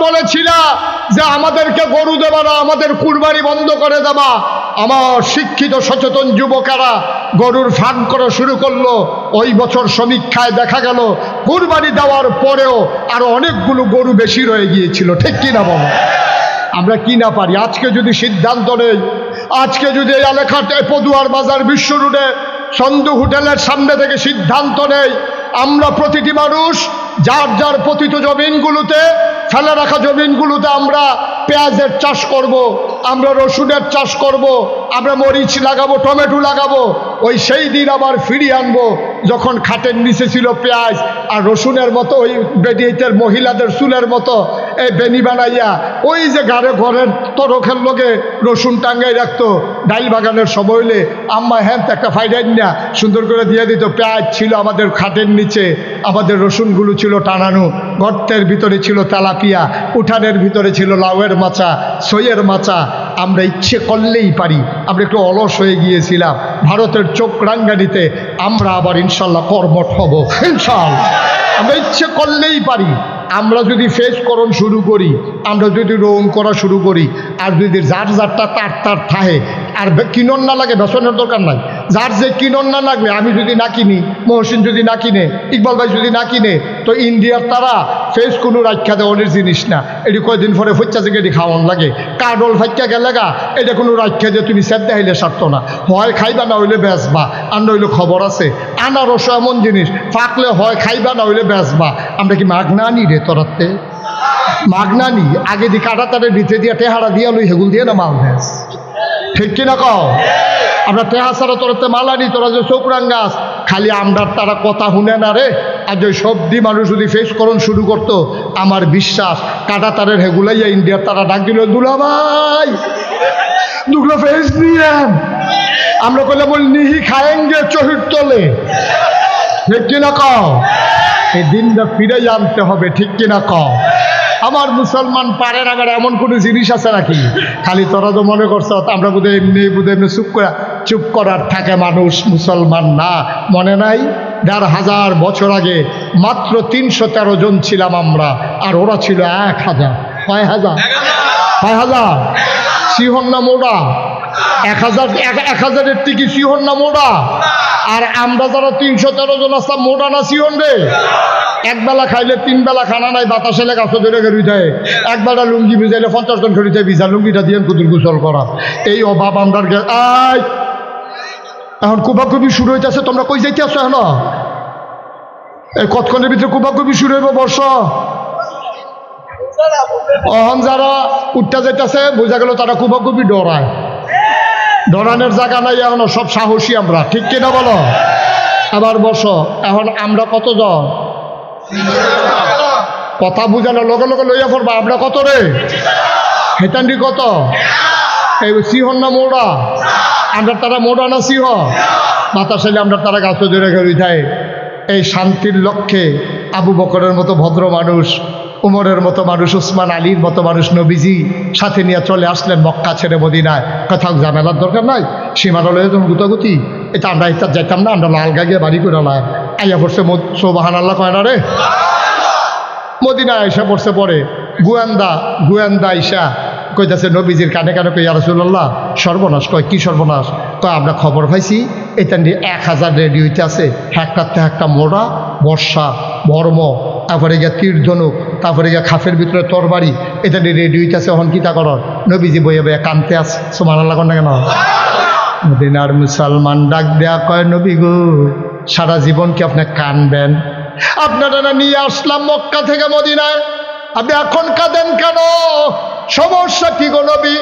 বলেছিলা যে আমাদেরকে গরু দেবা না, আমাদের কুরবানি বন্ধ করে দেবা। আমার শিক্ষিত সচেতন যুবকেরা গরুর ফার্ম করা শুরু করলো। ওই বছর সমীক্ষায় দেখা গেল কুরবানি দেওয়ার পরেও আরো অনেকগুলো গরু বেশি রয়ে গিয়েছিল। ঠিক কিনা বলো? আমরা কি না পারি? আজকে যদি সিদ্ধান্ত নেই, আজকে যদি এই এলাকাতে পদুয়ার বাজার বিশ্ব রোডে সন্ধু হোটেলের সামনে থেকে সিদ্ধান্ত নেই, আমরা প্রতিটি মানুষ যার যার পতিত জমিনগুলোতে, ফেলে রাখা জমিনগুলোতে আমরা পেঁয়াজের চাষ করব, আমরা রসুনের চাষ করব, আমরা মরিচ লাগাবো, টমেটো লাগাবো। ওই সেই দিন আবার ফিরিয়ে আনবো যখন খাটের নিচে ছিল পেঁয়াজ আর রসুনের মতো, ওই বেডিয়েতের মহিলাদের চুলের মতো এই বেনি বানাইয়া ওই যে ঘরের তরখের লোকে রসুন টাঙ্গাই রাখতো। ডাইল বাগানের সময় হইলে আম্মা হ্যাঁ একটা ফাইডাইন না সুন্দর করে দিয়ে দিত। পেঁয়াজ ছিল আমাদের খাটের নিচে, আমাদের রসুনগুলো ছিল টানানো, গর্তের ভিতরে ছিল তেলাপিয়া, উঠানের ভিতরে ছিল লাউয়ের মাচা, সইয়ের মাচা। আমরা ইচ্ছে করলেই পারি। আমরা একটু অলস হয়ে গিয়েছিলাম। ভারতের চোখ রাঙ্গানিতে আমরা আবার ইনশাল্লাহ কর্মঠ হব, ইনশাল্লাহ। আমরা ইচ্ছে করলেই পারি। আমরা যদি ফেসকরণ শুরু করি, আমরা যদি রং করা শুরু করি, আর যদি যার যারটা তার থাহে, আর কিনন না লাগে বেসনের দরকার নাই। যার যে কিনন না লাগবে, আমি যদি না কিনি, মহসিন যদি না কিনে, ইকবাল ভাই যদি না কিনে, তো ইন্ডিয়ার তারা ফেস কোনো রাখা দেওয়ানের জিনিস না। এটি কয়েকদিন পরে ফচ্চা থেকে এটি খাওয়ান লাগে। কার্ডল ফাইকা গেলে গা এটা কোনো রাখা দিয়ে তুমি সেদ দেখাইলে সারতো না। হয় খাইবা না হইলে বেচবা, আর নইলে খবর আছে। আনারস এমন জিনিস ফাঁকলে হয় খাইবা না হইলে বেচবা। আমরা কি মাগনা নি রে তোরাতে? মাগনা নি। আগে দি কাটা তারে ভিতরে দিয়া টেহারা দিয়া লই হেগুল দিয়ে না মাল ভেস। ঠিক কিনা কও? আমরা টেহা ছাড়া তোরাতে মাল আনি। তোরা যে চোখরাং গাছ খালি আমরার তারা কথা শুনে না রে। আর যে সবদি মানুষ যদি ফেসকরণ শুরু করতো, আমার বিশ্বাস কাটা তারের হেগুলাইয়া ইন্ডিয়ার তারা ডাক দিল, দুলাভাই দুগুলো ফেস দিয়েন। আমরা কইলে বলি নিহি খায়েঙ্গে চহির তোলে। ঠিক কিনা কও? এই দিনটা ফিরে আনতে হবে। ঠিক কিনা কও? আমার মুসলমান পারে না। এমন কোনো জিনিস আছে নাকি? খালি তোরা তো মনে করছ আমরা বোধহয় এমনি চুপ করার থাকে মানুষ, মুসলমান না। মনে নাই ১,৫০০ বছর আগে মাত্র ৩১৩ জন ছিলাম আমরা, আর ওরা ছিল ১,০০০। কয় হাজার? ৬,০০০। সিহন না মোড়া? ১,০০০-১,০০০-এর টিকি সিহন না মোড়া? আর আমরা যারা ৩১৩ জন আসলাম মোড়া না সিহন রে? একবেলা খাইলে 3 বেলা খানা নাই, বাতাসে গাছ ধরে গেড়ি দেয়। একবেলা লুঙ্গি ভিজাইলে 50 জন খেড়িতে ভিজা লুঙ্গিটা দিয়ে কুতুর গুসল করা। এই অভাব আমরার আয় এখন কুবাকুবি শুরু হইতেছে। তোমরা কই যাইতে আসো? এখন এই কতক্ষণের ভিতরে কুবাকুবি শুরু হইব। বর্ষ অহন যারা উঠতে যাইতেছে বোঝা গেল তারা কুবাকুবি ডরায়। ডরানোর জায়গা নাই এখনো, সব সাহসী আমরা। ঠিক কিনা বলো? আবার বসো। এখন আমরা কতজন? কথা বুঝানো লগে লগে লইয়া পড়বা। আমরা কত রে? হেতান্ডি কত? এই সিহন না মোড়া? আমরা তারা মোড়া না সিহ? বাতাসাইলে আমরা তারা গাছ ধরে গেড়ি দেয়। এই শান্তির লক্ষ্যে আবু বকরের মতো ভদ্র মানুষ, উমরের মতো মানুষ, উসমান আলীর মতো মানুষ নবীজি সাথে নিয়ে চলে আসলেন মক্কা ছেড়ে মদিনায়। কোথাও ঝামেলার দরকার নাই। সীমানা লয়ে যখন গুতাগুতি, এটা আমরা ইত্যাদ যাইতাম না। আমরা লাল গাগিয়ে বাড়ি করে লায় আইয়া পড়ছে সোবাহান আল্লাহ কয় না রে। মদিনায় আইসা পড়ছে। পরে গুয়েন্দা আইসা কইতাছে নবীজির কানে কানে কই, ইয়া রাসূলুল্লাহ সর্বনাশ। কয় কি সর্বনাশ? কয় আমরা খবর পাইছি এটা ১,০০০ রেডি হইতে আছে, একটাতে একটা মোড়া, বর্ষা, বর্ম, তারপরে গিয়া তীর ধনুক, তারপরে গিয়া খাফের ভিতরে তরবারি, এটা নিয়ে রেডি হইতেছে। হন কিতা কর? নবীজি বইয়া বইয়া কানতে আছে। সুবহানাল্লাহ কন না কেন? মদিনার মুসলমান ডাক দেয়া কয়, নবী গো সারা জীবন কি আপনি কানবেন? আপনারা না নিয়ে আসলাম মক্কা থেকে মদিনায়, আপনি এখন কাঁদেন কেন? সমস্যা কি গো নবী?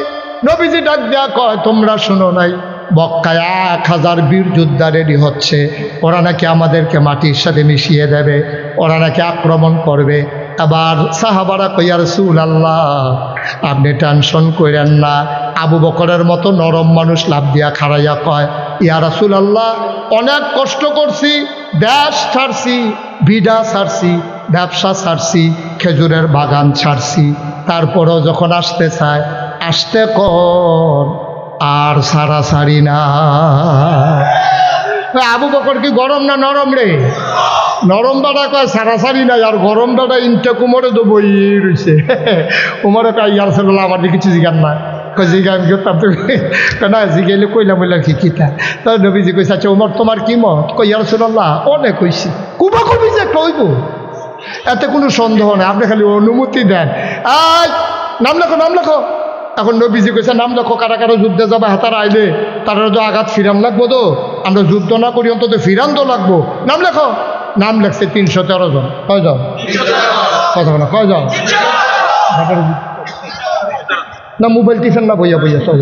নবীজি ডাক দেয়া কয়, তোমরা শোনো নাই মক্কায় ১,০০০ বীর যোদ্ধা রেডি হচ্ছে। ওরা নাকি আমাদেরকে মাটির সাথে মিশিয়ে দেবে, ওরা নাকি আক্রমণ করবে। আবার সাহাবারা কই, ইয়া রাসূলুল্লাহ আপনি টেনশন করেন না। আবু বকরের মতো নরম মানুষ লাভ দিয়া খাড়াইয়া কয়, ইয়া রাসূলুল্লাহ অনেক কষ্ট করছি, দেশ ছাড়ছি, বিডা ছাড়ছি, ব্যবসা ছাড়ছি, খেজুরের বাগান ছাড়ছি, তারপরেও যখন আসতে চায় আসতে কর, আর সারাসারি না। আবু বকর কি গরম না নরম রে? নরম বেটা কয় সারাসারি নাই, আর গরম বেটা ইনটা কুমরে তো বই রয়েছে। উমরে কয় ইয়ার সাল্লাহ আমার কিছু জিজ্ঞান না, কয় জিজ্ঞা আমি করতাম তো না জিগাইলে কইলাম বললাম কি কিতা। তাই নবীজি কইছে আচ্ছা উমর তোমার কি মত? কই ইয়ার সাল্লাহ অনেক হয়েছে, কুবা কবি যে কইব, এতে কোনো সন্দেহ নেই, আপনি খালি অনুমতি দেন। আয় নাম লেখো, নাম লেখো। এখন নবীজি কইছে নাম লেখো, কারা কারা যুদ্ধে যাবে হাতারা আইলে তারা তো আঘাত ফিরান লাগবো, তো আমরা যুদ্ধ না করি অন্তত ফিরান তো লাগবো, নাম লেখো। নাম লেখছে 313 জন। কয় যাও কথা বলা, কয় যাও না মোবাইল টিফেন না বইয়া বইয়া সব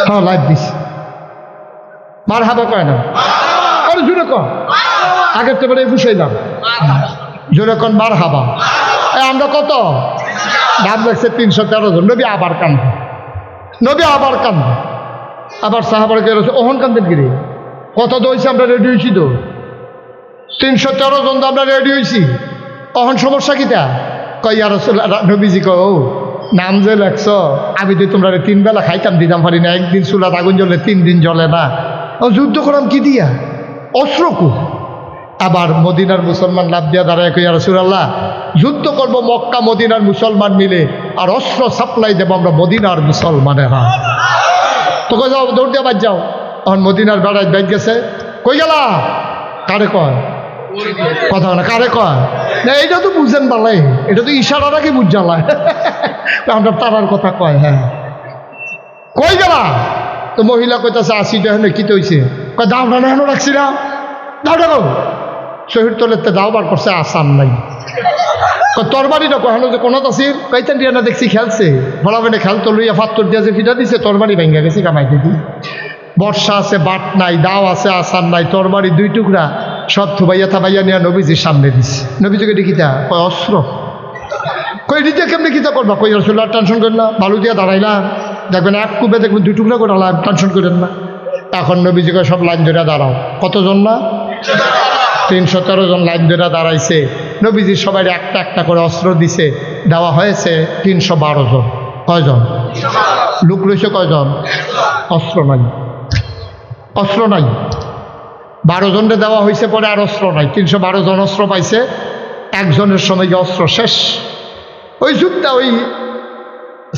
হ্যাঁ লাইভ দিস মার হাবা কয় না, আর জোরে কন, আগের তো বেড়ে বুঝাইলাম, জোরে কন মার হাবা। আমরা কত নাম লেখছে 313 জন। নবী আবার কান্দে, নবী আবার কান্দে, আবার সাহাবার ওহন কান্দেন গিরে কত তো হয়েছে, আমরা রেডি হয়েছি তো 313 জন তো আমরা রেডি হয়েছি, অহন সমস্যা কিটা? কই আর নবীজি কয় ও নাম যে লেখছ আমি তো তোমরা 3 বেলা খাইতাম দিতাম পারি না, একদিন চুলাত আগুন জ্বলে 3 দিন জ্বলে না, যুদ্ধ করাম কি দিয়া, অস্ত্র কু। আবার মদিনার মুসলমান লাভ দিয়া দাঁড়ায় কই রাসূলুল্লাহ যুদ্ধ করব মক্কা মদিনার মুসলমান মিলে, আর অস্ত্র সাপ্লাই দেবো আমরা মদিনার মুসলমানেরা। তো কই যাও দৌড় দিয়ে বাদ যাও। এখন মদিনার বেড়ায় বাইক গেছে, কই গেলা? কারে কয় কথা না, কারে কয় না, এইটা তো বুঝেন বালাই, এটা তো ইশারা রাখি বুঝ জ্বালায়, আমরা তারার কথা কয়। হ্যাঁ কই গেলা? তো মহিলা কইতাছে 80টা হেন কি হয়েছে? কয় দাও না হেন রাখছি না, দাও দাও। শহীদ তোলেতে দাও বার করছে, আসান নাই। তরবারিটা কখনো যে কোনো আসির কইতেন দিয়ে না দেখছি খেলছে, ফলাফেনে খেলতো লইয়া ফাত্তর দিয়ে যে ফিটা দিছে, তরবারি ভেঙে গেছে কামাইতে দি। বর্ষা আছে, বাট নাই, দাও আছে, আসান নাই, তরবারি 2 টুকরা সব থুবাইয়া থাবাইয়া নিয়ে নবীজির সামনে দিছে। নবীজিকে দেখিতা কয় অস্ত্র, কই দিতে কেমনি কিতা করবা? কই রাসূলুল্লাহ টেনশন করেন না, বালু দিয়ে দাঁড়াইলাম, দেখবেন এক কুবে দেখবেন 2 টুকরা করালাম, টেনশন করেন না। এখন নবীজিকে সব লাইন ধরে দাঁড়াও, কতজন না 313 জন লাইন ধরে দাঁড়াইছে। নবীজি সবাই একটা একটা করে অস্ত্র দিছে, দেওয়া হয়েছে 312 জন। কয়জন লোক রয়েছে? কয়জন? অস্ত্র নাই, অস্ত্র নাই। 12 জনকে দেওয়া হয়েছে, পরে আর অস্ত্র নাই। 312 জন অস্ত্র পাইছে, একজনের সময় গিয়ে অস্ত্র শেষ। ওই যুগটা ওই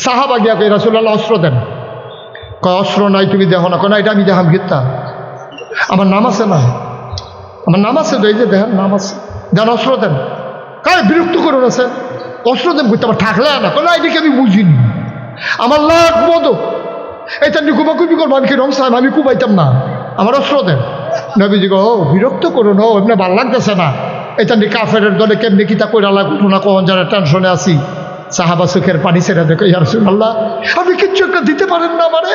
সাহাবা গিয়া কই রাসূলুল্লাহ অস্ত্র দেন। কয় অস্ত্র নাই, তুমি দেখো না? কেন এটা আমি দেখাম গীতা, আমার নাম আছে না, আমার নাম আছে তো, এই যে দেখেন নাম আছে, দেন অস্ত্র দেন। কারে বিরক্ত করুন আছে, অস্ত্র দেন করতে আমার থাকলে না, কোনো এদিকে আমি বুঝিনি, আমার লাখ মতো এটা নিয়ে কুবাকুবি করবো, আমি কি রং সাহেব, আমি কুবাইতাম না, আমার অস্ত্র দেন। নবীজি গো বিরক্ত করুন, ও এমনি ভাল লাগতেছে না, এটা নিয়ে কাফের দলে কেমনি কিতা কইরা লাগতো না, কখন যারা টেনশনে আছি। সাহাবা চোখের পানি ছেড়ে দেখো, ইয়া রাসূলুল্লাহ আপনি কিচ্ছু একটা দিতে পারেন না আমারে,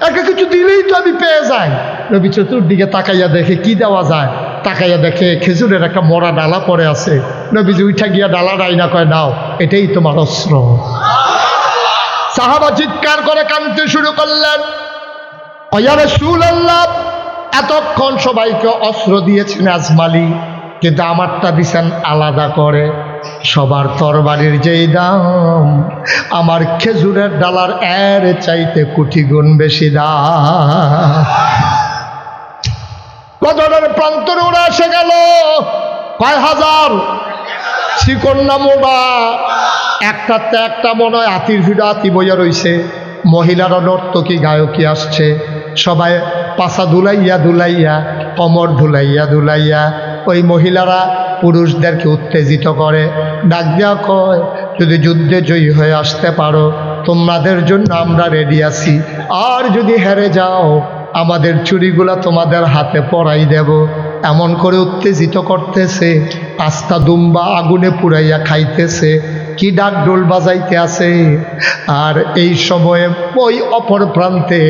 একটা কিছু দিলেই তো আমি পেয়ে যাই। নবী চতুর্দিকে তাকাইয়া দেখে কি দেওয়া যায়, তাকাইয়া দেখে খেজুরের একটা মরা ডালা পড়ে আছে। নবীজি উঠা গিয়া ডালা ডাইনা কয় নাও, এটাই তোমার অস্ত্র। সাহাবা চিৎকার করে কাঁদতে শুরু করলেন, ইয়া রাসূলুল্লাহ এতক্ষণ সবাইকে অস্ত্র দিয়েছেন আজমালি, কিন্তু আমারটা দিছেন আলাদা করে। সবার তরবারির যেই দাম, আমার খেজুরের ডালার এর চাইতে কোটি গুণ বেশি দাম। বদরের প্রান্তরে ওরা এসে গেল, কয় হাজার শিকন্যা মোড়া, একটাতে একটা মনে হয় হাতির ভিড়া হাতি বইয়া রইছে। মহিলারা নর্তকী গায়কী আসছে, সবাই পাছা ধুলাইয়া ধুলাইয়া, কমর ধুলাইয়া ধুলাইয়া ওই মহিলারা পুরুষদেরকে উত্তেজিত করে, ডাক দেওয়া কয় যদি যুদ্ধে জয়ী হয়ে আসতে পারো তোমাদের জন্য আমরা রেডি আছি, আর যদি হেরে যাও আমাদের চুরিগুলা তোমাদের হাতে পরাই দেব। এমন করে উত্তেজিত করতেছে, আস্তা দুম্বা আগুনে পুড়াইয়া খাইতেছে, কি ডাক ডোল বাজাইতে আছে। আর এই সময়ে ওই অপর প্রান্তে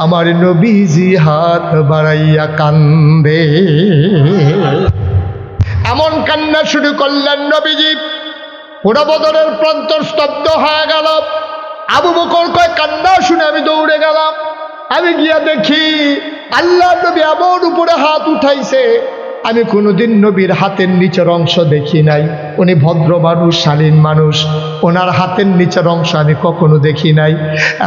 আমার নবীজি হাত বাড়াইয়া কান্দে। এমন কান্না শুরু করলেন নবীজি, পুরো বদরের প্রান্তর স্তব্ধ হয়ে গেল। আবু বকর কয় কান্না শুনে আমি দৌড়ে গেলাম, আমি গিয়া দেখি আল্লাহ নবী এমন উপরে হাত উঠাইছে, আমি কোনোদিন নবীর হাতের নিচের অংশ দেখি নাই। উনি ভদ্র মানুষ, শালীন মানুষ, ওনার হাতের নিচের অংশ আমি কখনো দেখি নাই।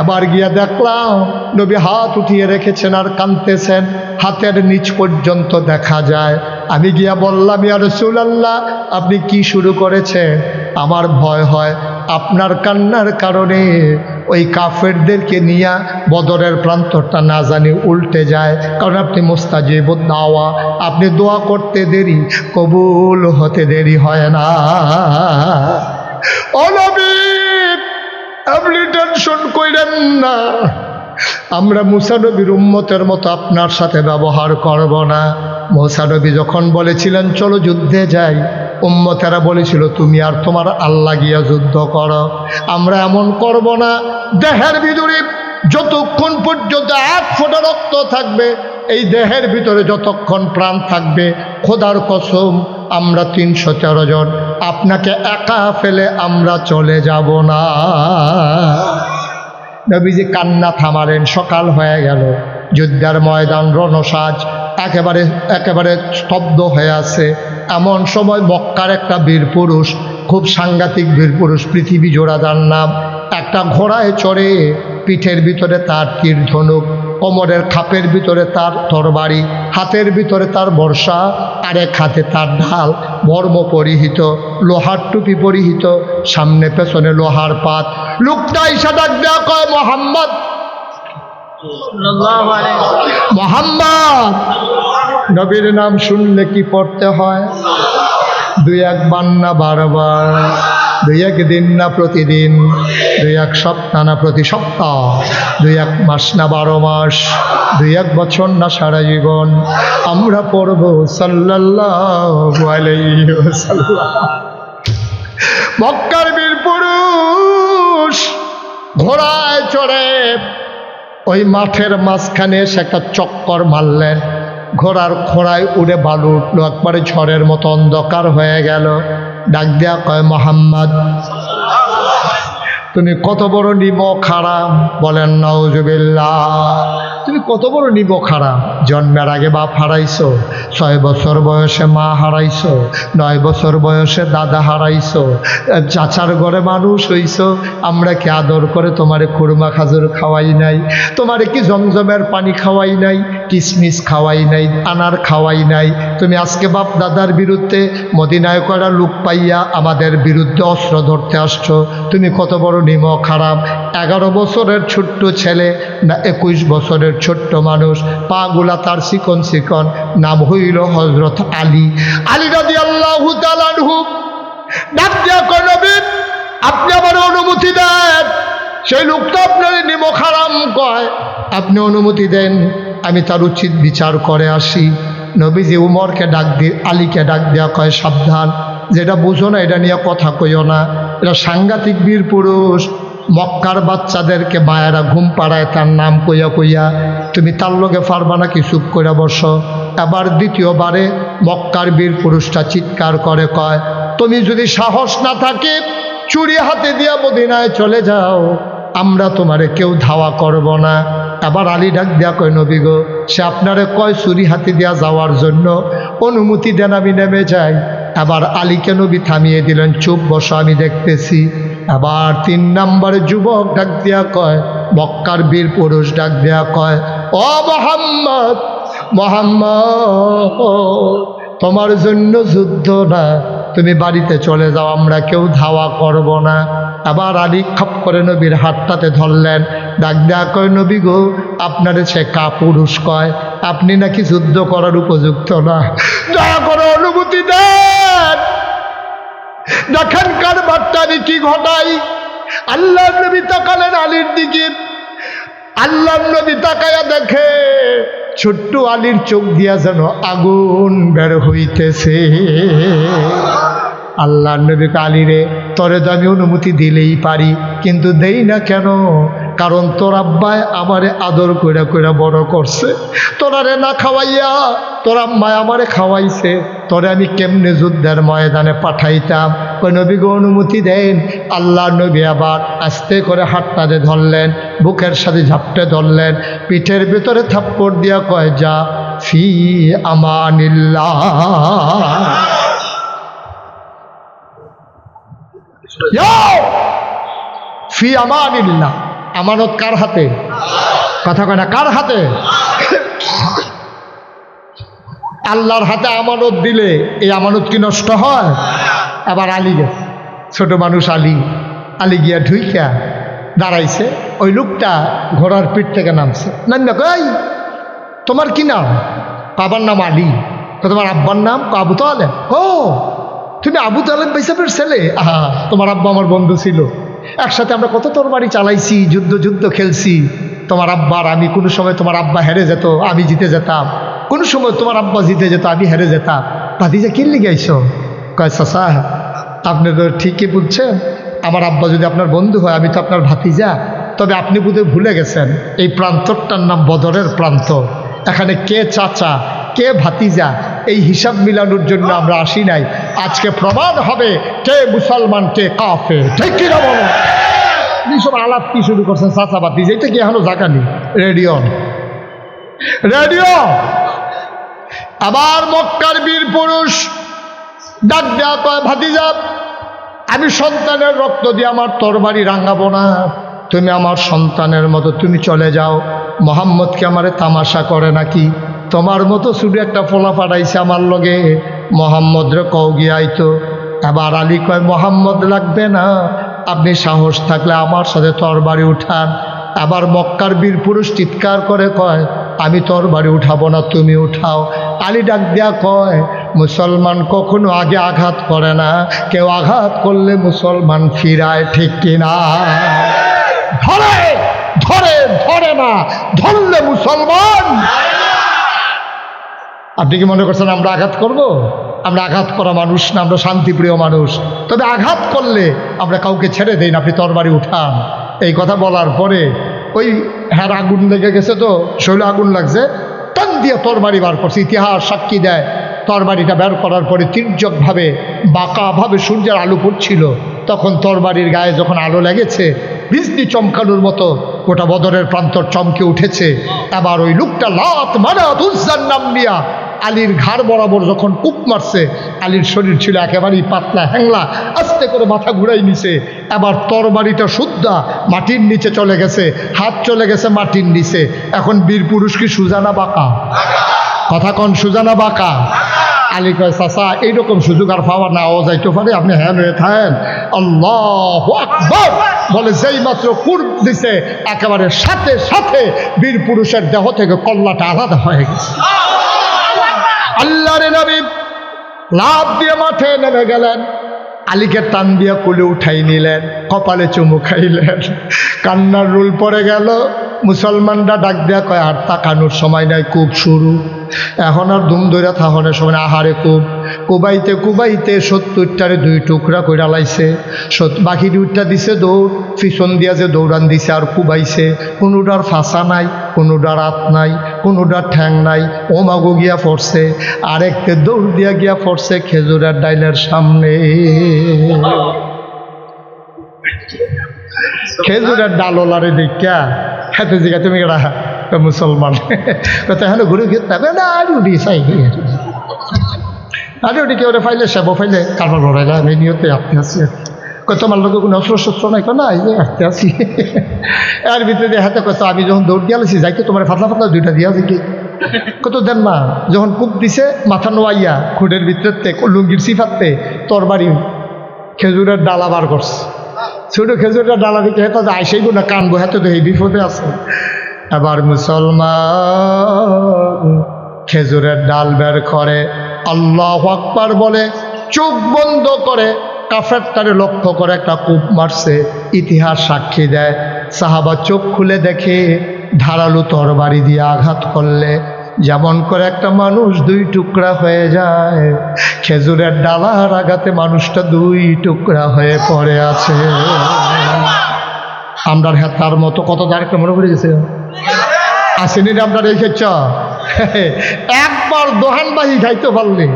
এবার গিয়া দেখলাম নবী হাত উঠিয়ে রেখেছেন আর কাঁদতেছেন, হাতের নিচ পর্যন্ত দেখা যায়। আমি গিয়া বললাম, ইয়া রাসূলুল্লাহ, আপনি কি শুরু করেছেন? আমার ভয় হয় আপনার কান্নার কারণে ওই কাফেরদেরকে নিয়ে বদরের প্রান্তরটা না জানি উল্টে যায়, কারণ আপনি মুস্তাজিবুদ দাওয়া, আপনি দোয়া করতে দেরি, কবুল হতে দেরি হয় না। ও নবী, আপনি টেনশন কইরেন না, আমরা মুসা নবীর উম্মতের মতো আপনার সাথে ব্যবহার করব না। মুসা নবী যখন বলেছিলেন চলো যুদ্ধে যাই, উম্মতেরা বলেছিল তুমি আর তোমার আল্লাহ গিয়া যুদ্ধ করো, আমরা এমন করব না। দেহের ভিতরে যতক্ষণ পর্যন্ত এক ফোঁটা রক্ত থাকবে, এই দেহের ভিতরে যতক্ষণ প্রাণ থাকবে, খোদার কসম আমরা 313 জন আপনাকে একা ফেলে আমরা চলে যাব না। নবীজি কান্না থামালেন। সকাল হয়ে গেল, যুদ্ধের ময়দান রণসাজ একেবারে একেবারে স্তব্ধ হয়ে আছে। এমন সময় মক্কার একটা বীর পুরুষ, খুব সাংঘাতিক বীর পুরুষ, পৃথিবী জোড়া যার নাম, একটা ঘোড়ায় চড়ে, পিঠের ভিতরে তার তীর ধনুক, কোমরের খাপের ভিতরে তার তরবারি, হাতের ভিতরে তার বর্ষা, আরেক হাতে তার ঢাল, বর্ম পরিহিত, লোহার টুপি পরিহিত, সামনে পেছনে লোহার পাত। লোকটা ইসা ডাক দেয়া কয়, মোহাম্মদ, মোহাম্মদ। নবীর নাম শুনলে কি পড়তে হয়? 2-1 বার না 12 বার, 2-1 দিন না প্রতিদিন, 2-1 সপ্তাহ না প্রতি সপ্তাহ, 2-1 মাস না 12 মাস, 2-1 বছর না সারা জীবন আমরা পড়ব সাল্লাল্লাহু আলাইহি ওয়াসাল্লাম। মক্কার বীর পুরুষ ঘোড়ায় চড়ে ওই মাঠের মাঝখানে এসে একটা চক্কর মারলেন। ঘোড়ার খোড়ায় উড়ে বালু উঠলো, একবারে ঝড়ের মতো অন্ধকার হয়ে গেল। ডাক দেয়া কয়, মোহাম্মদ, তুমি কত বড় নিমক হারাম। বলেন নাউজুবিল্লাহ। তুমি কত বড় নিমক হারাম। জন্মের আগে বাপ হারাইছো, 6 বছর বয়সে মা হারাইছো, 9 বছর বয়সে দাদা হারাইছো, চাচার ঘরে মানুষ হইছো। আমরা কি আদর করে তোমারে খুরমা খাজুর খাওয়াই নাই? তোমারে কি জমজমের পানি খাওয়াই নাই? কিসমিস খাওয়াই নাই? আনার খাওয়াই নাই? তুমি আজকে বাপ দাদার বিরুদ্ধে মদিনায় করা লোক পাইয়া আমাদের বিরুদ্ধে অস্ত্র ধরতে আসছো। তুমি কত বড় নিমক হারাম। 11 বছরের ছোট্ট ছেলে না 21 বছরের ছোট্ট মানুষ, পাগুলা তার চিকন চিকন, নাম হইল হযরত আলী। আলী রাদিয়াল্লাহু তাআলা আনহু ডাক দিয়া কয়, নবী, আপনি আমার অনুমতি দেন। সেই লোকটা আপনার নিমক হারাম কয়, আপনি অনুমতি দেন, আমি তার উচিত বিচার করে আসি। নবীজি উমরকে ডাক দিয়ে আলীকে ডাক দেওয়া কয়, সাবধান, যেটা বুঝো না এটা নিয়ে কথা কইও না। এটা সাংঘাতিক বীর পুরুষ, মক্কার বাচ্চাদেরকে মায়েরা ঘুম পাড়ায় তার নাম কইয়া কইয়া। তুমি তার লগে পারবা নাকি? চুপ করে বসো। এবার দ্বিতীয়বারে মক্কার বীর পুরুষটা চিৎকার করে কয়, তুমি যদি সাহস না থাকে চুরি হাতে দিয়া মদিনায় চলে যাও, আমরা তোমারে কেউ ধাওয়া করব না। আবার আলী ডাক দেয়া কয়, নবী গো, সে আপনারে কয় চুরি হাতে দিয়া যাওয়ার জন্য, অনুমতি দেন আমি নেমে যাই। আবার আলীকে নবী থামিয়ে দিলেন, চুপ বসো, আমি দেখতেছি। আবার 3 নম্বরে যুবক ডাক দেয়া কয়, মক্কার বীর পুরুষ ডাক দেয়া কয়, ও মোহাম্মদ, মোহাম্মদ, তোমার জন্য যুদ্ধ না, তুমি বাড়িতে চলে যাও, আমরা কেউ ধাওয়া করব না। আবার আলী খপ করে নবীর হাতটাতে ধরলেন, ডাক দেয়া কয়, নবী গো, আপনারে সে কাপুরুষ কয়, আপনি নাকি যুদ্ধ করার উপযুক্ত না, দয়া করে অনুমতি দেন। দেখেন কার বার্তা আমি কি ঘটাই। আল্লাহ নবী তাকালেন আলীর দিকে। আল্লাহ নবী তাকায়া দেখে ছোট্ট আলীর চোখ দিয়া যেন আগুন বের হইতেছে। আল্লাহ নবী আলীরে, তোরে তো আমি অনুমতি দিলেই পারি, কিন্তু দেই না কেন? কারণ তোর আব্বায় আমারে আদর কইরা কইরা বড় করছে, তোরারে না খাওয়াইয়া তোর আম্মায় আমারে খাওয়াইছে, তোরে আমি কেমনে যুদ্ধের ময়দানে পাঠাইতাম? ওই নবী গো অনুমতি দেন। আল্লাহ নবী আবার আস্তে করে হাতটাতে ধরলেন, বুকের সাথে ঝাপটে ধরলেন, পিঠের ভিতরে থাপ্পড় দিয়া কয়, যা ফি আমানিল্লাহ। ফি আমানিল্লাহ, আমানত কার হাতে? কথা কয় না, কার হাতে? আল্লাহর হাতে আমানত দিলে এই আমানত কি নষ্ট হয়? আবার আলী গেছে, ছোট মানুষ আলী গিয়া ঢুইকা দাঁড়াইছে। ওই লোকটা ঘোড়ার পিঠ থেকে নামছে, নামবে কই তোমার কি নাম? বাবার নাম আলী। তোমার আব্বার নাম? আবু তালেব। ও তুমি আবু তালেব বাইসাবের ছেলে? আহা, তোমার আব্বা আমার বন্ধু ছিল, একসাথে আমরা কত তরবারি চালাইছি, যুদ্ধ খেলছি। তোমার আব্বার আমি কোনো সময় তোমার আব্বা হেরে যেত, আমি জিতে যেতাম, কোনো সময় তোমার আব্বা জিতে যেত, আমি হেরে যেতাম। ভাতিজা কি লিগে আইছো? কয় চাচা আপনি তো ঠিকই বলছেন, আমার আব্বা যদি আপনার বন্ধু হয়, আমি তো আপনার ভাতিজা। তবে আপনি বোধহয় ভুলে গেছেন এই প্রান্তরটার নাম বদরের প্রান্ত। এখানে কে চাচা কে ভাতিজা এই হিসাব মিলানোর জন্য আমরা আসি নাই। আজকে প্রমাণ হবে কে মুসলমান কে কাফের, ঠিক কিনা বলো? সব আলাপ কি শুরু করছেন চাচা ভাতিজা, এটা কি এখনো জাগানি? রেডিও আবার মক্কার বীর পুরুষ ডাক দেয়া কয়, ভাতিজা আমি সন্তানের রক্ত দিয়ে আমার তরবারি রাঙাবো না, তুমি আমার সন্তানের মতো তুমি চলে যাও। মোহাম্মদকে আমারে তামাশা করে নাকি? তোমার মতো শুধু একটা ফোলা পাঠাইছে আমার লগে, মোহাম্মদ রে কও গিয়ে আইতো। এবার আলী কয় মোহাম্মদ লাগবে না, আপনি সাহস থাকলে আমার সাথে তরবারি উঠান। আবার মক্কার বীর পুরুষ চিৎকার করে কয় আমি তরবারি উঠাবো না, তুমি উঠাও। আলী ডাক দেয়া কয় মুসলমান কখনো আগে আঘাত করে না, কেউ আঘাত করলে মুসলমান ফিরায়, ঠিক কিনা? ধরে ধরে ধরে না, ধরলে মুসলমান। আপনি কি মনে করছেন আমরা আঘাত করব? আমরা আঘাত করা মানুষ না, আমরা শান্তিপ্রিয় মানুষ। তবে আঘাত করলে আমরা কাউকে ছেড়ে দেই না, আপনি তরবারি উঠান। এই কথা বলার পরে ওই হ্যাঁ আগুন লেগে গেছে, তো শৈলে আগুন লাগছে, টান দিয়ে তরবারি বার করছে। ইতিহাস সাক্ষী দেয় তরবারিটা বের করার পরে তির্যকভাবে বাঁকাভাবে সূর্যের আলো পড়ছিল, তখন তরবারির গায়ে যখন আলো লেগেছে বিজলি চমকানোর মতো গোটা বদরের প্রান্তর চমকে উঠেছে। আবার ওই লোকটা লাত মানাত উজ্জার নাম নিয়া আলীর ঘাড় বরাবর যখন কূপ মারছে, আলীর শরীর ছিল একেবারেই পাতলা হ্যাংলা, আস্তে করে মাথা ঘুরাই নিছে। এবার তরবারিটা শুদ্ধা মাটির নিচে চলে গেছে, হাত চলে গেছে মাটির নিচে। এখন বীর পুরুষ কি সুজানা বাঁকা? কথা কন, সুজানা বাঁকা? আলী কয় চাচা এইরকম সুযোগ আর পাওয়া নাও যাইতে পারে, আপনি হ্যান হয়ে থাকেন। আল্লাহু আকবার বলে যেই মাত্র কুর্ব দিছে, একেবারে সাথে সাথে বীর পুরুষের দেহ থেকে কল্লাটা আলাদা হয়ে গেছে। আল্লাহর নবী লাফ দিয়ে মাঠে নেমে গেলেন, আলীকে টান দিয়ে কোলে উঠাই নিলেন, কপালে চুমু খাইলেন, কান্নার রুল পড়ে গেল। মুসলমানরা ডাক দেয়া কয় আর তাকানোর সময় নাই, খুব শুরু, এখন আর ধুম ধরে থাহনের সময়। আহারে খুব কুবাইতে কুবাইতে ৭০টারে ২ টুকরা কইরা লাইছে, বাকি 2টা দিছে দৌড়, পিছন দিয়া যে দৌড়ান দিছে আর কুবাইছে। কোনোটার ফাঁসা নাই, কোনোটার হাত নাই, কোনোটার ঠ্যাং নাই, ও মাগো গিয়া পড়ছে। আরেকটা দৌড় দিয়া গিয়া পড়ছে খেজুরের ডাইলের সামনে। খেজুরের ডালওয়ালারে দেখা খেতে জিগা তুমি কেডা? মুসলমান। কথা হ্যাঁ ঘুরে গিয়ে তবে না আরুডি চাই আরুডি কেউ ফাইলে সেব ফাইলে কারবার ভরাইলা আমি নিয়তে আপনি আছি। তোমার লোক কোনো অস্ত্র শস্ত্র নাই, না এই যে আসতে আসি। এর ভিতরে হাতে কত আমি যখন দৌড় দিয়ে আলছি যাইতে তোমার ফাতলা ফাতলা 2টা দিয়া দেখি কত দেন না। যখন কূপ দিছে মাথা নোয়াইয়া খুঁটের ভিতরে লুঙ্গির সিফাতে তরবারি খেজুরের ডালা বার করছে। ছোট খেজুরের ডালা দিকে হেতা আইসেই না কানবো, হাতে তো এই বিপদে আছে। এবার মুসলমান খেজুরের ডাল বের করে, আল্লাহু আকবার বলে, চোখ বন্ধ করে কাফেরটারে লক্ষ্য করে একটা কূপ মারছে। ইতিহাস সাক্ষী দেয় সাহাবা চোখ খুলে দেখে ধারালো তরবারি দিয়ে আঘাত করলে যেমন করে একটা মানুষ 2 টুকরা হয়ে যায়, খেজুরের ডালার আঘাতে মানুষটা 2 টুকরা হয়ে পড়ে আছে। আমরা হেতার মতো কত আরেকটা মনে পড়ে গেছে আসেনি আমরা রেখেছ। একবার দোহানবাহি খাইতে পারলে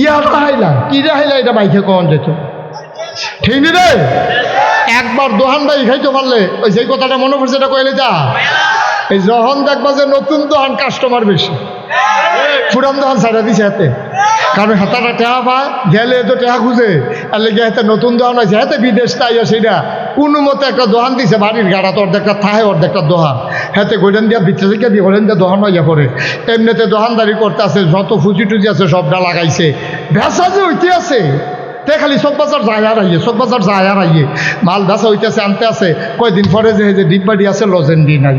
ইয়াটা হাইলা কি হাইলা এটা বাইকে কখন যেত, ঠিক নি রে? একবার দোহানবাহি খাইতে পারলে ওই যে কথাটা মনে পড়ছে এটা কইলে যা এই যখন দেখবা যে নতুন দোকান কাস্টমার বেশি, পুরান দোকান ছাড়া দিছে হাতে, কারণ হাতাটা টেহা পায় গেলে তো টেহা খুঁজে, আর লেগে হাতে নতুন দোকান হয়েছে, হাতে বিদেশ তাই সেটা কোনো মতে একটা দোকান দিছে বাড়ির গাড়া, তো অর্ধেকটা থাহে অর্ধেকটা দোকান, হাতে গোলেন দিয়া ভিতরে থেকে দিয়ে গোলেন দিয়ে দোকান হইয়া পড়ে। এমনিতে দোকানদারি করতে আছে, যত ফুজি টুজি আছে সবটা লাগাইছে, ভেসা যে হইতে আছে, তে খালি চক বাজার যায় আর আইয়ে, চক বাজার যায় আর আইয়ে, মাল ভেসা হইতেছে আনতে আছে, কয়দিন পরে যে ডিব্বাডি আছে লজেন্ডি নাই।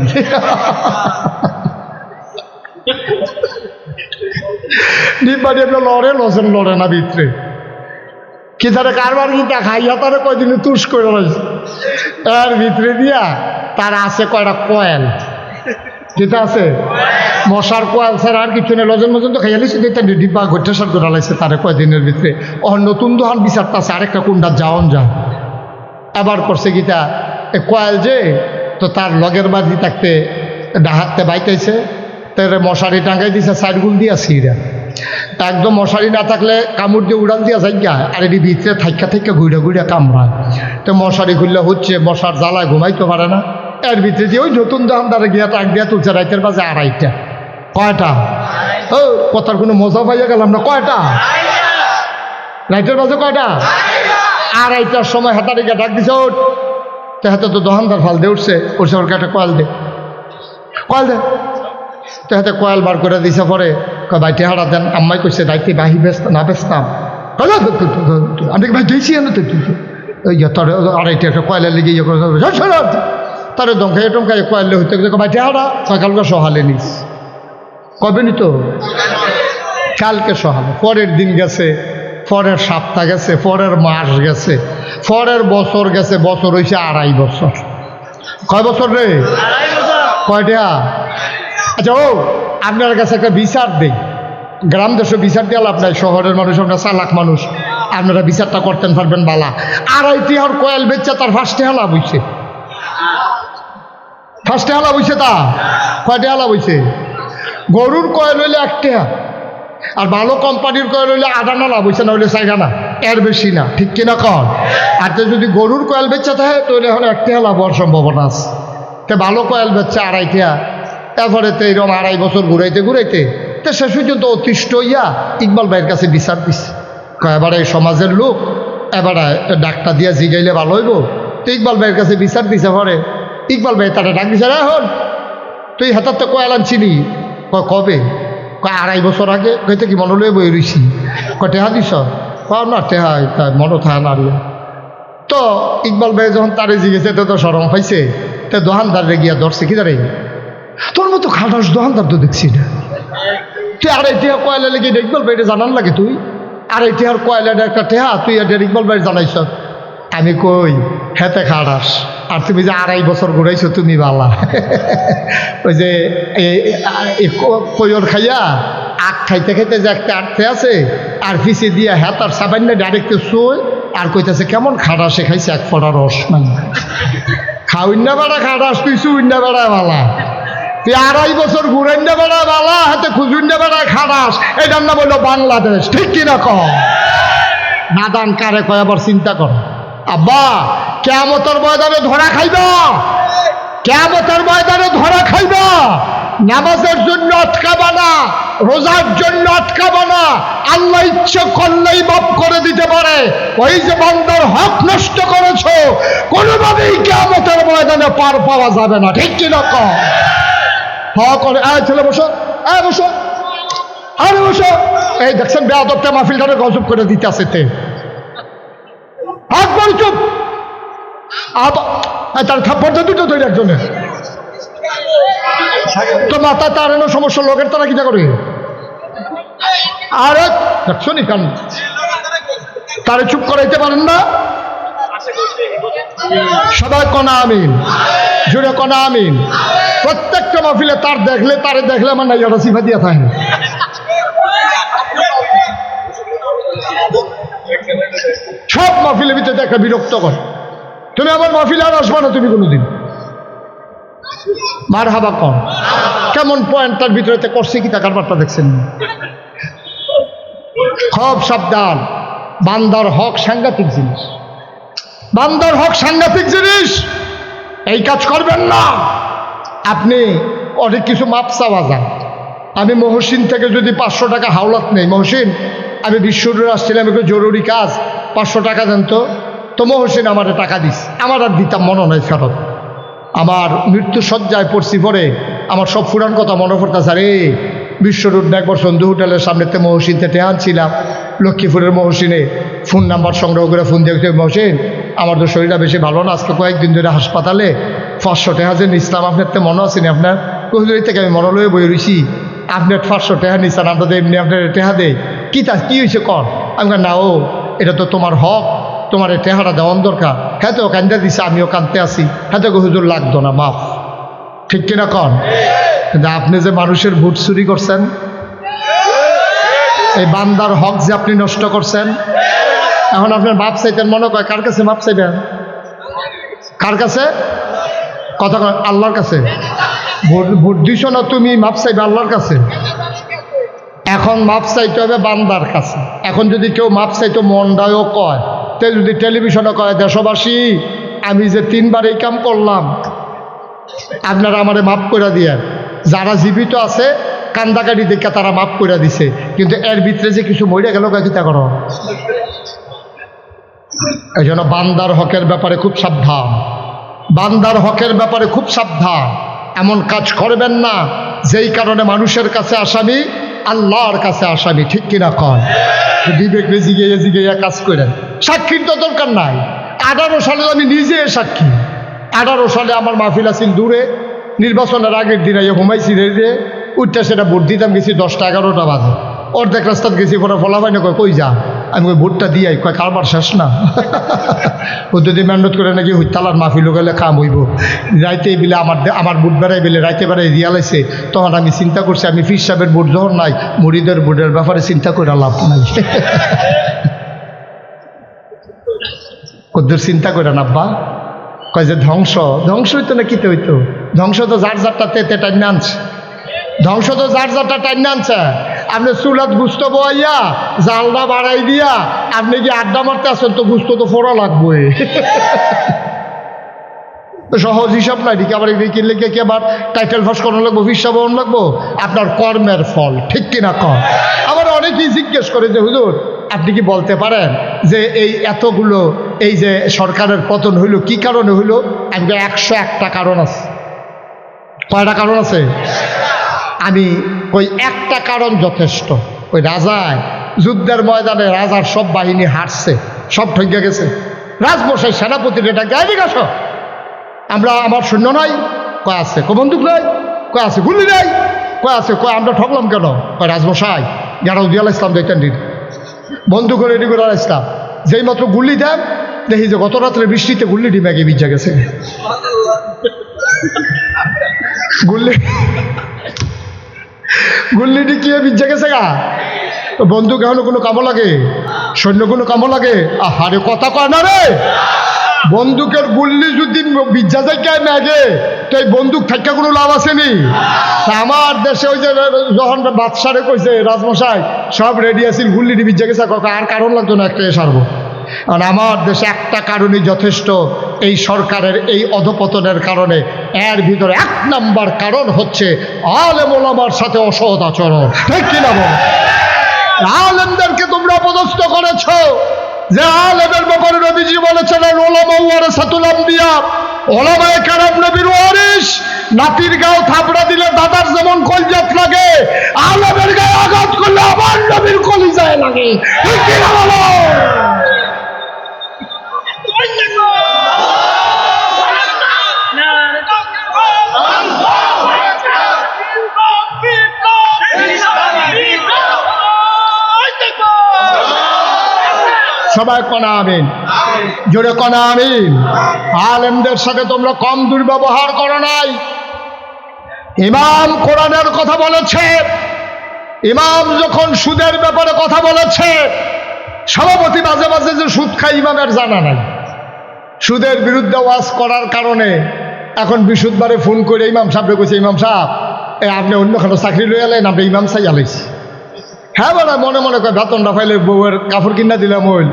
ডিব্বাডি আপনার লড়ে, লজেন লড়ে না ভিতরে, কি তারে কারবার কিতা খাইয়া তারে কয়দিন তুষ করে রয়েছে, এর ভিতরে দিয়া তার আছে কয়টা কয়েল, যেটা আছে মশার কোয়াল স্যার আর কিছু নেই, লজন মজন তো খাইয়া লিখছে, ডিব্বা ঘটেসার করে লাইছে তারে কয়দিনের ভিতরে। ও নতুন দোকান বিচারটা আছে আরেকটা কুন্ডার যাওন যা, আবার করছে গীতা কয়েল যে, তো তার লগের বাদি থাকতে ডাহাতে বাইতেছে, তার মশারি টাঙ্গাই দিছে, সাইডগুল দিয়া সিরা একদম মশারি না থাকলে কামড় দিয়ে উড়ান দিয়া যাই গা, আর এটি ভিতরে থাইকা থাইকা ঘুরে ঘুরে কামড়ায়, তো মশারি খুললে হচ্ছে, মশার জ্বালায় ঘুমাইতে পারে না, এর ভিতরে দিয়ে ওই নতুন দোকানদারে গিয়া টাক দিয়া তুলছে রাইতের বাজে 2:30। কয়টা? ও কথার কোনো মজা পাইয়া গেলাম না, কয়টা রাইতের বাজে, কয়টা? 2:30টার সময় হাতারে গিয়ে ডাক দিছে, ওঠ, তো হাতে তো দোকানদার ফাল দিয়ে উঠছে, উঠছে ওর কাটা কয়েল দে, কয়েল দে, তো হাতে কয়েল বার করে দিছে, পরে ভাই টেহারা দেন, আম্মাই কইছে দায়িত্বে বাহি ব্যস্ত না বেচতাম, আমি ভাই দিয়েছি না তো ওই তোর 2:30 একটা কয়লা লেগে ইয়ে করে তার দমখাই টমখাই কয়েলে হইতে ভাই টেহারা সকালকে সহালে নিস, কবে নি তো কালকে সহালে, পরের দিন গেছে, পরের সপ্তাহ গেছে, পরের মাস গেছে, পরের বছর গেছে, বছর হয়েছে 2.5 বছর। কয় বছর রে? কয়টা? আচ্ছা ও আপনার কাছে একটা বিচার দেই, গ্রাম দেশে বিচার দিয়ে লাভ নাই, শহরের মানুষ আমরা চালাক মানুষ, আপনারা বিচারটা করতেন পারবেন বালা। 2.5 আর কয়েল বেচছে তার 1 টাকা লাভ হইছে, 1 টাকা লাভ হইছে, তা কয় টাকা লাভ হইছে? গরুর কয়েল হইলে 1 টাকা, আর ভালো কোম্পানির কয়েল হইলে 1 আনা লাভ হইছে, না হইলে 4 আনা, এর বেশি না, ঠিক কিনা কর? আর যদি গরুর কয়েল বেচছে থাকে তাহলে এখন 1 টাকা লাভ হওয়ার সম্ভাবনা আছে, তো ভালো কয়েল বেচছে 2.5 টাকা, তারপরে তো এরকম 2.5 বছর ঘুরাইতে ঘুরাইতে তো শেষ পর্যন্ত অতিষ্ঠ হইয়া ইকবাল ভাইয়ের কাছে বিচার দিচ্ছে, এবারে সমাজের লোক এবারে ডাক্তার দিয়া জিগাইলে ভালো হইব, তো ইকবাল ভাইয়ের কাছে বিচার দিছে, পরে ইকবাল ভাই তারা ডাক দিছে, এখন তুই হাতার তো কয়েল আনছিলি, কবে? 2.5 বছর আগে, কইতে কি মনে লয়ে বই রইছি, টেহা দিস, না টেহা মনে থাকা না। তো ইকবাল ভাই যখন তারে জিগেছে তো সরম পাইছে, তো দোকানদারে গিয়া ধরছে, কি দাঁড়াই তোর মতো খাটাস দোকানদার তো দেখছি না, তুই 2.5 টাকা কয়লা লেগে ইকবাল ভাইটা জানান লাগে, তুই 2.5 টাকার কয়লাটা একটা টেহা, তুই এটা ইকবাল ভাই জানাইছ? আমি কই হেতে খাটাস, আর তুমি যে 2.5 বছর ঘুরাইছো তুমি বালা। ওই যে কইর খাইয়া আখ খাইতে খাইতে যে একটা আটতে আছে, আর পিছিয়ে দিয়া হেতার সাবান্য ডাইরেক্ট শোয়, আর কইতেছে কেমন খাটা শেখাইছে 1 ফোঁটা রস নাই, খাউন্না বেড়া খাটাস, তুই শুইন্না বেড়া বালা, তুই 2.5 বছর ঘুরাইন্না বেড়া বালা, হাতে খুঁজুন্না বেড়া খাটাস, এটার নাম হলো বাংলাদেশ, ঠিক কিনা কম? নাদান কারে কয় আবার চিন্তা কর। আব্বা কিয়ামতের ময়দানে ধরা খাইবা, কিয়ামতের ময়দানে ধরা খাইবা, নামাজের জন্য আটকাবা না, রোজার জন্য আটকাবা না, আল্লাহ ইচ্ছে করলেই মাফ করে দিতে পারে। ওই যে বান্দার হক নষ্ট করেছো, কোনোভাবেই কিয়ামতের ময়দানে পার পাওয়া যাবে না, ঠিক কিনা কম? হক করে ছেলে বসো, বসো, আরে বসো, এই দেখছেন বেয়াদবটা মাহফিলটারে গজব করে দিতে আছে, তে চুপ, তার থাপ্পড়টা দুটো তৈরি একজনের, তো মাথা তার এনে সমস্যা, লোকের তারা কিনা করে, আরে দেখছো নি কান, তারে চুপ করাইতে পারেন না? সবাই কনা আমিন, জুড়ে কনা আমিন। প্রত্যেকটা মাহফিলে তার দেখলে, তারে দেখলে আমার নাইয়াটা সিফা দিয়া থাকে, সব মাহফিলের ভিতরে একটা বিরক্ত করে, তুমি আমার মাহফিলে আর আসবা না তুমি কোনোদিন, মার হাবা কম, কেমন পয়েন্ট তার ভিতরে করছে কি, টাকার বার্তা দেখছেন? খুব সাবধান, বান্দার হক সাংঘাতিক জিনিস, বান্দার হক সাংঘাতিক জিনিস, এই কাজ করবেন না। আপনি অনেক কিছু মাপ চাওয়া যায়। আমি মহসিন থেকে যদি 500 টাকা হাওলাত নেই, মহসিন আমি বিশ্বরুর আসছিলাম একটু জরুরি কাজ, 500 টাকা দেন তো মহসিন আমার টাকা দিস, আমার আর দিতাম মনে নয় ফেরত। আমার মৃত্যু সজ্জায় পড়ছি পরে আমার সব ফুরান কথা মনে পড়তেছে। আরে বিশ্বরুট একবার সন্ধু হোটেলের সামনেতে মহসিনতে টেহান ছিলাম, লক্ষ্মীপুরের মহসিনে ফোন নাম্বার সংগ্রহ করে ফোন দিয়ে, মহসিন আমার তো শরীরটা বেশি ভালো না, আজকে কয়েকদিন ধরে হাসপাতালে 500 টাকা যে নিছিলাম, আপনার তো মনে আছেনি? আপনার কহিদুরি থেকে আমি মনে লয়ে বই রইছি, আপনার 500 টাকা নিচ্ছেন, আমরা তো এমনি আপনার টেহা দেয় কি হয়েছে কর? আমি না, ও এটা তো তোমার হক, তোমার এই টেহাটা দেওয়ান দরকার। হ্যাঁ তো কান্দা দিছে, আমিও কান্দতে আসি। হ্যাঁ তো হুজুর লাগতো না, মাফ। ঠিক কিনা কন? কিন্তু আপনি যে মানুষের ভোট চুরি করছেন, এই বান্দার হক যে আপনি নষ্ট করছেন, এখন আপনার মাপ চাইতেন মনে কয় কার কাছে মাপ চাইবেন? কার কাছে? কথা আল্লাহর কাছে। ভোট দিছ না তুমি, মাপ চাইবে আল্লাহর কাছে। এখন মাপ চাইতে হবে বান্দার কাছে। এখন যদি কেউ মাপ চাইতো মনটাও কয়, তে যদি টেলিভিশনে কয় দেশবাসী আমি যে 3 বার এই কাম করলাম, আপনারা আমারে মাফ করে দিয়ে, যারা জীবিত আছে কান্দাকাটি দেখে তারা মাফ করে দিছে, কিন্তু এর ভিতরে যে কিছু মরে গেল কিতা করো? এই জন্য বান্দার হকের ব্যাপারে খুব সাবধান, বান্দার হকের ব্যাপারে খুব সাবধান। এমন কাজ করবেন না যেই কারণে মানুষের কাছে আসামি, আল্লাহর কাছে আসামি। ঠিক কিনা কয়? বিবেক জিগিয়ে কাজ করেন। সাক্ষীর তো দরকার নাই। 18 সালে আমি নিজে সাক্ষী। 18 সালে আমার মাহফিল আছিল দূরে, নির্বাচনের আগের দিন ঘুমাইছি রে উঠতে, সেটা ভোট দিতাম গেছি 10টা 11টা বাজে। অর্ধেক রাস্তাত গেছি, পরে ফলাফাই না কয় কই যা, আমি ওই ভোটটা দিয়ে কয় কারবার শেষ না। ও যদি মেহনত করে নাকি হইতালার মাহফিল গেলে কাম হইব। রাইতে বিলে আমার ভোট বেড়াই বেলে রাইতে বেড়াই রিয়ালাইছে, তখন আমি চিন্তা করছি আমি ফির সাহেবের ভোট যখন নাই, মুরিদের ভোটের ব্যাপারে চিন্তা করে লাভ নাই। কদ্দুর চিন্তা করে না আব্বা? কয় যে ধ্বংস হইতো না, কিতে হইতো? ধ্বংস তো যার যারটা তেতে টাইনে আনছে, ধ্বংস তো যার যারটা টাইনে আনছে। আপনি চুলাত গুস্ত বইয়া জালটা বাড়াই দিয়া আপনি কি আড্ডা মারতে আসেন, তো গুস্ত তো ফোড়া লাগবে। সহজ হিসাব নাই। দিকে আবার কিনলে কি আবার টাইটেল ফাঁস করানো লাগবো, ফিসা বহন লাগবো? আপনার কর্মের ফল। ঠিক কিনা কর? আবার অনেকেই জিজ্ঞেস করে যে হুজুর আপনি কি বলতে পারেন যে এই এতগুলো এই যে সরকারের পতন হইল কি কারণে হইল? আমি 101টা কারণ আছে। কয়টা কারণ আছে? আমি ওই একটা কারণ যথেষ্ট। ওই রাজায় যুদ্ধের ময়দানে রাজার সব বাহিনী হারছে, সব ঠকে গেছে। রাজমশাই সেনাপতির এটা গায়ে গেছ, আমরা আমার সৈন্য নাই, কয় আছে। বন্দুক নাই, কয় আছে। গুলি নাই, কয় আছে। কয় আমরা ঠকলাম কেন? কয় রাজমশাই গেরাও দিয়ে ইসলাম দেখতেন বন্ধু করে রেডি করে ইসলাম, যেই মাত্র গুলি দেন দেখি যে গত রাত্রে বৃষ্টিতে গুল্লিটি ম্যাগে ভিজা গেছে। গুল্লিটি কি ভিজা গেছে গা? তো বন্ধুক এখনো কোনো কামো লাগে? সৈন্য কোনো কামো লাগে? আহারে কথা কয় না রে। বন্দুকের গুল্লি যদি ভিজা যায় কে ম্যাগে, তো এই বন্দুক থাকা কোনো লাভ আসেনি। আমার দেশে ওই যে যখন বাদশারে কইছে রাজমশাই সব রেডি আছিল, গুল্লিটি ভিজা গেছে, আর কারণ লাগতো না, একটা সারবো। কারণ আমার দেশে একটা কারণই যথেষ্ট, এই সরকারের এই অধপতনের কারণে। এর ভিতরে 1 নাম্বার কারণ হচ্ছে আলেম ওলামার সাথে অসৎ আচরণ। ঠিক কিনা বল? আলেমদেরকে তোমরা অপদস্থ করেছ। যে আলেমের ব্যাপারে নবীজি বলেছেন ওলামা ওয়ারাসাতুল আম্বিয়া, ওলামায়ে কেরাম নবীর ওয়ারিস। নাতির গাও থাবড়া দিলে দাদার যেমন কলিজাত লাগে, আলেমের গায়ে আঘাত করলে আমার নবীর কলিজায় লাগে। ঠিক কিনা বলো? সবাই কনা আমিন, জোরে কনা আমিন। আলেমদের সাথে তোমরা কম দুর্ব্যবহার করো নাই। ইমাম কোরআনের কথা বলেছে, ইমাম যখন সুদের ব্যাপারে কথা বলেছে, সভাপতি মাঝে মাঝে যে সুদ খায় ইমামের জানা নাই। সুদের বিরুদ্ধে ওয়াজ করার কারণে এখন বিশুদ্ধবারে ফোন করে ইমাম সাহেবকে কইছে, ইমাম সাহেব আপনি অন্যখানে চাকরি লই আলেন, আপনি ইমাম চাই আলাইছি। হ্যাঁ বলে মনে মনে কয় বেতনটা পাইলে বউয়ের কাপড় কিনা দিলাম, ওই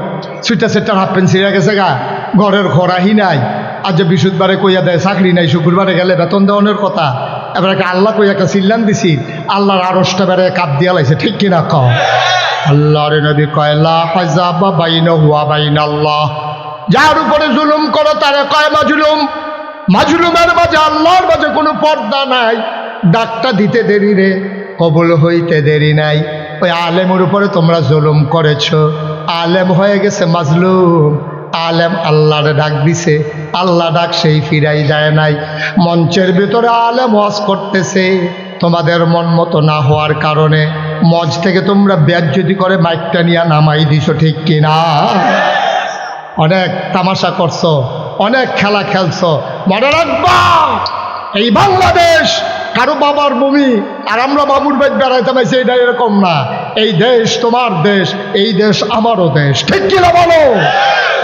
সুইটার সেটার হাফ প্যান্ট ছিঁড়ে গেছে গা, ঘরের খরাহি নাই। আর যে বিশুদ্ধবারে কইয়া দেয় চাকরি নাই, শুক্রবারে গেলে বেতন দেওয়ানোর কথা, এবার একটা আল্লাহ কই একটা চিল্লান দিছি, আল্লাহর আরশটা বেড়ে কাপ দিয়া লাইছে, ঠিক কিনা কও? আল্লাহর নবী কয় লা হাজাবা বাইনাহু ওয়া বাইনাল্লাহ, যার উপরে জুলুম করো তারে কয় মাজলুম। মাজলুমের মাঝে আল্লাহর মাঝে কোনো পর্দা নাই। ডাকটা দিতে দেরি রে, কবুল হইতে দেরি নাই। ওই আলেমের উপরে তোমরা জুলুম করেছো, আলেম হয়ে গেছে মাজলুম। আলেম আল্লাহর ডাক দিছে, আল্লাহ ডাক সেই ফিরাই দেয় নাই। মঞ্চের ভিতরে আলেম ওয়াজ করতেছে, তোমাদের মন মতো না হওয়ার কারণে মঞ্চ থেকে তোমরা বেজ্জতি করে মাইকটা নিয়ে নামাই দিছো, ঠিক কিনা? অনেক তামাশা করছো, অনেক খেলা খেলছো। মনে রাখবা এই বাংলাদেশ কারো বাবার ভূমি আর আমরা বাবুর বাড়ি বেড়াইতে পাইছি, এটা এরকম না। এই দেশ তোমার দেশ, এই দেশ আমারও দেশ, ঠিক কিনা বলো?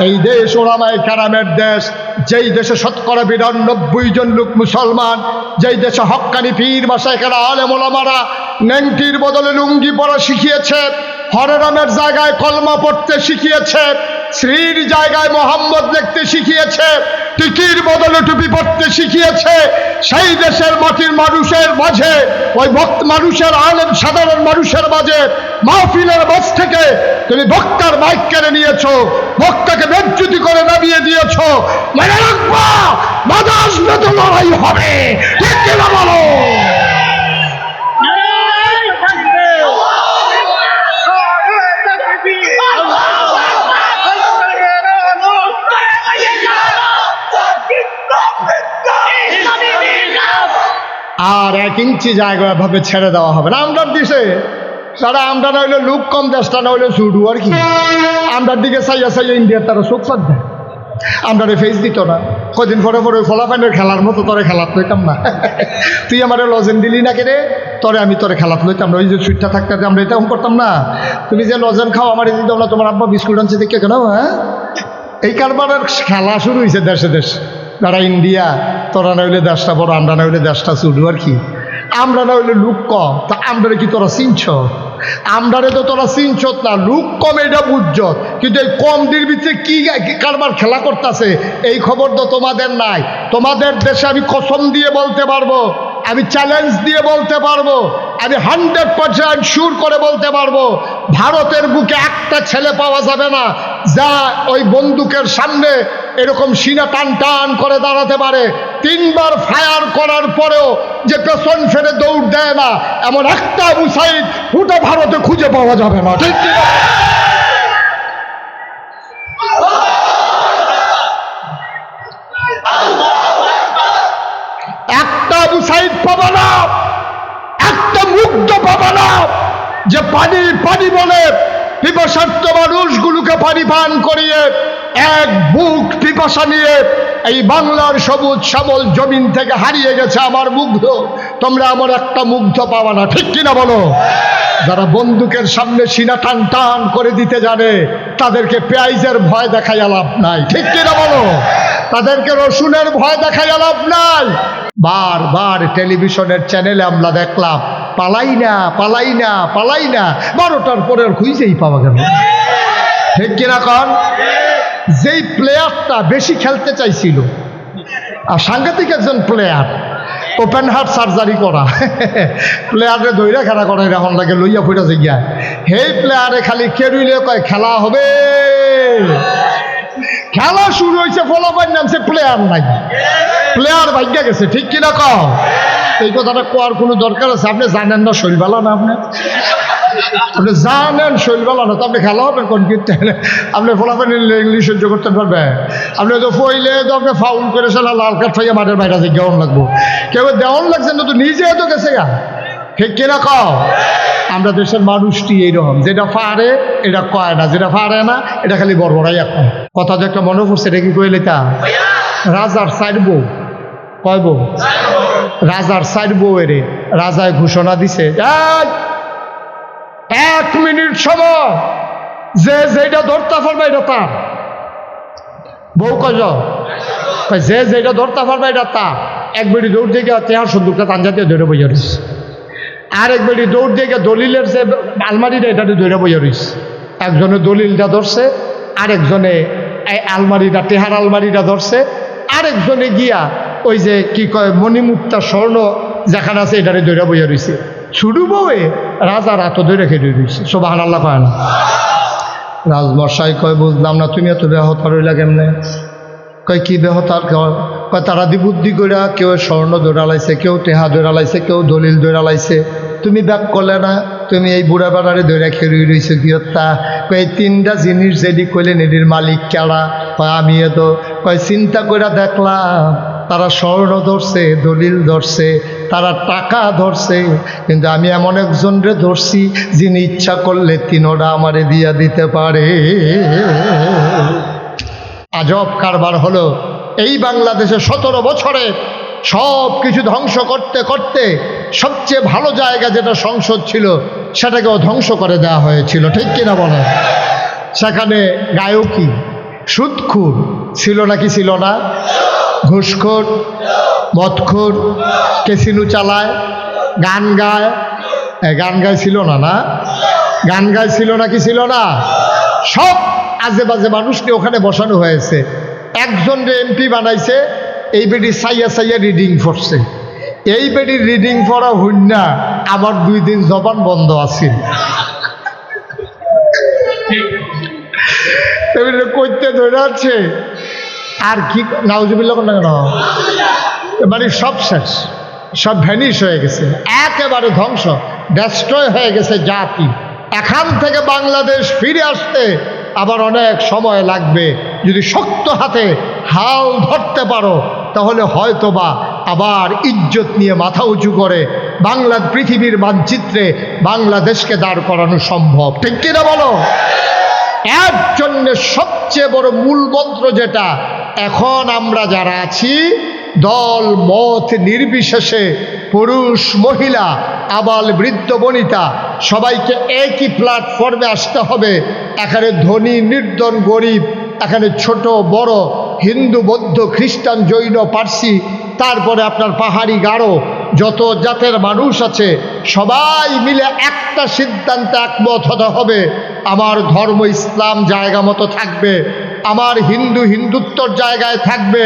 এই দেশ ওলামায়ে কেরামের দেশ, যেই দেশে ৯২ জন লোক মুসলমান, যেই দেশে হক্কানি পীর মাশায়েখেরা আলেম ওলামারা নেংটির বদলে লুঙ্গি পরা শিখিয়েছে, হরে রামের জায়গায় কলমা পড়তে শিখিয়েছে, শ্রীর জায়গায় মোহাম্মদ লিখতে শিখিয়েছে, টিকির বদলে টুপি পড়তে শিখিয়েছে, সেই দেশের মাটির মানুষের মাঝে, ওই ভক্ত মানুষের আলেম সাধারণ মানুষের মাঝে মাহফিলের মাঝ থেকে তুমি বক্তার মাইক কেড়ে নিয়েছো, বক্তাকে বেজ্জতি করে নামিয়ে দিয়েছো। মনে রাখবা বাধা আসবে তো লড়াই হবে, ঠিক কিনা বলো? আর 1 ইঞ্চি জায়গা ভাবে ছেড়ে দেওয়া হবে না। আমরার দিছে তারা, আমরা না হইলে লুক কম, দেশটা না হইলে ছুটু আর কি। আমরার দিকে চাইয়া চাইয়া ইন্ডিয়ার তারা চোখ চাক দেয়, আমরা ফেস দিত না। কদিন পরে পরে ফলাফাইনের খেলার মতো তোরে খেলাত লইতাম না। তুই আমার লজেন দিলি না কেনে, তোরে আমি তোরে খেলাত লইতাম না। ওই যে সুইটটা থাকতে আমরা এটা করতাম না। তুমি যে লজেন খাও আমার দিতাম না, তোমার আব্বা বিস্কুট আনছে দেখে কেন? হ্যাঁ, এই কারবারের খেলা শুরু হয়েছে দেশে দেশে। যারা ইন্ডিয়া, তোরা না হইলে দেশটা বড়, আমরা না হইলে দেশটা ছুটু আর কি। আমরা না হইলে লুক কম, তা আমরা কি তোরা চিনছ? আমরারে তো তোরা চিনছত না, লুক কম এটা বুঝছ, কিন্তু এই কম দির ভিতরে কি কারবার খেলা করতেছে এই খবর তো তোমাদের নাই। তোমাদের দেশে আমি কসম দিয়ে বলতে পারবো, আমি চ্যালেঞ্জ দিয়ে বলতে পারবো, আমি 100% শিওর করে বলতে পারবো, ভারতের বুকে একটা ছেলে পাওয়া যাবে না যা ওই বন্দুকের সামনে এরকম সিনা টান টান করে দাঁড়াতে পারে। 3 বার ফায়ার করার পরেও যে পেছন ফেরে দৌড় দেয় না, এমন একটা আবু সাইদ ওটা ভারতে খুঁজে পাওয়া যাবে না, ঠিক কি? একটা আবু সাইদ পাবা না, একটা মুগ্ধ পাবা না যে পানি পানি বলে পিপাসার্থ মানুষগুলোকে পানি পান করিয়ে এক বুক পিপাসা নিয়ে এই বাংলার সবুজ শ্যামল জমিন থেকে হারিয়ে গেছে আমার মুগ্ধ। তোমরা আমার একটা মুগ্ধ পাবা না, ঠিক কিনা বলো? যারা বন্দুকের সামনে সিনা টান টান করে দিতে জানে তাদেরকে পেঁয়াজের ভয় দেখাইয়া লাভ নাই, ঠিক কিনা বলো? তাদেরকে রসুনের ভয় দেখাইয়া লাভ নাই। বারবার টেলিভিশনের চ্যানেলে আমরা দেখলাম পালাই না পালাই না পালাই না, 12টার পরে আর খুঁজেই পাওয়া গেল, ঠিক কিনা কন? যেই প্লেয়ারটা বেশি খেলতে চাইছিল আর সাংঘাতিক একজন প্লেয়ার, ওপেন হার্ট সার্জারি করা প্লেয়ারে দৈরা খেলা করে এখন লাগে লইয়া ফুটা জিগিয়া, সেই প্লেয়ারে খালি কেরুইলে কয় খেলা হবে। খেলা শুরু হয়েছে, ফলাফল নামছে, প্লেয়ার নাই, প্লেয়ার ভাগ্যা গেছে, ঠিক কিনা কও? এই কথাটা কোয়ার কোনো দরকার আছে? আপনি জানেন না শৈল ভালো না, আপনি জানেন শৈল ভালো না, তো আপনি খেলা হবেন কোন কিন্তু আপনি ফলাফল ইংলিশ সহ্য করতে পারবে? আপনি তো ফইলে তো আপনি ফাউল করেছেন, লাল কার্ড খাইয়া মাঠের বাইরে আছে দেওয়ান লাগবো, কেউ দেওয়ান লাগছে না তো নিজে তো গেছে গা, ঠিক কিনা কও? আমরা দেশের মানুষটি এইরকম, যেটা পারে এটা কয় না, যেটা পারে না এটা খালি বড়বড়াই এখন কথা। যে একটা মনে পড়ছে, এটা কি কইলে তা রাজার সাইড বউ, কয় বউ? রাজার সাইড বউ এরে রাজায় ঘোষণা দিছে 1 মিনিট সময় যে যেটা ধরতে পারবে এটা তার। বউ কয় যে যেটা ধরতে পারবে এটা তার। এক বেড়ি দৌড় দিয়ে তেহার সন্দুকটা তানজাতীয় ধরে বইয়া রইছে, আর এক বেড়ি দৌড় দিয়ে দলিলের যে আলমারিটা এটাতে ধরে বইয়া রইছে। একজনে দলিলটা ধরছে, আরেকজনে এই আলমারিটা তেহার আলমারিটা ধরছে, আরেকজনে গিয়া ওই যে কি কয় মণিমুক্তা স্বর্ণ যেখানে আছে এটারে দৈরা বইয়া রয়েছে, শুরু বউয়ে রাজা রাত ধরে খেয়ে রয়েছে। সুবহানাল্লাহ কয় না? রাজমশাই কয় বুঝলাম না, তুমি এত ব্যাহত রইলা কেমনে? কয় কি ব্যাহতার? কয় তারা দি বুদ্ধি কইরা কেউ স্বর্ণ দৌড়ালাইছে, কেউ টেহা দৌড়ালাইছে, কেউ দলিল দৌড়ালাইছে, তুমি ব্যাক করলে না, তুমি এই বুড়া বেড়ারে দৈরা খেয়ে রয়েছে কি হত্যা? কয় তিনটা জিনিস যেটি কইলেন এটির মালিক কেডা? কয় আমি এত। কয় চিন্তা কইরা দেখলাম তারা স্বর্ণ ধরছে, দলিল ধরছে, তারা টাকা ধরছে, কিন্তু আমি এমন একজনরে ধরছি যিনি ইচ্ছা করলে তিনোটা আমারে দিয়া দিতে পারে। আজব কারবার হলো। এই বাংলাদেশে 17 বছরে সব কিছু ধ্বংস করতে করতে সবচেয়ে ভালো জায়গা যেটা সংসদ ছিল সেটাকেও ধ্বংস করে দেওয়া হয়েছিল, ঠিক কিনা বলেন? সেখানে গায়কী, সুদখোর ছিল নাকি ছিল না? ঘুষখোর, মদখোর, ক্যাসিনো চালায়, গান গায়। গান গায় ছিল না? না গান গায় ছিল নাকি ছিল না? সব আজে বাজে মানুষকে ওখানে বসানো হয়েছে। একজন এমপি বানাইছে, এই বেটি সাইয়া সাইয়া রিডিং পড়ছে। এই বেটির রিডিং পড়া হইন না আমার 2 দিন জবান বন্ধ আছিল। কইতে ধরে আছে আর কি নাউজুবিল্লাহ না কেন, মানে সব শেষ, সব ভ্যানিশ হয়ে গেছে, একেবারে ধ্বংস, ডেস্ট্রয় হয়ে গেছে জাতি। এখান থেকে বাংলাদেশ ফিরে আসতে আবার অনেক সময় লাগবে। যদি শক্ত হাতে হাল ধরতে পারো তাহলে হয়তোবা আবার ইজ্জত নিয়ে মাথা উঁচু করে বাংলা পৃথিবীর মানচিত্রে বাংলাদেশকে দাঁড় করানো সম্ভব, ঠিক কিনা বলো? এর জন্য সবচেয়ে বড় মূল মন্ত্র যেটা, এখন আমরা যারা আছি দল মত নির্বিশেষে, পুরুষ মহিলা আবাল বৃদ্ধ বনিতা সবাইকে একই প্ল্যাটফর্মে আসতে হবে। এখানে ধনী নির্ধন গরিব, এখানে ছোট বড়, হিন্দু বৌদ্ধ খ্রিস্টান জৈন পার্সি, তারপরে আপনার পাহাড়ি গারো, যত জাতের মানুষ আছে সবাই মিলে একটা সিদ্ধান্তে একমত হতে হবে। আমার ধর্ম ইসলাম জায়গা মতো থাকবে, আমার হিন্দু হিন্দুত্বর জায়গায় থাকবে,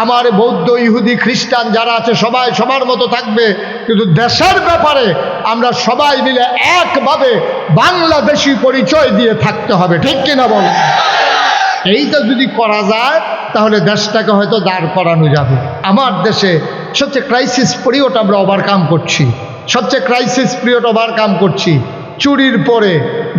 আমার বৌদ্ধ ইহুদি খ্রিস্টান যারা আছে সবাই সবার মতো থাকবে, কিন্তু দেশের ব্যাপারে আমরা সবাই মিলে একভাবে বাংলাদেশি পরিচয় দিয়ে থাকতে হবে, ঠিক কিনা বল? এইটা যদি করা যায় তাহলে দেশটাকে হয়তো দাঁড় করানো যাবে। আমার দেশে সবচেয়ে ক্রাইসিস পিরিয়ড আমরা ওভারকাম করছি, সবচেয়ে ক্রাইসিস পিরিয়ড ওভারকাম করছি। চুরির পরে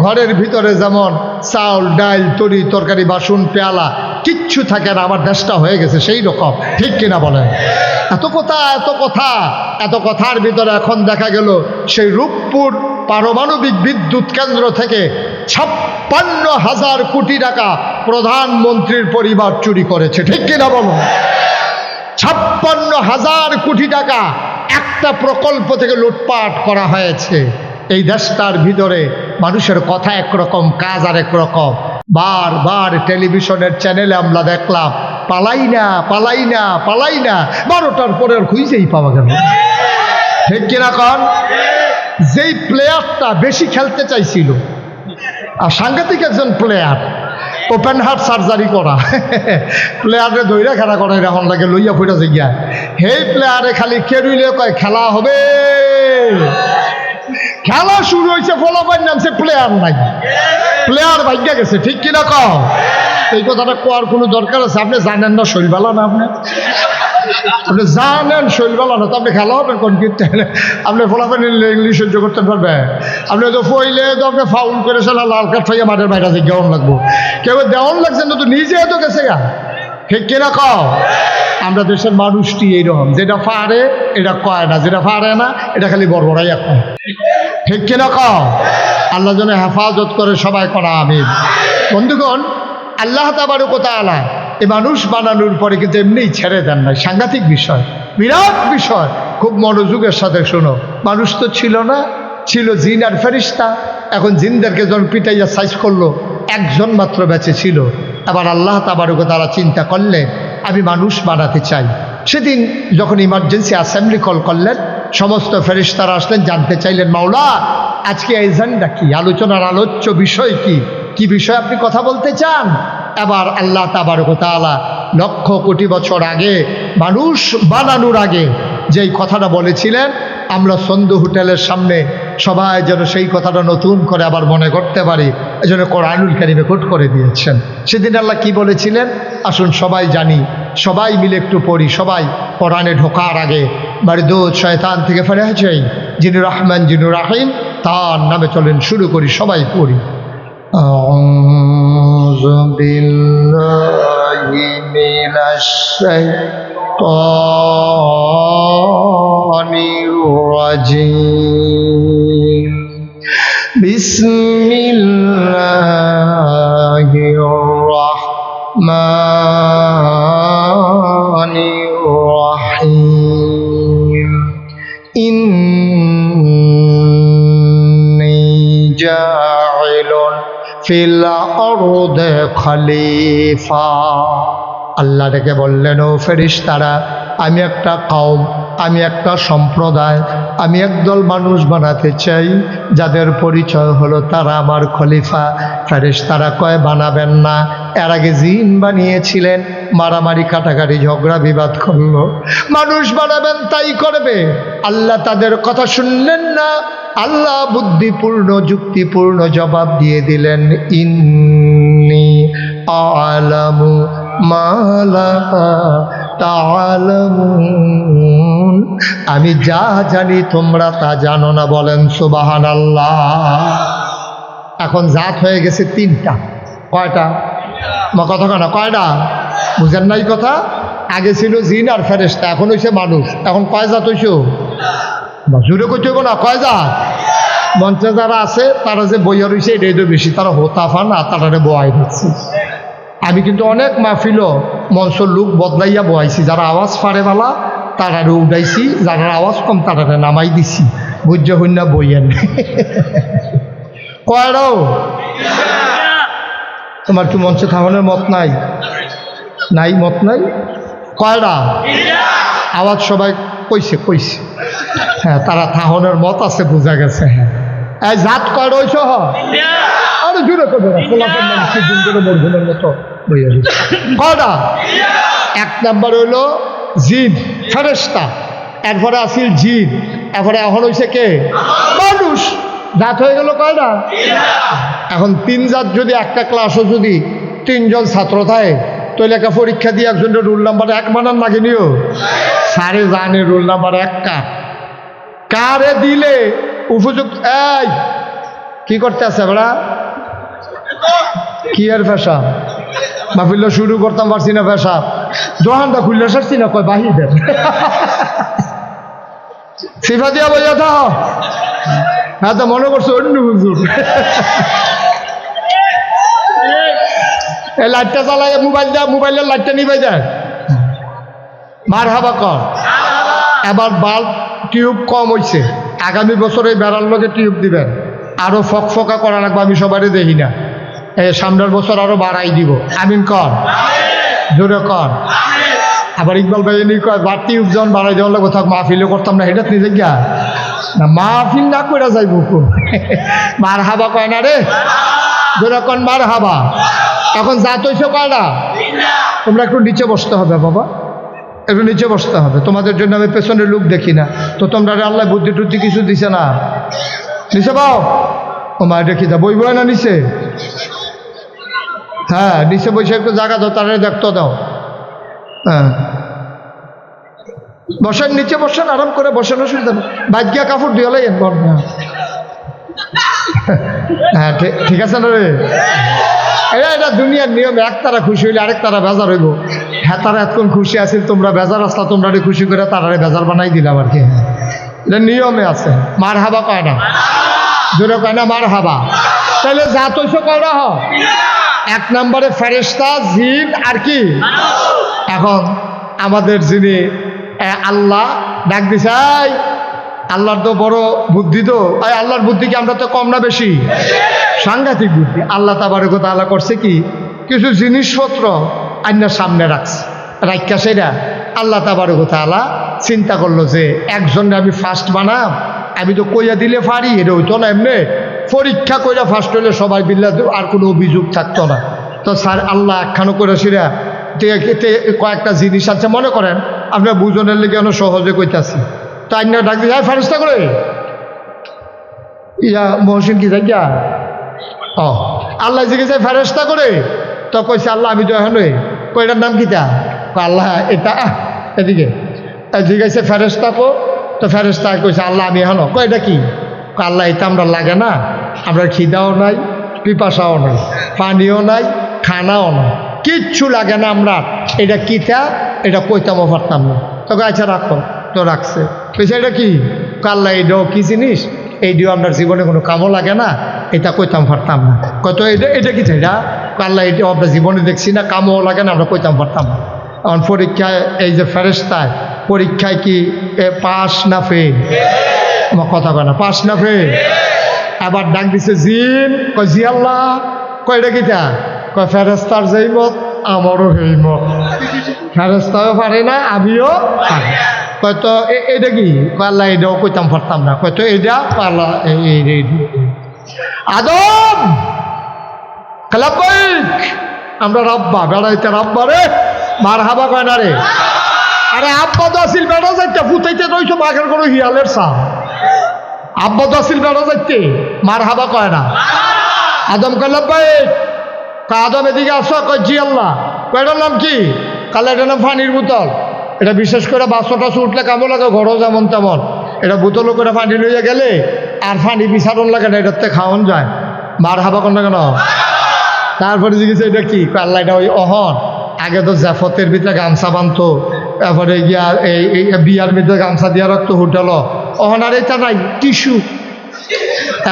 ঘরের ভিতরে যেমন চাউল ডাল তরি তরকারি বাসন পেয়ালা কিচ্ছু থাকে না, আমার দেশটা হয়ে গেছে সেই রকম, ঠিক কিনা বলেন? এত কথা এত কথা এত কথার ভিতরে এখন দেখা গেল সেই রূপপুর পারমাণবিক বিদ্যুৎ কেন্দ্র থেকে 56,000 কোটি টাকা প্রধানমন্ত্রীর পরিবার চুরি করেছে, ঠিক কিনা বলো? 56,000 কোটি টাকা একটা প্রকল্প থেকে লুটপাট করা হয়েছে। এই দেশটার ভিতরে মানুষের কথা একরকম, কাজ আর একরকম। বারবার টেলিভিশনের চ্যানেলে আমরা দেখলাম পালাই না পালাই না পালাই না, 12টার পরে আর খুঁজেই পাওয়া গেল, ঠিক কিনা কন? যেই প্লেয়ারটা বেশি খেলতে চাইছিল, আর সাংঘাতিক একজন প্লেয়ার, ওপেন হার্ট সার্জারি করা প্লেয়ারে দৈরা খেলা করে এখন লাগে লইয়া ফুটা জায়গা, সেই প্লেয়ারে খালি কেরুইলে কয় খেলা হবে, খেলা শুরু হয়েছে, ফলাফল নামছে, প্লেয়ার নাই, প্লেয়ার ভাগ্যা গেছে, ঠিক কিনা কও? এই কথাটা কোয়ার কোনো দরকার আছে? আপনি জানেন না শৈলবালা না, আপনি জানেন শৈলবালা না তো আপনি খেলা হবেন কোন কিন্তু আপনি ফলাফল ইংলিশ সহ্য করতে পারবে? আপনি তো ফইলে তো আপনি ফাউল করেছেন, লাল কার্ড ফাইয়া মাঠের বাইরে আছে, দেওয়ান লাগবো, কেউ দেওয়ান লাগছে না তো নিজে তো গেছে গা, ঠিক কিনা কও? আমরা দেশের মানুষটি এইরকম, যেটা পারে এটা কয় না, যেটা পারে না এটা খালি বড়বড়াই এখন, ঠিক কিনা কও? আল্লাহ যেন হেফাজত করে, সবাই করা আমিন। বন্ধুগণ, আল্লাহ তাবারক ওয়া তাআলা এই মানুষ বানানোর পরে কিন্তু এমনিই ছেড়ে দেন নাই, সাংঘাতিক বিষয়, বিরাট বিষয়। খুব মনোযোগের সাথে শোনো। মানুষ তো ছিল না, ছিল জিন আর ফেরেশতা। এখন জিনদেরকে যখন পিটাইয়া সাইজ করলো, একজন মাত্র বেঁচে ছিল। আবার আল্লাহ তাবারক ওয়া তাআলা চিন্তা করলেন আমি মানুষ বানাতে চাই। সেদিন যখন ইমার্জেন্সি অ্যাসেম্বলি কল করলেন, সমস্ত ফেরেশতারা আসলেন, জানতে চাইলেন মাওলা আজকে এজেন্ডা কি, আলোচনার আলোচ্য বিষয় কি, কি বিষয় আপনি কথা বলতে চান? এবার আল্লাহ তাবারক ওয়া তাআলা লক্ষ কোটি বছর আগে মানুষ বানানোর আগে যেই কথাটা বলেছিলেন, আমরা সন্ধু হোটেলের সামনে সবাই যেন সেই কথাটা নতুন করে আবার মনে করতে পারি, এজন্য কোরআনুল কারীমে কোট করে দিয়েছেন। সেদিন আল্লাহ কি বলেছিলেন আসুন সবাই জানি, সবাই মিলে একটু পড়ি। সবাই কোরআনে ঢোকার আগে বারদুদ শয়তান থেকে ফেরে চাই, যিনি রহমান যিনি রাহিম, তার নামে চলেন শুরু করি, সবাই পড়ি। আউযু বিল্লাহি মিনাশ শাইতানির রাজিম। বিসমিল্লাহির রাহমানির রাহিম। ইন্নী জাইলুন ফিল আরদি খলিফা। আল্লাহ ডেকে বললেন, ও ফেরেশতারা, আমি একটা কওম, আমি একটা সম্প্রদায়, আমি একদল মানুষ বানাতে চাই যাদের পরিচয় হলো তারা আমার খলিফা। ফেরেশতারা কয় বানাবেন না, এর আগে জিন বানিয়েছিলেন, মারামারি কাটাকাটি ঝগড়া বিবাদ করলো, মানুষ বানাবেন তাই করবে। আল্লাহ তাদের কথা শুনলেন না, আল্লাহ বুদ্ধিপূর্ণ যুক্তিপূর্ণ জবাব দিয়ে দিলেন, ইন্নী আ'লামু মা লা তা'লামুন, আমি যা জানি তোমরা তা জানো না। বলেন সুবহানাল্লাহ। এখন জাত হয়ে গেছে তিনটা। কয়টা? কথা কেন কয়টা? বুঝেন নাই কথা? আগে ছিল জিন আর ফেরেশতা, এখন হইছে মানুষ। এখন কয় জাত হইছে? জুড়ে কইতে হইব না, কয় জাত? মঞ্চে যারা আছে তারা যে বইয়া রয়েছে এটাই তো বেশি, তারা হোতাফান আর তারারে বয়াই দিচ্ছে। আমি কিন্তু অনেক মাহফিলও মঞ্চ লোক বদলাইয়া বয়াইছি, যারা আওয়াজ ফাড়ে বালা তারারে উঠাইছি, যারা আওয়াজ কম তারারে নামাই দিছি, বুঝে হইনা বইয়েন। কয়রাও তোমার কি মঞ্চে থামানোর মত নাই? নাই, মত নাই? কয়রা? আওয়াজ সবাই কইছে কইছে, হ্যাঁ তারা থাহনের মত আছে, বোঝা গেছে। হ্যাঁ এই জাত কয়রা হইছ? আরে জুড়ে করবে না, খোলাফের মানুষের দিন করে মরঘুমের মতো বইয়া দিচ্ছে। কয়টা? এক নাম্বার হইল জিন ফেরেশতা, এরপরে আসিল জিন, এরপরে এখন হইছে কে? মানুষ। জাত হয়ে গেল কয়টা? এখন তিন জাত যদি একটা ক্লাসও যদি তিনজন ছাত্র থাকে, তো লেখা পরীক্ষা দিয়ে একজনের রোল নাম্বার এক বানান লাগে নিও, সারে জানে রোল নাম্বার এক কারে দিলে উপযুক্ত। এই কি করতে আছে বেড়া? কি আর ফেসা মাহফিল শুরু করতাম পারছি না, ফেসা দোহানটা খুললে সারছি না, কয় বাহি দেন সিফা দিয়া বইয়া থাও। হ্যাঁ তো মনে করছো অন্য হুজুর। এই লাইটটা চালাই মোবাইল দেয়, মোবাইলের লাইটটা নিবাই দেয়। মার হাবা কর। এবার বাল্ব টিউব কম হয়েছে, আগামী বছর এই বেড়ার লোকে টিউব দিবেন, আরো ফকফকা করা লাগবে। আমি সবারই দেখি না, এই সামনের বছর আরো বাড়াই দিব। আমিন কর, জোরে কর। আবার ইকবাল ভাই এমনি কয় বা টিউব যখন বাড়াই দেওয়ার লাগবে থাক, মাহফিলও করতাম না, এটা নিজে গিয়া না মাহফিল না করে যাইব। মার হাবা কয় না রে, জোরে কন মার হাবা। এখন জাত হইছে কয়টা? তোমরা একটু নিচে বসতে হবে বাবা, একটু নিচে বসতে হবে। তোমাদের জন্য আমি পেছনের লোক দেখি না, তো তোমরা আল্লাহ বুদ্ধি টুদ্ধি কিছু দিছে না। নিচে পাও ও মা দেখি দা বই বই না নিচে। হ্যাঁ নিচে বসে একটু জায়গা দাও, তারা দেখতে দাও। হ্যাঁ বসেন, নিচে বসেন, আরাম করে বসেন, অসুবিধা নেই। বাইক গিয়া কাপড় দিয়ে হলাই। হ্যাঁ ঠিক আছে না রে? এটা দুনিয়ার নিয়ম, এক তারা খুশি হইলে আরেক তারা বেজার হইব। হ্যাঁ তারা এতক্ষণ খুশি আছিল, তোমরা বেজার আসলা, তোমরা খুশি করে তারারে বেজার বানাই দিলাম আর কি। এটা নিয়মে আছে। মার হাবা কয় না, জোরে কয় না মার হাবা। তাহলে জাত হইছে কয়টা? এক নম্বরে ফেরেশতা, জিন আর কি। এখন আমাদের যিনি আল্লাহ ডাক দিছে, আল্লাহর তো বড় বুদ্ধি, তো আল্লাহর বুদ্ধি কি আমরা তো কম না বেশি? সাংঘাতিক বুদ্ধি। আল্লাহ তাবারক ওয়া তাআলা করছে কি, কিছু জিনিসপত্র আইনার সামনে রাখছে, রাখা সেটা আল্লাহ তাবারক ওয়া তাআলা চিন্তা করলো যে একজনকে আমি ফার্স্ট বানাম, আমি তো কইয়া দিলে পারি, এটা হইতো না। এমনি পরীক্ষা কইরা ফার্স্ট হইলে সবাই বিল্লাহ আর কোনো অভিযোগ থাকতো না। তো স্যার আল্লাহ একখানো করে সেরা কয়েকটা জিনিস আছে, মনে করেন আপনার বুঝনের লেগে অনেক সহজে কইতাছি, তাই না ডাক দিয়ে ফেরেশতা করে ইয়া মহসিন কি জায়গা ও আল্লাহ জিজ্ঞেস ফেরেশতা করে, তো কইছে আল্লাহ আমি তো এখন কইটার নাম কিতা, আল্লাহ এটা এদিকে জিজ্ঞাসা ফেরেশতা কো, তো ফেরেশতা কইছে আল্লাহ আমি এখন কয়টা কি, আল্লাহ এটা আমরা লাগে না, আমরা খিদাও নাই, পিপাসাও নাই, পানিও নাই, খানাও নাই, কিচ্ছু লাগে না আমরা, এটা কিতা, এটা কইতামও পারতাম না। তোকে আচ্ছা রাখো, তো রাখছে, কইছে এটা কি, আল্লাহ এটাও কি জিনিস, এইটিও আপনার জীবনে কোনো কামও লাগে না, এটা কইতাম পারতাম না। কত এটা এটা কি এটা, আল্লাহ এটাও আপনার জীবনে দেখছি না, কামও লাগে না, আমরা কইতাম পারতাম না। এখন পরীক্ষায় এই যে ফেরেশতায় পরীক্ষায় কি পাস না ফেল, আমার কথা কয় না, পাস না ফেল। আবার ডাক দিছে জিন, কয় জি আল্লাহ, কয় এটা কিটা, কয় ফেরেশতার যেই মত আমারও সেই মত, ফেরেশতাও পারে না আমিও পারি। কয়তো এটা কি, আল্লাহ এটাও কইতাম পারতাম না, কয়তো এটা আল্লাহ আদম কালাবাইক, আমরা রাব্বা বেড়াইতে রাব্বা রে মার হাবা কয় না রে, আরে আব্বা তো আসিল বেড়া যাইতে ফুটাইতে রইছো বাঘের কোনো হিয়ালের সা, আব্বা তো আসিল বেড়া যাইতে মার হাবা কয় না। আদম কালাবাইক, আদম এদিকে আসো, কয় জি আল্লাহ, কয়টার নাম কি, কালে এটার নাম পানির বোতল, এটা বিশেষ করে বাচ্চাটা উঠলে কামো লাগে, ঘরও যেমন তেমন, এটা বোতলও করে পানি লইয়া গেলে আর পানি বিছাড়ন লাগে না, এটাতে খাওয়ান যায়, মার হাবা কর না কেন। তারপরে জিজ্ঞেস এটা কি, আল্লাহ এটা ওই অহন, আগে তো জাফতের ভিতরে গামছা বানতো, তারপরে গিয়া এই বিয়ার ভিতরে গামছা দিয়া রাখতো হোটেল, অহন আর এটা নাই টিস্যু,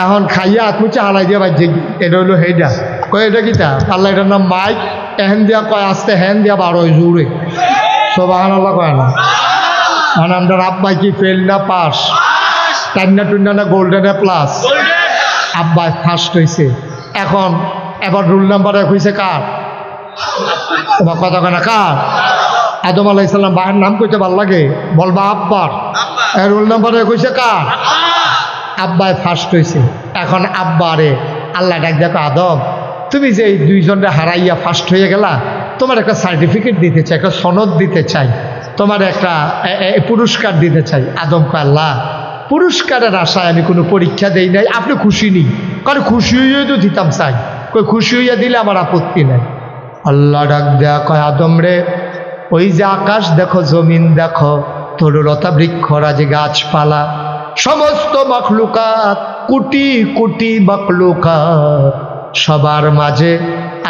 এখন খাইয়া আত্মুচে হালাই দিয়া বাজছে, এটা হইলো সেইটা, কয় এটা কিতা, আল্লাহ এটার নাম মাইক, এহেন দিয়া কয় আসতে হ্যান দিয়া 12 জুড়ে, সুবহানাল্লাহ কয় না। মানে আমরা আব্বাই কি ফেল না পাস, টান্না টুন্না না গোল্ডেন প্লাস, আব্বাই ফার্স্ট হয়েছে। এখন এবার রুল নাম্বার 1 হয়েছে কার, তোমার কথা কেনা কার, আদম আলাইহিস সালাম, বাবার নাম কইতে ভাল লাগে, বলবা আব্বার, রুল নাম্বার 1 হয়েছে কার, আব্বাই ফার্স্ট হয়েছে। এখন আব্বারে আল্লাহ ডাক দেখো, আদম তুমি যে এই দুইজনরে হারাইয়া ফার্স্ট হয়ে গেলা, তোমার একটা সার্টিফিকেট দিতে চাই, একটা সনদ দিতে চাই, তোমার একটা পুরস্কার দিতে চাই। আদম কয় আল্লাহ পুরস্কারের আশায় আমি কোনো পরীক্ষা দেই নাই, আপনি খুশি নেই, কারণ খুশি হইয়া তো দিতাম চাই, কই খুশি হইয়া দিলে আমার আপত্তি নাই। আল্লাহ ডাক দেয়া কয় আদম রে, ওই যে আকাশ দেখো, জমিন দেখো, তরুলতা বৃক্ষরাজ গাছপালা, সমস্ত মখলুকাত, কোটি কোটি মখলুকাত, সবার মাঝে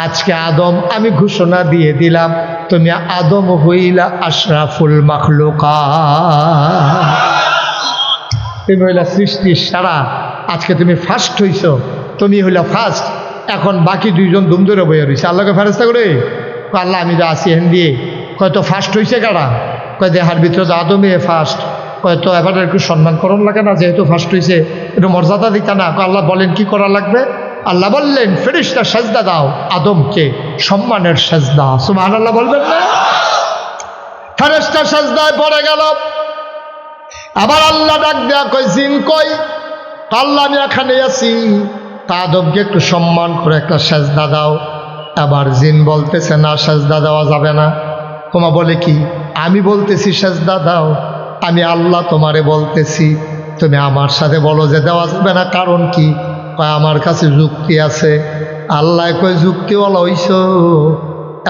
আজকে আদম আমি ঘোষণা দিয়ে দিলাম, তুমি আদম হইলা আশরাফুল মখলুকাত, তুমি হইলা সৃষ্টির সারা, আজকে তুমি ফার্স্ট হইছ, তুমি হইলা ফার্স্ট। এখন বাকি দুইজন দুম ধরে বইয়া রয়েছে, আল্লাহকে ফেরেশতা করে, আল্লাহ আমি যা আসি হেন দিয়ে, কয়তো ফার্স্ট হয়েছে কারা, কয় দেহার ভিতরে তো আদমে ফার্স্ট, হয়তো এবার একটু সম্মান করণ লাগে না, যেহেতু ফার্স্ট হয়েছে একটু মর্যাদা দিতা না। আল্লাহ বলেন কি করা লাগবে, আল্লাহ বললেন ফেরেশতা সাজদা দাও আদমকে, সম্মানের সাজদা, সুবহানাল্লাহ বলবেন না। ফেরেশতা সাজদায় পড়ে গেল, আবার আল্লাহ ডাক দেয়া কই জিন কই, আল্লাহ আমি এখানে আছি, তা আদমকে একটু সম্মান করে একটা সাজদা দাও। আবার জিন বলতেছে না সাজদা দেওয়া যাবে না। তোমা বলে কি, আমি বলতেছি সাজদা দাও, আমি আল্লাহ তোমারে বলতেছি, তুমি আমার সাথে বলো যে দেওয়া যাবে না, কারণ কি, কয় আমার কাছে যুক্তি আছে। আল্লাহ কয় যুক্তিওয়ালা হইছ,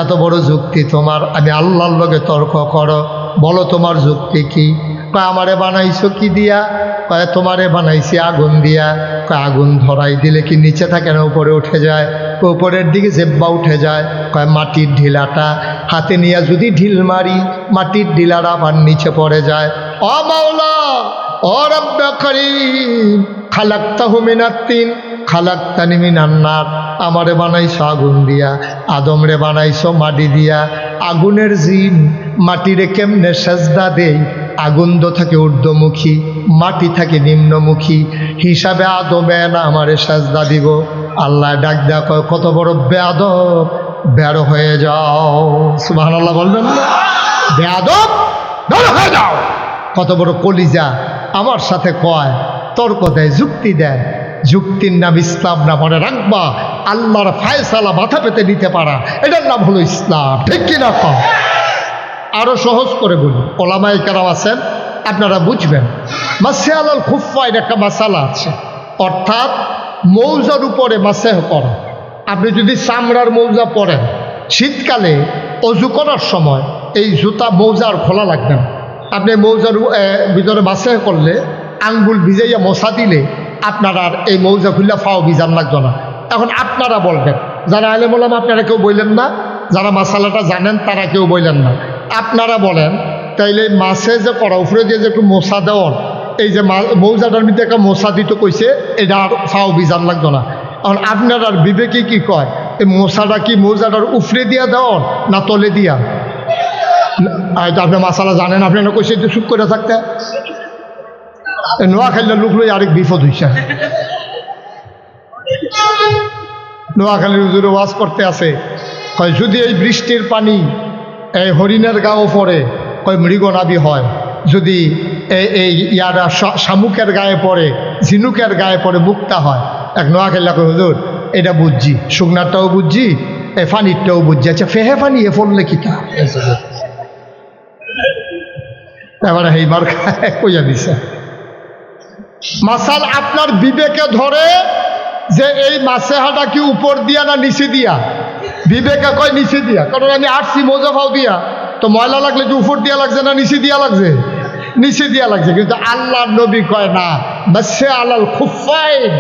এত বড় যুক্তি তোমার, আমি আল্লাহর লগে তর্ক করো, বলো তোমার যুক্তি কি। কয় আমারে বানাইছো কি দিয়া, কয় তোমারে বানাইছি আগুন দিয়া। কয় আগুন ধরাই দিলে কি নিচে থাকে না উপরে উঠে যায়, উপরের দিকে জেব্বা উঠে যায়। কয় মাটির ঢিলাটা হাতে নিয়ে যদি ঢিল মারি, মাটির ঢিলাটা আবার নিচে পড়ে যায়। ও মাওলা, ও রব্বে করিম, খালাকতাহু মিনাত তিন খালাকতানি মিনান নার, আমারে বানাইছো আগুন দিয়া, আদমরে বানাইছো মাটি দিয়া। আগুনের জিন মাটিরে কেমনে সাজদা দেই, আগুন তো থাকে ঊর্ধ্বমুখী, মাটি থাকে নিম্নমুখী, হিসাবে আদমে না আমারে সাজদা দিব। আল্লাহ ডাক দেয়া কয় কত বড় বেয়াদব, বের হয়ে যাও, সুবহানাল্লাহ বলবেন না, বেয়াদব বের হয়ে যাও। কত বড় কলিজা, আমার সাথে কয়, তর্ক দেয়, যুক্তি দেয়, যুক্তির নাম ইসলাম না, মনে রাখবা আল্লাহর ফায়সালা মাথা পেতে নিতে পারা, এটার নাম হলো ইসলাম। ঠিক কিনা কম? আরো সহজ করে বলি, ওলামায়ে কেরাম আছেন, আপনারা বুঝবেন। মাসে আলাল খুফা, এটা একটা মাসালা আছে, অর্থাৎ মৌজার উপরে মাসেহ করা। আপনি যদি চামড়ার মৌজা পরেন, শীতকালে অজু করার সময় এই জুতা মৌজার খোলা লাগবে না। আপনি মৌজার ভিতরে মাসেহ করলে আঙ্গুল ভিজাইয়া মশা দিলে আপনার আর এই মৌজা খুললে ফাও ভিজান লাগতো না। এখন আপনারা বলবেন, যারা আলেম ওলামা আপনারা কেউ বললেন না, যারা মাসালাটা জানেন তারা কেউ বললেন না, আপনারা বলেন তাইলে মাছে যে করা উপরে দিয়ে যে একটু মশা দেওয়ার, এই যে মৌজাটার মধ্যে একটা মশা দিতে কইছে, এটা আর ফাও ভিজান লাগতো না। এখন আপনার আর বিবেকে কি কয়, এই মশাটা কি মৌজাটার উপরে দিয়া দেওয়ার না তলে দিয়া? হয়তো আপনি মাসালা জানেন, আপনারা কইছে চুপ করে থাকতে। নোয়া খাইলে লোক লই আরেক বিপদ হইছে। নোয়াখালীর হুজুরে ওয়াজ করতে আছে, কয় যদি এই বৃষ্টির পানি এই হরিণের গাও পড়ে, কয় মৃগনাভি হয়, যদি এই ইয়ারা শামুকের গায়ে পড়ে, ঝিনুকের গায়ে পড়ে মুক্তা হয়। এক নোয়াখালী কয় হুজুর এটা বুঝছি, শুকনারটাও বুঝছি, এই ফানিরটাও বুঝছি, আচ্ছা ফেহে ফানি এ পড়লে কিটা? এবারে এইবার কইয়া দিছে মাসাল আপনার বিবেকে ধরে যে এই মাসেহাটা কি উপর দিয়া না নিচে দিয়া? বিবেকে কয় নিচে দিয়া, কারণ আমি আসছি মৌজা ফাও দিয়া, তো ময়লা লাগলে কি উপর দিয়া লাগছে না নিচে দিয়া লাগছে? নিচে দিয়া লাগছে। কিন্তু আল্লাহর নবী কয় না, মাসে আলাল খুফাইন,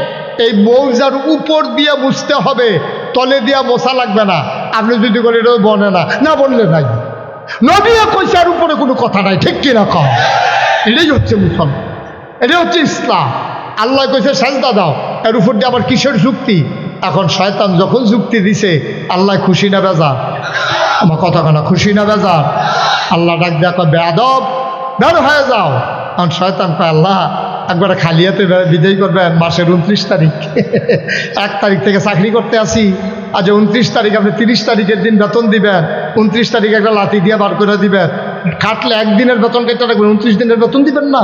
এই মৌজার উপর দিয়া মুছতে হবে, তলে দিয়া মশা লাগবে না। আপনি যদি করে এটা বনে না, না বললে নাই, নবী কইছে আর উপরে কোনো কথা নাই। ঠিক কিনা কম? এটাই হচ্ছে মুসলমান, এটাই হচ্ছে ইসলাম। আল্লাহ কইছে সাজদা দাও, এর উপর দিয়ে আবার কিসের যুক্তি? এখন শয়তান যখন যুক্তি দিছে, আল্লাহ খুশি না বেজার? আমার কথা কেনা খুশি না বেজার? আল্লাহ ডাক দেখো বেয়াদব, বের হয়ে যাও। কারণ শয়তান কয় আল্লাহ একবারে খালিয়াতে বিদায় করবেন মাসের 29 তারিখ, 1 তারিখ থেকে চাকরি করতে আসি, আজ 29 তারিখ আপনি 30 তারিখের দিন বেতন দিবেন, 29 তারিখে একটা লাঠি দিয়ে বার করে দিবেন, কাটলে একদিনের বেতন কেটে রাখবেন, 29 দিনের বেতন দিবেন না?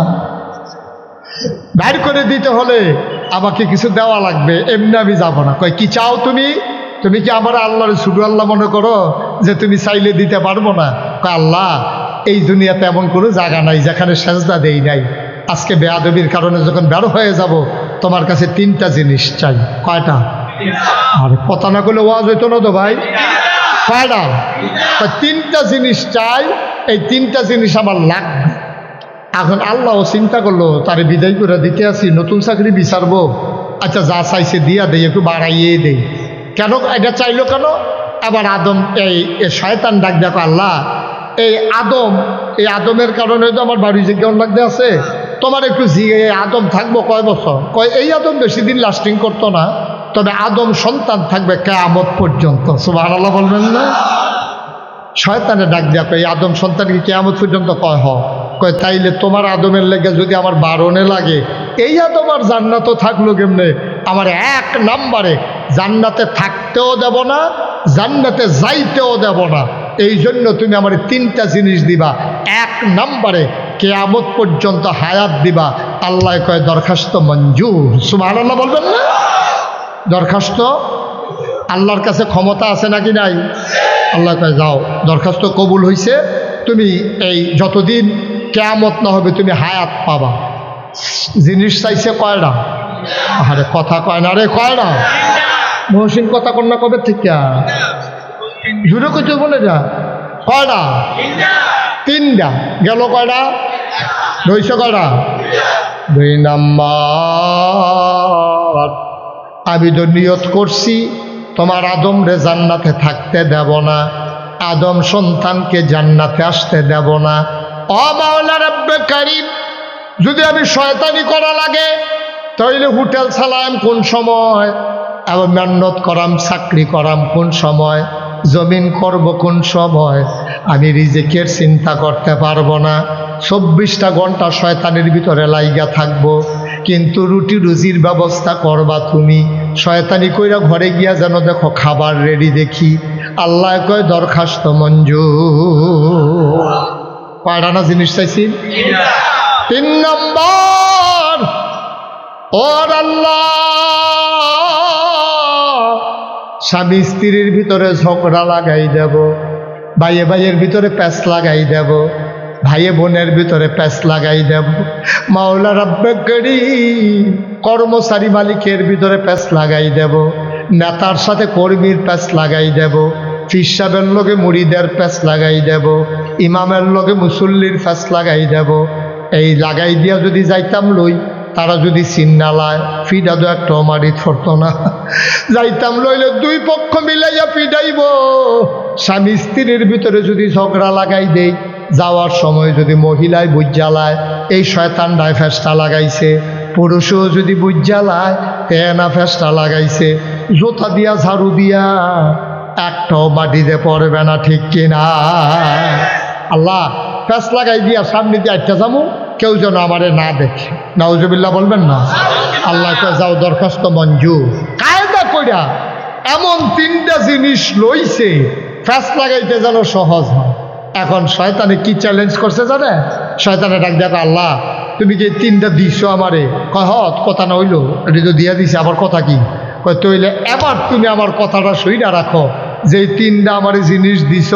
বাইর করে দিতে হলে আমাকে কিছু দেওয়া লাগবে, এমনি আমি যাবো না। কয় কি চাও তুমি? তুমি কি আমার আল্লাহর শুধু আল্লাহ মনে করো যে তুমি চাইলে দিতে পারবো না? কয় আল্লাহ এই দুনিয়াতে এমন কোনো জায়গা নাই যেখানে সেজদা দেই নাই। আজকে বেয়াদবির কারণে যখন বের হয়ে যাব, তোমার কাছে 3টা জিনিস চাই। কয়টা? আর কথা না করলে ওয়াজ হইতো না তো ভাই। কয়টা? 3টা জিনিস চাই, এই 3টা জিনিস আমার লাগবে। এখন আল্লাহও চিন্তা করলো তারে বিদায় করে দিতে আসি, নতুন চাকরি বিচারবো, আচ্ছা যা চাইছে দিয়া দেই, একটু বাড়াইয়ে দেই। কেন এটা চাইলো কেন? আবার আদম এই শয়তান ডাক দেখো আল্লাহ এই আদমের কারণে তো আমার বাড়ি যে কেমন লাগতে আছে, তোমার একটু আদম থাকবো কয় বছর? কয় এই আদম বেশি দিন লাস্টিং করতো না, তবে আদম সন্তান থাকবে কিয়ামত পর্যন্ত। সুবহানাল্লাহ বলবেন না? শয়তানে ডাক দেখো এই আদম সন্তানকে কিয়ামত পর্যন্ত কয় তাইলে তোমার আদমের লেগে যদি আমার বারণে লাগে, এই আদম আর জান্নাতও থাকলো কেমনে? আমার 1 নম্বরে জান্নাতে থাকতেও দেব না, জান্নাতে যাইতেও দেব না। এই জন্য তুমি আমার 3টা জিনিস দিবা। 1 নম্বরে কিয়ামত পর্যন্ত হায়াত দিবা। আল্লাহ কয় দরখাস্ত মঞ্জুর। সুবহানাল্লাহ বলবেন না? দরখাস্ত আল্লাহর কাছে ক্ষমতা আছে নাকি নাই? আল্লাহ কয় যাও, দরখাস্ত কবুল হয়েছে, তুমি এই যতদিন কিয়ামত না হবে তুমি হায়াত পাবা। জিনিস চাইছে কয়টা? আরে কথা কয় না রে, কয়টা? মহসিন কথা কন্যা কবে থেকে জুড়ে কইতে বলে যা। কয়টা? 3টা গেল। কয়টা রইছে? কয়টা? 2 নাম্বার, আমি তো নিয়ত করছি তোমার আদম রে জান্নাতে থাকতে দেব না, আদম সন্তানকে জান্নাতে আসতে দেব না। ও মাওলা রব্বে কারীম, যদি আমি শয়তানি করা লাগে তাইলে হোটেল চালাম কোন সময়, আবার মেহনত করাম চাকরি করাম কোন সময়, জমিন করব কোন সময়, আমি রিজিকের চিন্তা করতে পারবো না। 24টা ঘন্টা শয়তানের ভিতরে লাইগা থাকবো, কিন্তু রুটি রুজির ব্যবস্থা করবা তুমি। শয়তানি কইরা ঘরে গিয়া যেন দেখো খাবার রেডি দেখি। আল্লাহ কয় দরখাস্ত মঞ্জুর। কয়টা না জিনিস চাইছি? 3 নম্বর, 3 নম্বর, আমি তো নিয়ত করছি তোমার আদম রে জান্নাতে থাকতে দেব না, আদম সন্তানকে জান্নাতে আসতে দেব না। ও আল্লাহ, স্বামী স্ত্রীর ভিতরে ঝগড়া লাগাই দেব, ভাইয়ে ভাইয়ের ভিতরে প্যাঁচ লাগাই দেব, ভাইয়ে বোনের ভিতরে প্যাঁচ লাগাই দেব, মাওলা রাব্বে করিম কর্মচারী মালিকের ভিতরে প্যাঁচ লাগাই দেব, নেতার সাথে কর্মীর প্যাঁচ লাগাই দেব, পীর সাহেবের লগে মুরিদের প্যাঁচ লাগাই দেব, ইমামের লগে মুসল্লির প্যাঁচ লাগাই দেব। এই লাগাই দিয়া যদি যাইতাম লই, তারা যদি চিন্না লায় ফিডা দো একটা মারিত ফরতো না। যাইতাম লইলে দুই পক্ষ মিলাইয়া পিডাইব। স্বামী স্ত্রীর ভিতরে যদি ঝগড়া লাগাই দেই, যাওয়ার সময় যদি মহিলায় বুঝালায় এই শয়তানটায় ফেস্টা লাগাইছে, পুরুষও যদি বুঝালায় তেনা ফেস্টা লাগাইছে, জোতা দিয়া ঝাড়ু দিয়া একটাও বাটিতে পড়বে না, ঠিক কিনা? আল্লাহ ফেস লাগাই দিয়া সামনে দিয়ে একটা যাবো, কেউ যেন আমারে না দেখে। নাউজুবিল্লাহ বলবেন না? আল্লাহ যাও দরখাস্ত মঞ্জুর। কায়দা কইরা এমন তিনটা জিনিস লইছে ফেস লাগাইতে যেন সহজ হয়। এখন শয়তানে কি চ্যালেঞ্জ করছে জানে? শয়তানে ডাক দেখো, আল্লাহ তুমি কি তিনটা দিছো আমারে? কহত কথা না হইলো, এটি তো দিয়া দিছে, আবার কথা কি কয়? তইলে এবার তুমি আমার কথাটা সইরা রাখো, যে তিনটা আমার জিনিস দিছ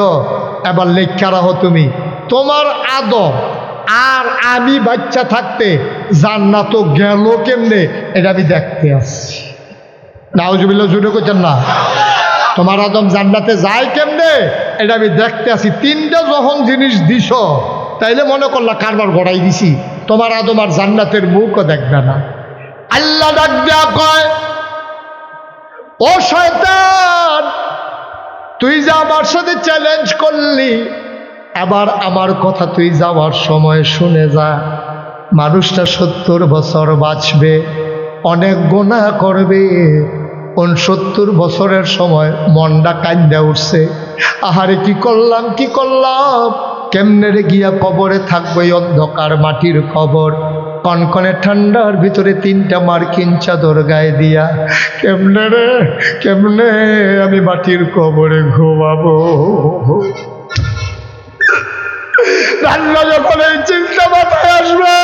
এবার লেখা রাখো তুমি। তোমার আদব আর আমি বাচ্চা থাকতে জান্নাত গেল কেমনে এটা আমি দেখতে আসছি। নাউজুবিল্লাহ জুড়ে করছেন না? তোমার আদম জান্নাতে যায় কেমনে এটা আমি দেখতে আসি। তিনটা যখন জিনিস দিছ তাইলে মনে করলা কারবার গড়াই দিছি, তোমার আদম আর জান্নাতের মুখও দেখবে না। আল্লাহ ডাক দেয়া কয়, ও শয়তান, তুই যে আমার সাথে চ্যালেঞ্জ করলি, আবার আমার কথা তুই যাওয়ার সময় শুনে যা। মানুষটা 70 বছর বাঁচবে, অনেক গুনাহ করবে, 69 বছরের সময় মনটা কান্দা উঠছে, আহারে কি করলাম কি করলাম, কেমনে রে গিয়া কবরে থাকবো, এই অন্ধকার মাটির কবর, কনকনে ঠান্ডার ভিতরে 3টা মার্কিন চাদর গায়ে দিয়া কেমনে রে কেমনে আমি মাটির কবরে ঘুমাবো। রান্না যখন এই চিন্তা মাথায় আসবে,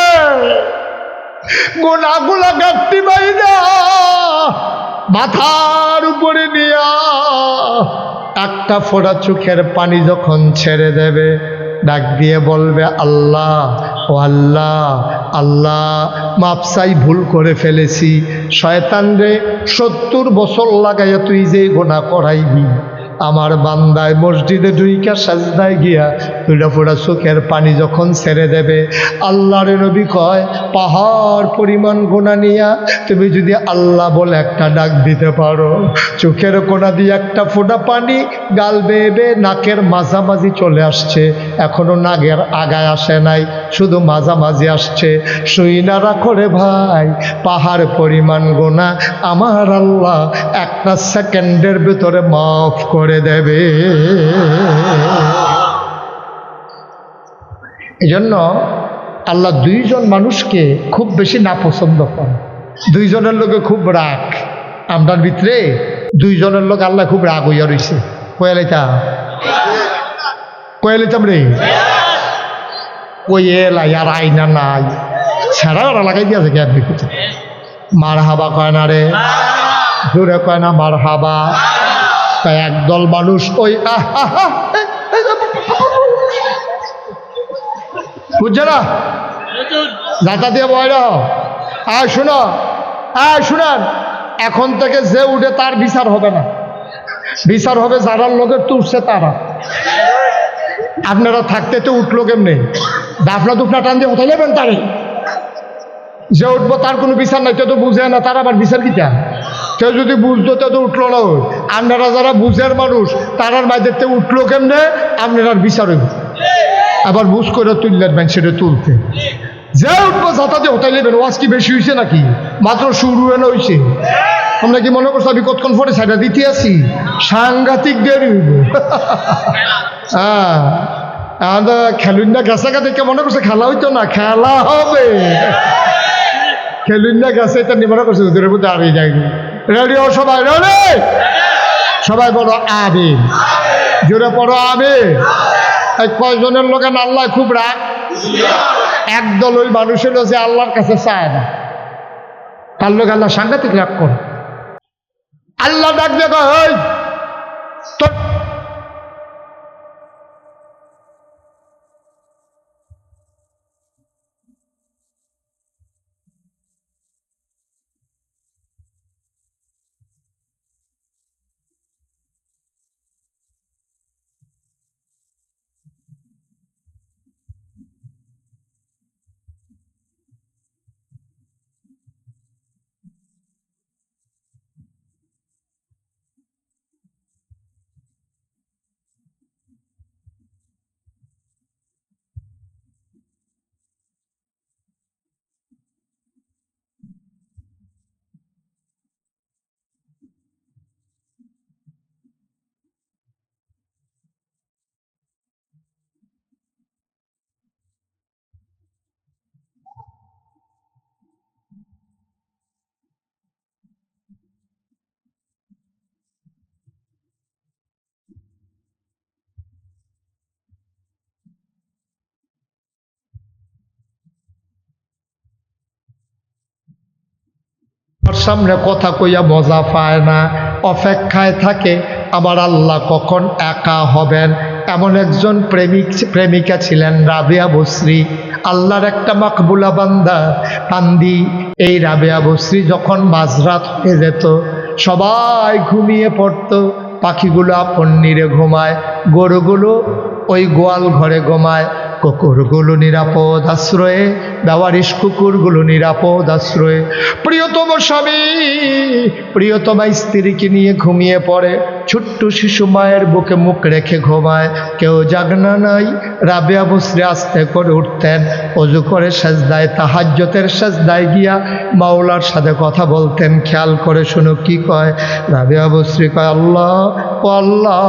গোনাগুলা গাঁটটি বাইনা মাথার উপরে নিয়া একটা ফোঁটা চোখের পানি যখন ছেড়ে দেবে, ডাক দিয়ে বলবে, আল্লাহ ও আল্লাহ, আল্লাহ মাপ চাই, ভুল করে ফেলেছি। শয়তান রে 70 বছর লাগাইয়া তুই যে গোনা করাইবি, আমার বান্দায় মসজিদে ঢুইকা সাজদায় গিয়া 2টা ফোঁটা চোখের পানি যখন ছেড়ে দেবে, আল্লাহর নবী কয়, পাহাড় পরিমাণ গোনা নিয়া তুমি যদি আল্লাহ বলে একটা ডাক দিতে পারো, চোখের কোনা দিয়ে একটা ফোঁটা পানি গাল বেয়ে নাকের মাঝামাঝি চলে আসছে, এখনো নাকের আগায় আসে নাই, শুধু মাঝামাঝি আসছে, শুইনা রাখো রে ভাই, পাহাড় পরিমাণ গোনা আমার আল্লাহ একটা সেকেন্ডের ভিতরে মাফ করে দেবে। এই জন্য আল্লাহ 2 জন মানুষকে খুব বেশি নাপছন্দ করে। 2 জনের লোকে খুব রাগ, আমরার ভিতরে 2 জনের লোক আল্লাহ খুব রাগ হইয়া রয়েছে। কয়ালিতাম রে কয়েলাই আর আইনা নাই ছেড়া ওরা লাগাই দিয়েছে কে আপনি কোথায়? মার হাবা কয় না রে, জোরে কয় না মার হাবা। তাই একদল মানুষ ওই বুঝছে না, যাতা দিয়ে বয় আয় শোনো, আয় শুনান, এখন থেকে যে উঠে তার বিচার হবে না, বিচার হবে যারা লোকের তুলছে তারা। আপনারা থাকতে তো উঠলো কেমনে? দাফনা দুফনা টান দিয়ে হতে নেবেন তারে, যে উঠবো তার কোনো বিচার নাই, তো বুঝে না, তার আবার বিচার কিটা? কেউ যদি বুঝতো তো উঠলো না। আপনারা যারা বুঝের মানুষ তারার মাঝে উঠলো কেমনে, আপনার বিচার হইব। আবার বুঝ করে তুললেন ব্যাংক সেটা তুলতে, যে উঠবো যাতাতে হতাই নেবেন। ওয়াজ কি বেশি হয়েছে নাকি? মাত্র শুরু এনে হয়েছে। আমরা কি মনে করছো আমি কতক্ষণ পরে সাইডা দিতে আসি? সাংঘাতিক দেরি হইব। হ্যাঁ, খেলুন না গেছে দেখে মনে করছে খেলা হইতো না, খেলা হবে। খেলুন না গেছে এটা নিয়ে মনে করছে ওদের মধ্যে আড়িয়ে যায়। রেডি ও সবাই, রেডি সবাই বলো আমিন, জোরে পড়ো আমিন। এই কয়জনের লোকে আল্লাহ খুব রাগ? একদল ওই মানুষ হলো যে আল্লাহর কাছে চায় না। তার লোক আল্লাহ সাংঘাতিক রাগ করে। আল্লাহ ডাক দেখো, এই তোর সামনে কথা কইয়া মজা পায় না, অপেক্ষায় থাকে আমার আল্লাহ কখন একা হবেন। এমন একজন প্রেমিকা ছিলেন রাবেয়া বসরি, আল্লাহর একটা মাকবুলা বান্দি। এই রাবেয়া বসরি যখন মাঝরাত হয়ে যেত, সবাই ঘুমিয়ে পড়তো, পাখিগুলো আপন নীড়ে ঘুমায়, গরুগুলো ওই গোয়াল ঘরে ঘুমায়, কুকুরগুলো নিরাপদ আশ্রয়ে, বেওয়ারিশ কুকুরগুলো নিরাপদ আশ্রয়ে। প্রিয়তম স্বামী প্রিয়তমা স্ত্রীকে নিয়ে ঘুমিয়ে পড়ে, ছোট্ট শিশু মায়ের বুকে মুখ রেখে ঘুমায়, কেউ জাগনা নাই। রাবেয়া বসরি আস্তে করে উঠতেন, অজু করে সেজদায়, তাহাজ্জুদের সেজদায় গিয়া মাওলার সাথে কথা বলতেন। খেয়াল করে শুনো কি কয় রাবেয়া বসরি, কয় আল্লাহ ও আল্লাহ,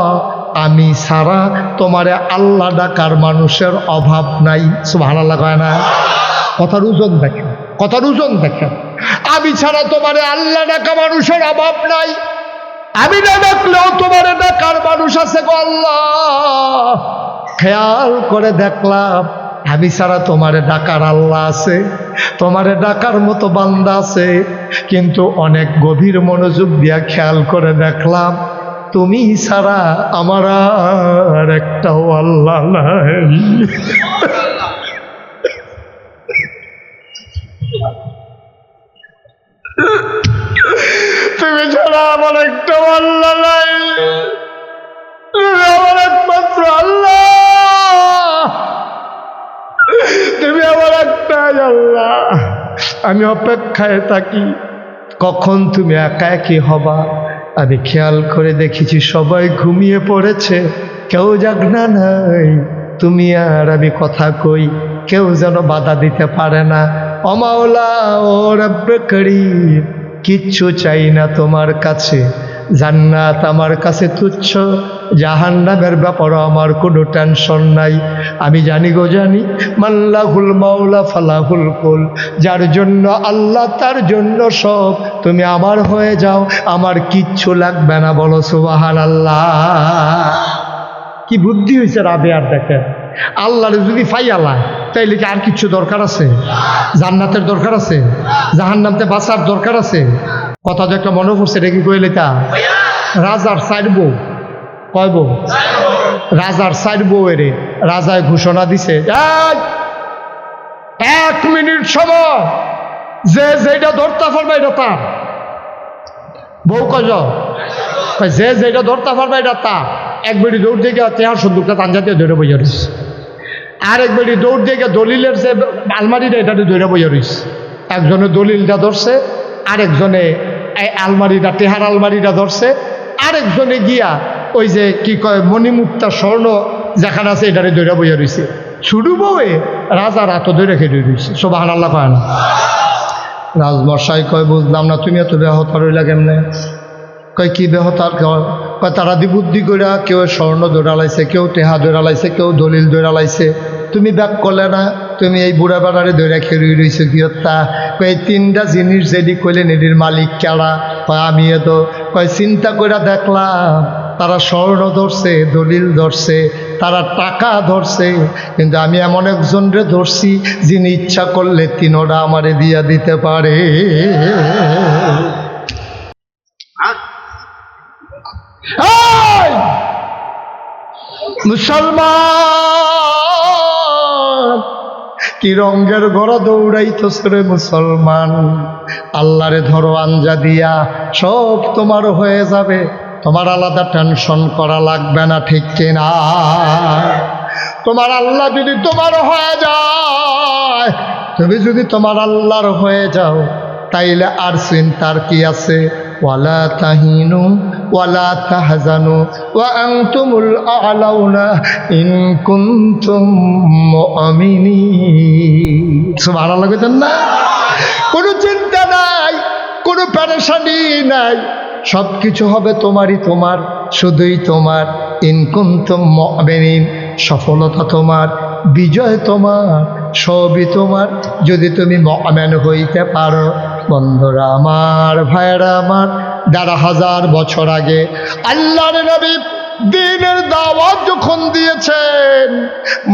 আমি সারা তোমারে আল্লাহ ডাকার মানুষের অভাব নাই। সুবহানাল্লাহ কয় না? কথার ওজন দেখেন, কথার ওজন দেখেন। আমি ছাড়া তোমারে আল্লাহ ডাকা মানুষের অভাব নাই, আমি না ডাকলেও তোমারে ডাকার মানুষ আছে গো আল্লাহ। খেয়াল করে দেখলাম আমি ছাড়া তোমারে ডাকার আল্লাহ আছে, তোমারে ডাকার মতো বান্দা আছে, কিন্তু অনেক গভীর মনোযোগ দিয়া খেয়াল করে দেখলাম তুমি ছাড়া আমার আর একটাও আল্লাহ নাই। তুমি ছাড়া আমার একটাও আল্লাহ নাই, তুমি আমার একমাত্র আল্লাহ, তুমি আমার একটাই আল্লাহ। আমি অপেক্ষায় থাকি কখন তুমি একা একই হবা। আমি খেয়াল করে দেখেছি সবাই ঘুমিয়ে পড়েছে, কেউ জাগনা নাই, তুমি আর আমি কথা কই, কেউ যেন বাধা দিতে পারে না। ও মাওলা ও রব্বে করিম, কিচ্ছু চাই না তোমার কাছে, জান্নাত আমার কাছে তুচ্ছ, জাহান্নামের ব্যাপারও আমার কোনো টেনশন নাই। আমি জানি গো জানি, মাল্লাহুল মাওলা ফালাহুল কুল, যার জন্য আল্লাহ তার জন্য সব। তুমি আমার হয়ে যাও, আমার কিচ্ছু লাগবে না। বলো সুবহানাল্লাহ। কি বুদ্ধি হয়েছে রাবেয়ার দেখেন। আল্লাহর যদি ফাইয়ালায় তাইলে কি আর কিচ্ছু দরকার আছে? জান্নাতের দরকার আছে? জাহান্নামতে বাঁচার দরকার আছে? কথা তো একটা মনে পড়ছে, রেখে কইলে তা রাজার সাইড বউ, কয় বউ? রাজার সাইড বউ এরে রাজায় ঘোষণা দিছে, 1 মিনিট সময় যে যেটা ধরতে পারবে এটা তার। বউ কয় যে যেটা ধরতে পারবে এটা তার। এক বেড়ি দৌড় দিয়ে তেহার সন্দুকটা তানজাতীয় ধরে বইয়া রয়েছে, আর এক বেড়ি দৌড় দিয়ে দলিলের যে আলমারিটা এটাতে ধরে বইয়া রয়েছে। একজনে দলিলটা ধরছে, আরেকজনে আলমারিটা টেহার আলমারিটা ধরছে, আরেকজনে গিয়া ওই যে কি কয় মণিমুক্তা স্বর্ণ যেখানে আছে এটারে ধরে বইয়া রয়েছে। শুরু বউয়ে রাজার হাত ধরে খেয়ে রয়েছে। সুবহানাল্লাহ কয় না? রাজমশাই কয় বুঝলাম না, তুমি এত ব্যাহত রইলা কেমনে? কয় কি ব্যাহতার? কয় তারা দি বুদ্ধি কইরা কেউ স্বর্ণ দৌড়ালাইছে, কেউ টেহা দৌড়ালাইছে, কেউ দলিল দৌড়ালাইছে, তুমি ব্যাক করলে না, তুমি এই বুড়া বেড়ারে দৌড়া খেয়ে রয়েছে কি হত্যা? কয় 3টা জিনিস যেটি কইলেন এটির মালিক কেডা? কয় আমি। তো কয় চিন্তা কইরা দেখলাম তারা স্বর্ণ ধরছে, দলিল ধরছে, তারা টাকা ধরছে, কিন্তু আমি এমন একজনরে ধরছি যিনি ইচ্ছা করলে তিনোটা আমারে দিয়া দিতে পারে। মুসলমান কি রঙের ঘোড়া দৌড়াইতেছে রে মুসলমান, আল্লাহরে ধরো আঞ্জা দিয়া, সব তোমার হয়ে যাবে, তোমার আলাদা টেনশন করা লাগবে না, ঠিক কিনা? তোমার আল্লাহ যদি তোমার হয়ে যায়, তুমি যদি তোমার আল্লাহর হয়ে যাও, তাইলে আর চিন্তার কি আছে? ওয়ালা তাহিনু ওয়ালা তাহজানু ওয়া আনতুমুল আ'লাউনা ইন কুনতুম মুমিনিন। সুবহানাল্লাহ কইতেন না? কোনো চিন্তা নাই, কোনো পেরেশানি নাই, সব কিছু হবে তোমারই, তোমার, শুধুই তোমার। ইন কুনতুম মুমিনিন, সফলতা তোমার, বিজয় তোমার, সবই তোমার, যদি তুমি মুমিন হইতে পারো। বন্ধুরা আমার, ভাইরা আমার, ১৫০০ বছর আগে আল্লাহর নবী দ্বীনের দাওয়াত যখন দিয়েছেন,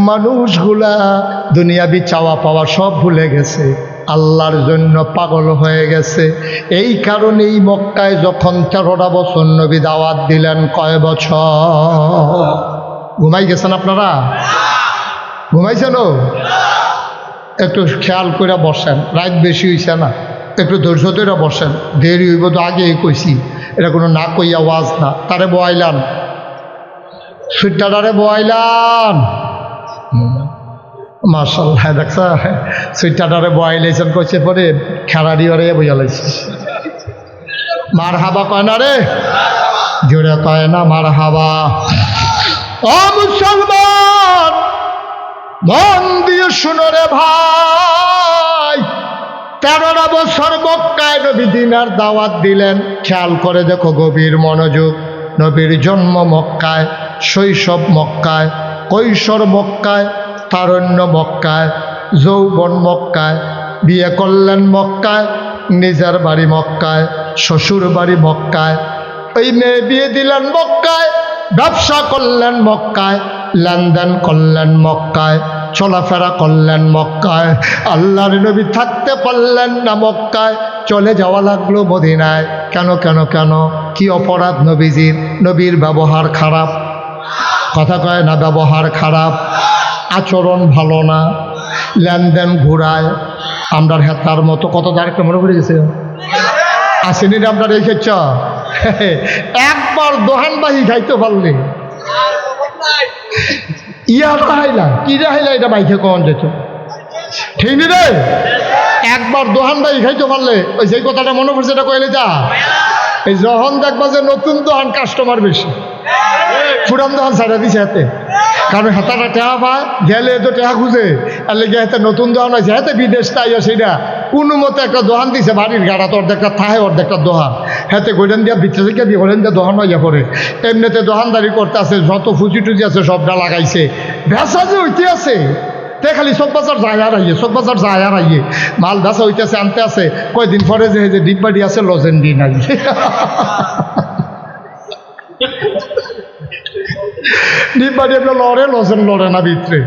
মানুষগুলা দুনিয়াবি চাওয়া পাওয়া সব ভুলে গেছে, আল্লাহর জন্য পাগল হয়ে গেছে। এই কারণেই মক্কায় যখন ১৩টা বছর নবী দাওয়াত দিলেন, কয় বছর? ঘুমাই গেছেন আপনারা? ঘুমাইছেন? একটু খেয়াল করে বসেন, রাত বেশি হইছে না, একটু ধৈর্য ধরে বসেন, দেরি হইব তো আগেই কইছি, এটা কোনো না কইয়া ওয়াজ না। তারে বয়াইলান, সুইটারে বয়াইলান, মাশাআল্লাহ, দেখছ সুইটারে বয়াইলেছেন, কইছে পরে খেলাড়ি ওরে বইয়া লাইছে। মার হাবা কয় না রে, জোরে কয় না মার হাবা। ও মুসলমান, মন দিয়ে শুনো রে ভাই, ১৩টা বছর মক্কায় নবী দ্বীনের দাওয়াত দিলেন। খেয়াল করে দেখো, গভীর মনোযোগ। নবীর জন্ম মক্কায়, শৈশব মক্কায়, কৈশোর মক্কায়, তারুণ্য মক্কায়, যৌবন মক্কায়, বিয়ে করলেন মক্কায়, নিজের বাড়ি মক্কায়, শ্বশুর বাড়ি মক্কায়, ওই মেয়ে বিয়ে দিলেন মক্কায়, ব্যবসা করলেন মক্কায়, লেনদেন করলেন মক্কায়, চলাফেরা করলেন মক্কায়। আল্লাহর নবী থাকতে পারলেন না মক্কায়, চলে যাওয়া লাগলো মদিনায়। কেন কেন কেন? কি অপরাধ নবীজির? নবীর ব্যবহার খারাপ, কথা কয় না, ব্যবহার খারাপ, আচরণ ভালো না, লেনদেন ঘুরায়। আমরা হেতার মতো কত তারিখটা মনে পড়ে গেছে, আসেনি আমরা রেখেছ? একবার দোহানবাহি খাইতে পারলে ইয়া রাহাইলা, কি রাহাইলা, এটা বাইকে কখন যেত, ঠিক নি রে? একবার দোহানবাহি খাইতে পারলে, ওই যে কথাটা মনে পড়ছে, এটা কইলে যা। এই যখন দেখবা যে নতুন দোহান কাস্টমার বেশি, পুরান দোকান ছাড়া দিছে হাতে, কারণ হাতাটা টেহা পায়, গেলে তো টেহা খুঁজে, আর লেগে হাতে নতুন দোকান হয়েছে, হাতে বিদেশ তাই সেটা কোনো মতো একটা দোকান দিছে, বাড়ির গাড়া তো অর্ধেকটা থাহে, অর্ধেকটা দোকান, হাতে গোলেন দিয়া ভিতরে থেকে দিয়ে গোলেন দিয়ে দোকান হইয়া পড়ে। এমনিতে দোকানদারি করতে আছে, যত ফুজি টুজি আছে সবটা লাগাইছে, ভেসা যে হইতে আছে, তে খালি চক বাজার যায় আর আইয়ে, চক বাজার যায় আর আইয়ে, মাল ভেসা হইতেছে, আনতে আছে, কয়দিন পরে যে ডিব্বাডি আছে লজেন্ডি নাই। ডিব্বাডি আপনার লড়ে, লজেন লড়ে না ভিতরে,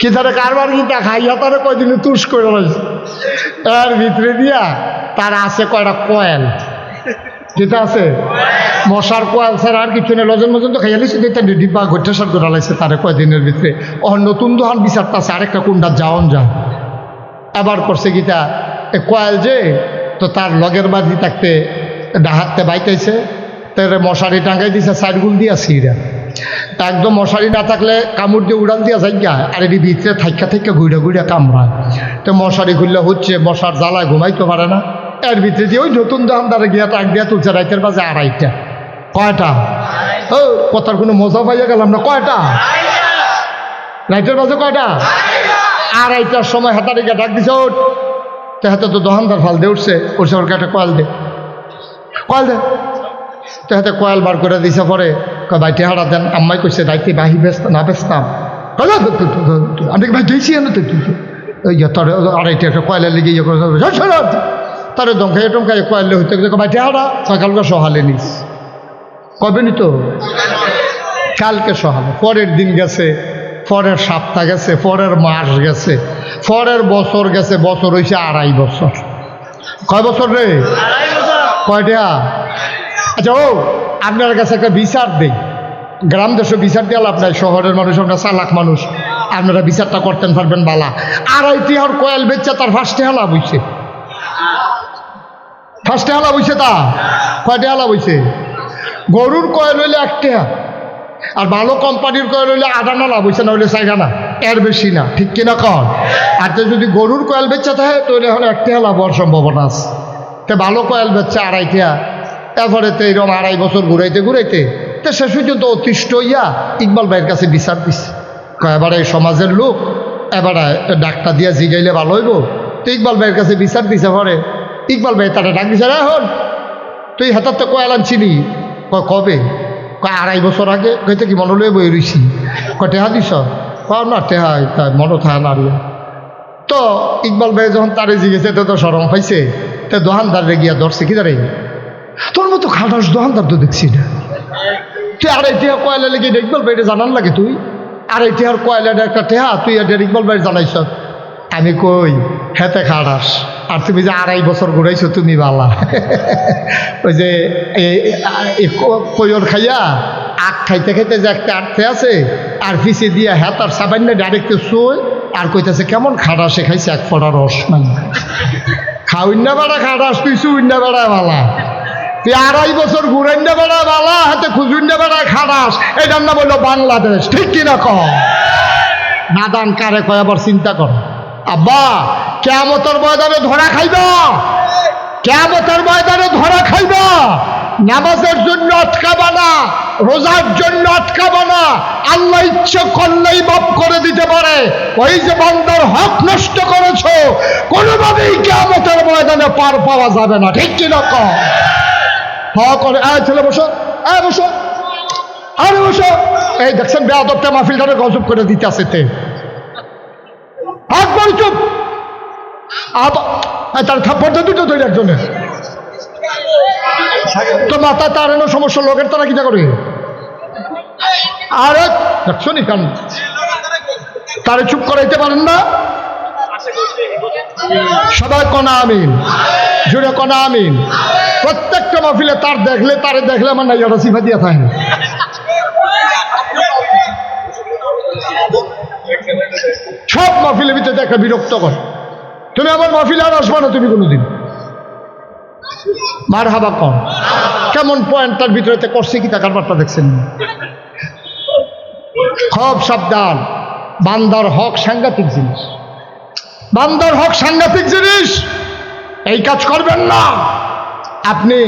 কি তারে কারবার গীতা খাইয়া তারে কয়দিন তুষ করে রয়েছে, এর ভিতরে দিয়া তার আছে কয়টা কয়েল, যেটা আছে মশার কয়েল স্যার, আর কিছু নেই, লজন মজন তো খাইয়া লিছে, ডিব্বা ঘটাসার করে লাইছে তারে কয়দিনের ভিতরে। ও নতুন দোকান বিচারটা আছে, আরেকটা কুন্ডা যাওন যায়, আবার করছে গীতা কয়েল যে, তো তার লগের বাড়ি থাকতে ডাহাতে বাইতেছে, তার মশারি টাঙ্গাই দিছে, সাইডগুল দিয়া সিরা, একদম মশারি না থাকলে কামড় দিয়ে উড়াল দিয়া যাই গা, আর এটি ভিতরে থাইকা থাইকা ঘুরে ঘুরে কামড়ায়, তো মশারি খুললে হচ্ছে, মশার জ্বালায় ঘুমাইতে পারে না, এর ভিতরে দিয়ে ওই নতুন দোকানদারে গিয়া টাক দিয়া তুলছে, রাইতের বাজে ২:৩০। কয়টা? ও কথার কোনো মজা পাইয়া গেলাম না, কয়টা? রাইতের বাজে কয়টা? ২:৩০টার সময় হাতারে গিয়া ডাক দিছে, ওঠ, তো হাতে তো দোকানদার ফাল দিয়ে উঠছে, উঠছে ওর কাছে কয়েল দে, কয়েল দে, তো হাতে কয়েল বার করে দিছে, পরে ভাই টেহারা দেন, আম্মাই কইছে দায়িত্বে বাহি ব্যস্ত না বেচতাম, আমি ভাই দিয়েছি না তো, ওই তোর ২:৩০ একটা কয়লা লেগে ইয়ে করে তার দমখাই টমখাই কয়েলে হইতে ভাই টেহারা সকালকে সহালে নিস, কবেনি তো কালকে সকালে, পরের দিন গেছে, পরের সপ্তাহ গেছে, পরের মাস গেছে, পরের বছর গেছে, বছর হয়েছে 2.5 বছর। কয় বছর রে? কয়টা? আচ্ছা ও আপনার কাছে একটা বিচার দেই, গ্রাম দেশে বিচার দিয়ে লাভ নাই, শহরের মানুষ আমরা চালাক মানুষ, আপনারা বিচারটা করতেন পারবেন বালা। 2.5 টিহার কয়েল বেচছে তার 5 টিহা লাভ হইছে, 5 টিহা লাভ হইছে। তা কয় টিহা লাভ হইছে? গরুর কয়েল হইলে 1 টিহা, আর ভালো কোম্পানির কয়েল হইলে 1.5 আনা লাভ হইছে, না হইলে 4 আনা, এর বেশি না, ঠিক কিনা কর? আর যদি গরুর কয়েল বেচতে থাকে তাহলে এখন 1 টিহা লাভ হওয়ার সম্ভাবনা আছে। তো ভালো কয়েল বেচছে 2.5 টিহা, এরপরে তো এরকম 2.5 বছর ঘুরাইতে ঘুরাইতে তো শেষ পর্যন্ত অতিষ্ঠ হইয়া ইকবাল ভাইয়ের কাছে বিচার দিছে। এবারে সমাজের লোক এবারে ডাক্তার দিয়া জিগাইলে ভালো হইব, তো ইকবাল ভাইয়ের কাছে বিচার দিছে। পরে ইকবাল ভাই তারা ডাক দিছে, এখন তুই হাতার তো কয়েল আনছিলি? কবে? 2.5 বছর আগে। কইতে কি মনে লয়ে বই রইছি? টেহা দিস? না টেহা তাই মনে থাকা না। তো ইকবাল ভাই যখন তারে জিগেছে তো সরম পাইছে, তো দোকানদারে গিয়া ধরছে, কি দাঁড়াই তোর মতো খাটাস দোকানদার তো দেখছি না, তুই 2.5 টিহা কয়লা লেগে ইকবাল ভাই জানান লাগে? তুই 2.5 টিহার কয়লাটা একটা টেহা, তুই এটা ইকবাল ভাই জানাইছ? আমি কই হেতে খাটাস, আর তুমি যে 2.5 বছর ঘুরাইছো তুমি বালা। ওই যে কয়র খাইয়া আখ খাইতে খাইতে যে একটা আটতে আছে, আর পিছিয়ে দিয়া হেতার সাবান্য ডাইরেক্ট শোয়, আর কইতেছে কেমন খাটাস খাইছে 1 ফোঁটা রস নাই। খাউন্না বেড়া খাটাস, তুই শুইন্না বেড়ায় বালা, তুই 2.5 বছর ঘুরাইন্না বেড়ায় বালা, হাতে খুঁজুন্না বেড়ায় খাটাস। এটার নাম বললো বাংলাদেশ, ঠিক কিনা কহ? নাদান কারে কয় আবার চিন্তা কর। আব্বা কিয়ামতের ময়দানে ধরা খাইব, কিয়ামতের ময়দানে ধরা খাইব। নামাজের জন্য আটকাবা না, রোজার জন্য আটকাবা না, আল্লাহ ইচ্ছে করলেই মাফ করে দিতে পারে। ওই যে বান্দার হক নষ্ট করেছো, কোনোভাবেই কিয়ামতের ময়দানে পার পাওয়া যাবে না, ঠিক কিনা কহ? হক করে ছেলে বসো, বসো, আরে বসো। এই দেখছেন বেয়াদবটা মাহফিলটারে গজব করে দিতে আসে। তে একবার চুপ, তার থাপ্পড়টা দুটো তৈরি একজনের তো মাথা তার এনো সমস্যা, লোকের তারা কিনা করে। আরে দেখছো নি কেন তারে চুপ করাইতে পারেন না? সবাই কনা আমিন, জুড়ে কনা আমিন। প্রত্যেকটা মাহফিলে তার দেখলে তারে দেখলে আমার না ইয়াটা সিফা দিয়া থাকে। সব মাহফিলের ভিতরে একটা বিরক্ত করে, তুমি আমার মাহফিলে আর আসবা না তুমি কোনোদিন। মার হাবা কম কেমন পয়েন্ট তার ভিতরে করছে কি তা কারবারটা দেখছেন? খুব সাবধান, বান্দার হক সাংঘাতিক জিনিস, বান্দার হক সাংঘাতিক জিনিস, এই কাজ করবেন না। আপনি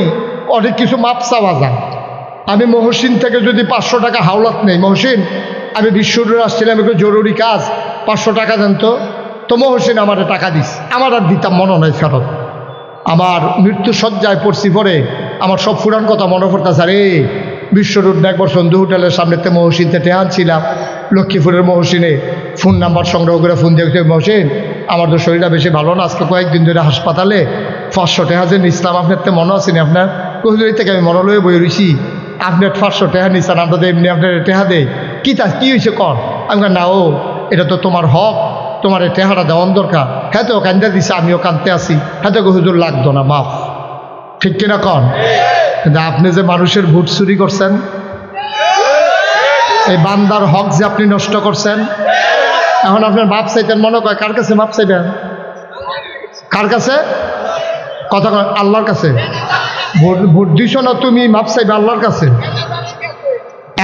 অনেক কিছু মাপ চাওয়া যায়। আমি মহসিন থেকে যদি 500 টাকা হাওলাত নেই, মহসিন আমি বিশ্বরুর আসছিলাম একটু জরুরি কাজ, 500 টাকা দেন তো মহসিন আমার টাকা দিস, আমার আর দিতাম মনে নয় ফেরত। আমার মৃত্যু সজ্জায় পড়ছি, পরে আমার সব ফুরান কথা মনে পড়তেছে। আরে বিশ্বরুট একবার সন্ধু হোটেলের সামনেতে মহসিনতে টেহান ছিলাম, লক্ষ্মীপুরের মহসিনে ফোন নাম্বার সংগ্রহ করে ফোন দিয়ে, মহসিন আমার তো শরীরটা বেশি ভালো না, আজকে কয়েকদিন ধরে হাসপাতালে 500 টাকা যে নিছিলাম, আপনার তো মনে আছে না? আপনার কহিদুরি থেকে আমি মনে লয়ে বই রইছি, আপনার 500 টাকা নিচ্ছেন, আমরা তো এমনি আপনার টেহা দেয় কি হয়েছে কর? আমি না, ও এটা তো তোমার হক, তোমার এই টেহাটা দেওয়ান দরকার। হ্যাঁ তো কান্দা দিছে, আমিও কান্দতে আসি। হ্যাঁ তো হুজুর লাগতো না, মাফ, ঠিক কিনা কন? কিন্তু আপনি যে মানুষের ভোট চুরি করছেন, এই বান্দার হক যে আপনি নষ্ট করছেন, এখন আপনার মাপ চাইতেন মনে কয় কার কাছে মাপ চাইবেন? কার কাছে? কথা আল্লাহর কাছে। ভোট দিছ না তুমি, মাপ চাইবে আল্লাহর কাছে।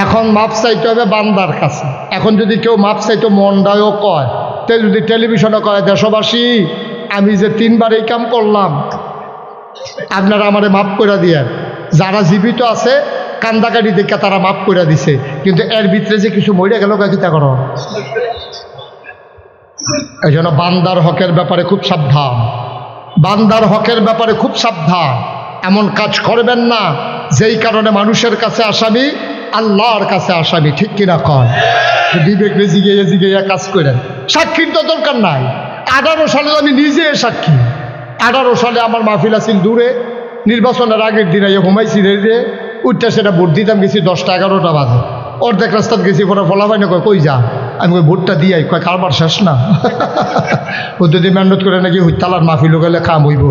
এখন মাপ চাইতে হবে বান্দার কাছে। এখন যদি কেউ মাপ চাইতো মনটাও কয়, তে যদি টেলিভিশনে কয় দেশবাসী আমি যে 3 বার এই কাম করলাম, আপনারা আমারে মাফ করে দিয়ে, যারা জীবিত আছে কান্দাকাটি দেখে তারা মাফ করে দিছে, কিন্তু এর ভিতরে যে কিছু মরে গেল কিতা করো? এই জন্য বান্দার হকের ব্যাপারে খুব সাবধান, বান্দার হকের ব্যাপারে খুব সাবধান। এমন কাজ করবেন না যেই কারণে মানুষের কাছে আসামি, আল্লাহর কাছে আসামি, ঠিক কিনা কন? বিবেক জিগে কাজ করেন। সাক্ষীর তো দরকার নাই। 18 সালে আমি নিজে সাক্ষী। 18 সালে আমার মাহফিল আছিল দূরে, নির্বাচনের আগের দিন ঘুমাইছি রে, উঠতে সেটা ভোট দিতাম গেছি 10টা 11টা বাজে, অর্ধেক রাস্তাত গেছি, পরে ফলাফাই না কয় কই যা, আমি কই ভোটটা দিয়ে কয় কারবার শেষ না। ও যদি মেহনত করে নাকি হুইতালার মাহফিল গেলে কাম হইব,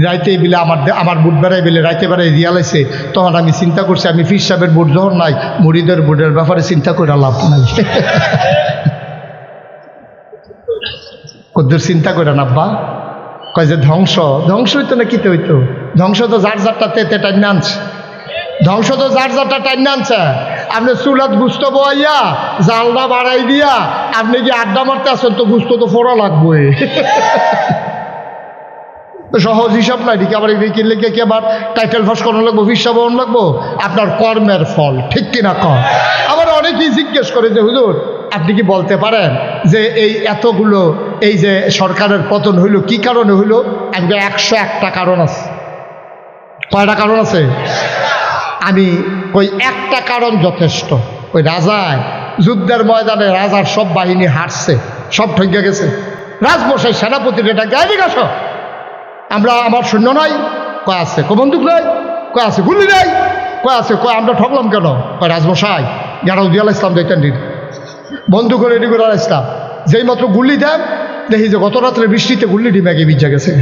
রাইতে বিলে আমার বুট বেড়াই বিলে রাইতে বেড়াই রিয়ালাইছে, তখন আমি চিন্তা করছি আমি ফির সাহেবের বুট যখন নাই, মুড়িদের বুটের ব্যাপারে চিন্তা করে লাভ নাই। কদ্দুর চিন্তা করে না আব্বা, কয় যে ধ্বংস হইতো না কিতে হইতো, ধ্বংস তো যার যারটা তেতে টাইনে আনছে, ধ্বংস তো যার যারটা টাইনে আনছে। আপনি চুলাত গুস্ত বইয়া জালটা বাড়াই দিয়া আপনি কি আড্ডা মারতে আসেন, তো গুস্ত তো ফোড়া লাগবে। সহজ হিসাব নাই, দিকে আবার কিনলে কি আবার টাইটেল ফাঁস করানো লাগবো, ফিসা বহন লাগবো, আপনার কর্মের ফল, ঠিক কিনা কর। আবার অনেকেই জিজ্ঞেস করে যে হুজুর আপনি কি বলতে পারেন যে এই এতগুলো এই যে সরকারের পতন হইল কি কারণে হইল? আমি 101টা কারণ আছে। কয়টা কারণ আছে? আমি ওই একটা কারণ যথেষ্ট। ওই রাজায় যুদ্ধের ময়দানে রাজার সব বাহিনী হারছে, সব ঠকে গেছে, রাজমশাই সেনাপতির এটা গায়ে গেছ, আমরা আমার সৈন্য নাই, কয় আছে, কয় বন্দুক নাই, কয় আছে, গুলি নাই, কয় আছে, কয় আমরা ঠকলাম কেন, কয় রাজমশাই গেরাউদ্দিয়াল ইসলাম দেখতেন দিন বন্দুক রেডি করে ইসলাম, যেই মাত্র গুলি দেন দেখি যে গত রাত্রে বৃষ্টিতে গুল্লিটি ম্যাগে ভিজা গেছে,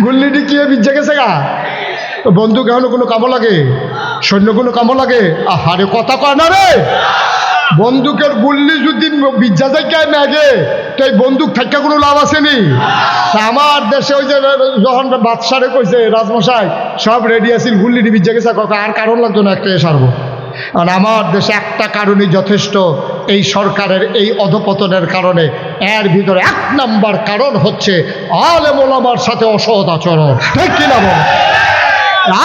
গুল্লিটি কি ভিজা গেছে গা, বন্দুক এখনো কোনো কামো লাগে, সৈন্য কোনো কামো লাগে, আহারে কথা কয় না রে, বন্দুকের গুল্লি যদি বিজ্জা যায় কে ম্যাগে, তো এই বন্দুক থাকা কোনো লাভ আসেনি। আমার দেশে ওই যে যখন বাদশারে কইছে রাজমশাই সব রেডি আছিল, গুল্লিটি বিজ্জা গেছে, আর কারণ লাগতো না, একটা সারবো। কারণ আমার দেশে একটা কারণই যথেষ্ট, এই সরকারের এই অধপতনের কারণে। এর ভিতরে 1 নাম্বার কারণ হচ্ছে আলেম ওলামার সাথে অসৎ আচরণ, ঠিক কিনা বল?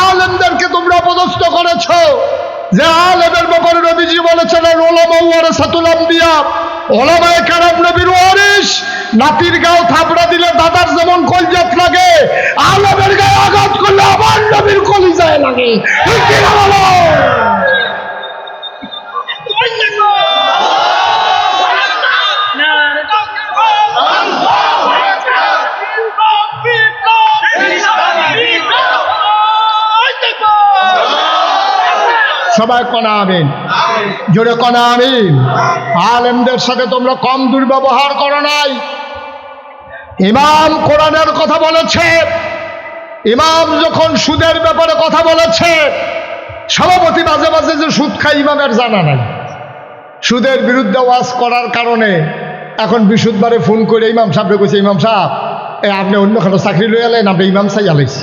আলেমদেরকে তোমরা অপদস্থ করেছ, যে আলেমের ব্যাপারে নবীজি বলেছেন ওলামা ওয়ারাসাতুল আম্বিয়া, ওলামায়ে কেরাম নবীর ওয়ারিস, নাতির গাও থাবড়া দিলে দাদার যেমন কলিজাত লাগে, আলেমের গায়ে আঘাত করলে আমার নবীর কলিজায় লাগে, ঠিক কিনা বলো? সবাই কনা আমিন, জোরে কনা আমিন। আলেমদের সাথে তোমরা কম দুর্ব্যবহার করো নাই। ইমাম কোরআনের কথা বলেছে, ইমাম যখন সুদের ব্যাপারে কথা বলেছে, সভাপতি মাঝে মাঝে যে সুদ খায় ইমামের জানা নাই, সুদের বিরুদ্ধে ওয়াজ করার কারণে এখন বৃহস্পতিবারে ফোন করে ইমাম সাহেবকে কইছে, ইমাম সাহেব আপনি অন্যখানে চাকরি লই আলেন, আপনি ইমাম চাই আলাইছি।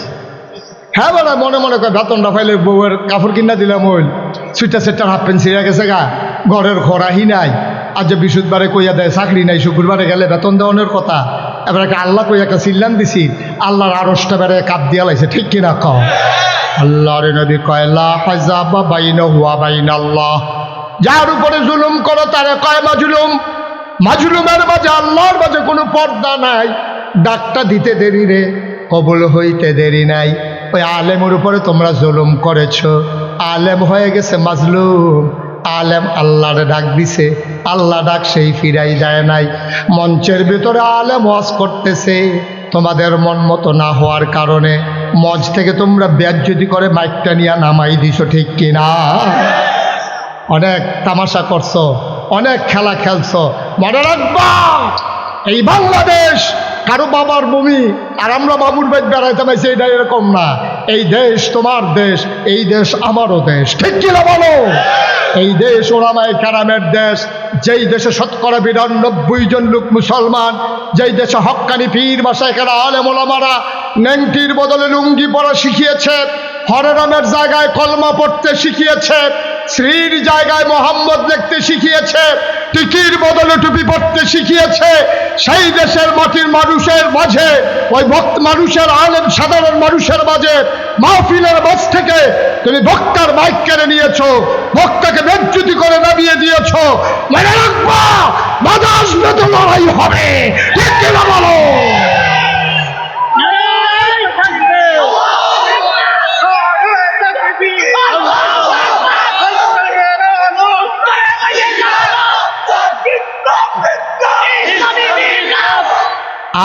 হ্যাঁ বলে মনে মনে কয় বেতনটা পাইলে বউয়ের কাপড় কিনা দিলাম, ওই সুইটার সেটার হাফ প্যান্ট ছিঁড়ে গেছে গা, ঘরের খরাহি নাই, আজ যে বৃহস্পতিবারে কইয়া দেয় চাকরি নাই, শুক্রবারে গেলে বেতন দেওয়ানোর কথা, এবার একটা আল্লাহ কই একটা চিল্লান দিছি, আল্লাহর আরশটা বেড়ে কাপ দিয়া লাইছে, ঠিক কিনা কও? আল্লাহর নবী কয় লা হাজাবা বাইনাহু ওয়া বাইনাল্লাহ, যার উপরে জুলুম করো তারে কয় মাজলুম, মাজলুমের মাঝে আল্লাহর মাঝে কোনো পর্দা নাই, ডাকটা দিতে দেরি রে, কবুল হইতে দেরি নাই। ওই আলেমের উপরে তোমরা জুলুম করেছ, আলেম হয়ে গেছে মাজলুম, আলেম আল্লাহর ডাক দিছে, আল্লাহ ডাক সেই ফিরাই যায় নাই। মঞ্চের ভিতরে আলেম ওয়াজ করতেছে, তোমাদের মন মতো না হওয়ার কারণে মঞ্চ থেকে তোমরা বেজ্জতি করে মাইকটা নিয়ে নামাই দিছো, ঠিক কিনা? অনেক তামাশা করছো, অনেক খেলা খেলছো, মনে রাখবা এই বাংলাদেশ কারো বাবার ভূমি আর আমরা বাবুর বাড়ি বেড়াইতে পাইছি, এটা এরকম না। এই দেশ তোমার দেশ, এই দেশ আমারও দেশ, ঠিক কিনা বলো? এই দেশ ওলামায়ে কেরামের দেশ, যেই দেশে ৯২ জন লোক মুসলমান, যেই দেশে হক্কানি পীর মাশায়েখেরা আলেম ওলামারা নেংটির বদলে লুঙ্গি পরা শিখিয়েছে, হরে রামের জায়গায় কলমা পড়তে শিখিয়েছে, শ্রীর জায়গায় মোহাম্মদ লিখতে শিখিয়েছে, টিকির বদলে টুপি পড়তে শিখিয়েছে, সেই দেশের মাটির মানুষের মাঝে, ওই ভক্ত মানুষের আলেম সাধারণ মানুষের মাঝে মাহফিলের মাঝ থেকে তুমি বক্তার মাইক কেড়ে নিয়েছো, বক্তাকে বেজ্জতি করে নামিয়ে দিয়েছো। মনে রাখবা বাধা আসবে তো লড়াই হবে, ঠিক কিনা বলো?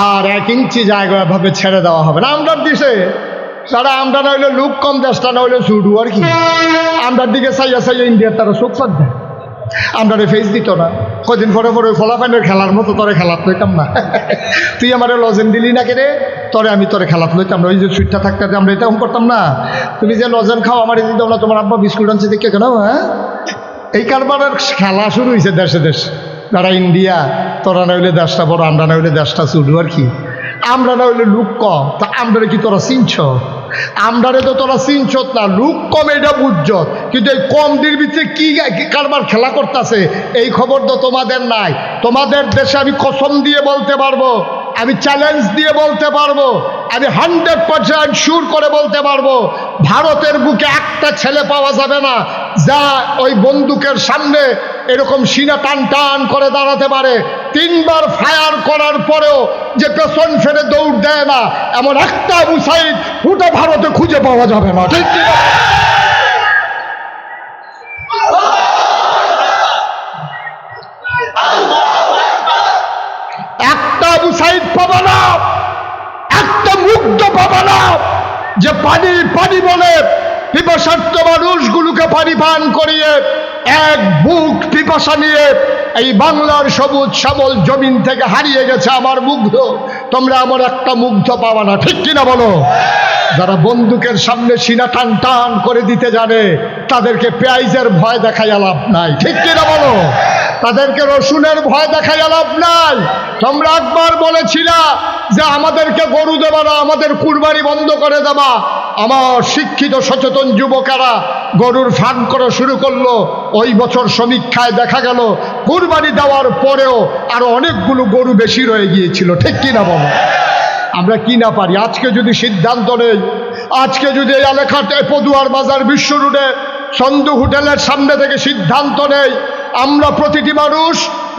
আর এক ইঞ্চি জায়গা এভাবে ছেড়ে দেওয়া হবে না। আমরার দিছে তারা, আমরা না হইলে লুক কম, দেশটা না হইলে ছুটু আর কি। আমরার দিকে চাইয়া চাইয়া ইন্ডিয়ার তারা চোখ ফাঁক দেয়, আমরা ফেস দিত না। কদিন পরে পরে ফলাফাইনের খেলার মতো তোরে খেলাত লইতাম না। তুই আমার লজেন দিলি না কেরে, তোরে আমি তোরে খেলাত লইতাম না। ওই যে সুইটটা থাকতে আমরা এটা করতাম না। তুমি যে লজেন খাও আমার দিতাম না, তোমার আব্বা বিস্কুট আনছে দেখে কেন? হ্যাঁ, এই কারবারের খেলা শুরু হয়েছে দেশে দেশে। যারা ইন্ডিয়া, তোরা না হইলে দেশটা বড়, আমরা না হইলে দেশটা ছুটু আর কি। আমরা না হইলে লুক কম, তা আমরা কি তোরা চিনছ? আমরারে তো তোরা চিনছত না, লুক কম এটা বুঝছ, কিন্তু এই কম দির ভিতরে কি কারবার খেলা করতেছে এই খবর তো তোমাদের নাই। তোমাদের দেশে আমি কসম দিয়ে বলতে পারবো, আমি চ্যালেঞ্জ দিয়ে বলতে পারবো, আমি 100% শিওর করে বলতে পারবো, ভারতের বুকে একটা ছেলে পাওয়া যাবে না যা ওই বন্দুকের সামনে এরকম সিনা টান টান করে দাঁড়াতে পারে। 3 বার ফায়ার করার পরেও যে পেছন ফেরে দৌড় দেয় না, এমন একটা আবু সাইদ ওটা ভারতে খুঁজে পাওয়া যাবে না। ঠিক কি? একটা আবু সাইদ পাবা না, একটা মুগ্ধ পাবা না যে পানি পানি বলে পিপাসার্থ মানুষগুলোকে পানি পান করিয়ে এক বুক পিপাসা নিয়ে এই বাংলার সবুজ শ্যামল জমিন থেকে হারিয়ে গেছে আমার মুগ্ধ। তোমরা আমার একটা মুগ্ধ পাওয়া না, ঠিক কিনা বলো? যারা বন্দুকের সামনে সিনা টান টান করে দিতে জানে তাদেরকে পেঁয়াজের ভয় দেখাইয়া লাভ নাই, ঠিক কিনা বলো? তাদেরকে রসুনের ভয় দেখাইয়া লাভ নাই। তোমরা একবার বলেছিলা যে আমাদেরকে গরু দেবা না, আমাদের কুরবানি বন্ধ করে দেবা। আমার শিক্ষিত সচেতন যুবকেরা গরুর ফার্ম করা শুরু করলো। ওই বছর সমীক্ষায় দেখা গেল কুরবানি দেওয়ার পরেও আরো অনেকগুলো গরু বেশি রয়ে গিয়েছিল, ঠিক কিনা বলো? আমরা কি না পারি? আজকে যদি সিদ্ধান্ত নেই, আজকে যদি এই এলাকাতে পদুয়ার বাজার বিশ্ব রোডে সন্ধু হোটেলের সামনে থেকে সিদ্ধান্ত নেই, আমরা প্রতিটি মানুষ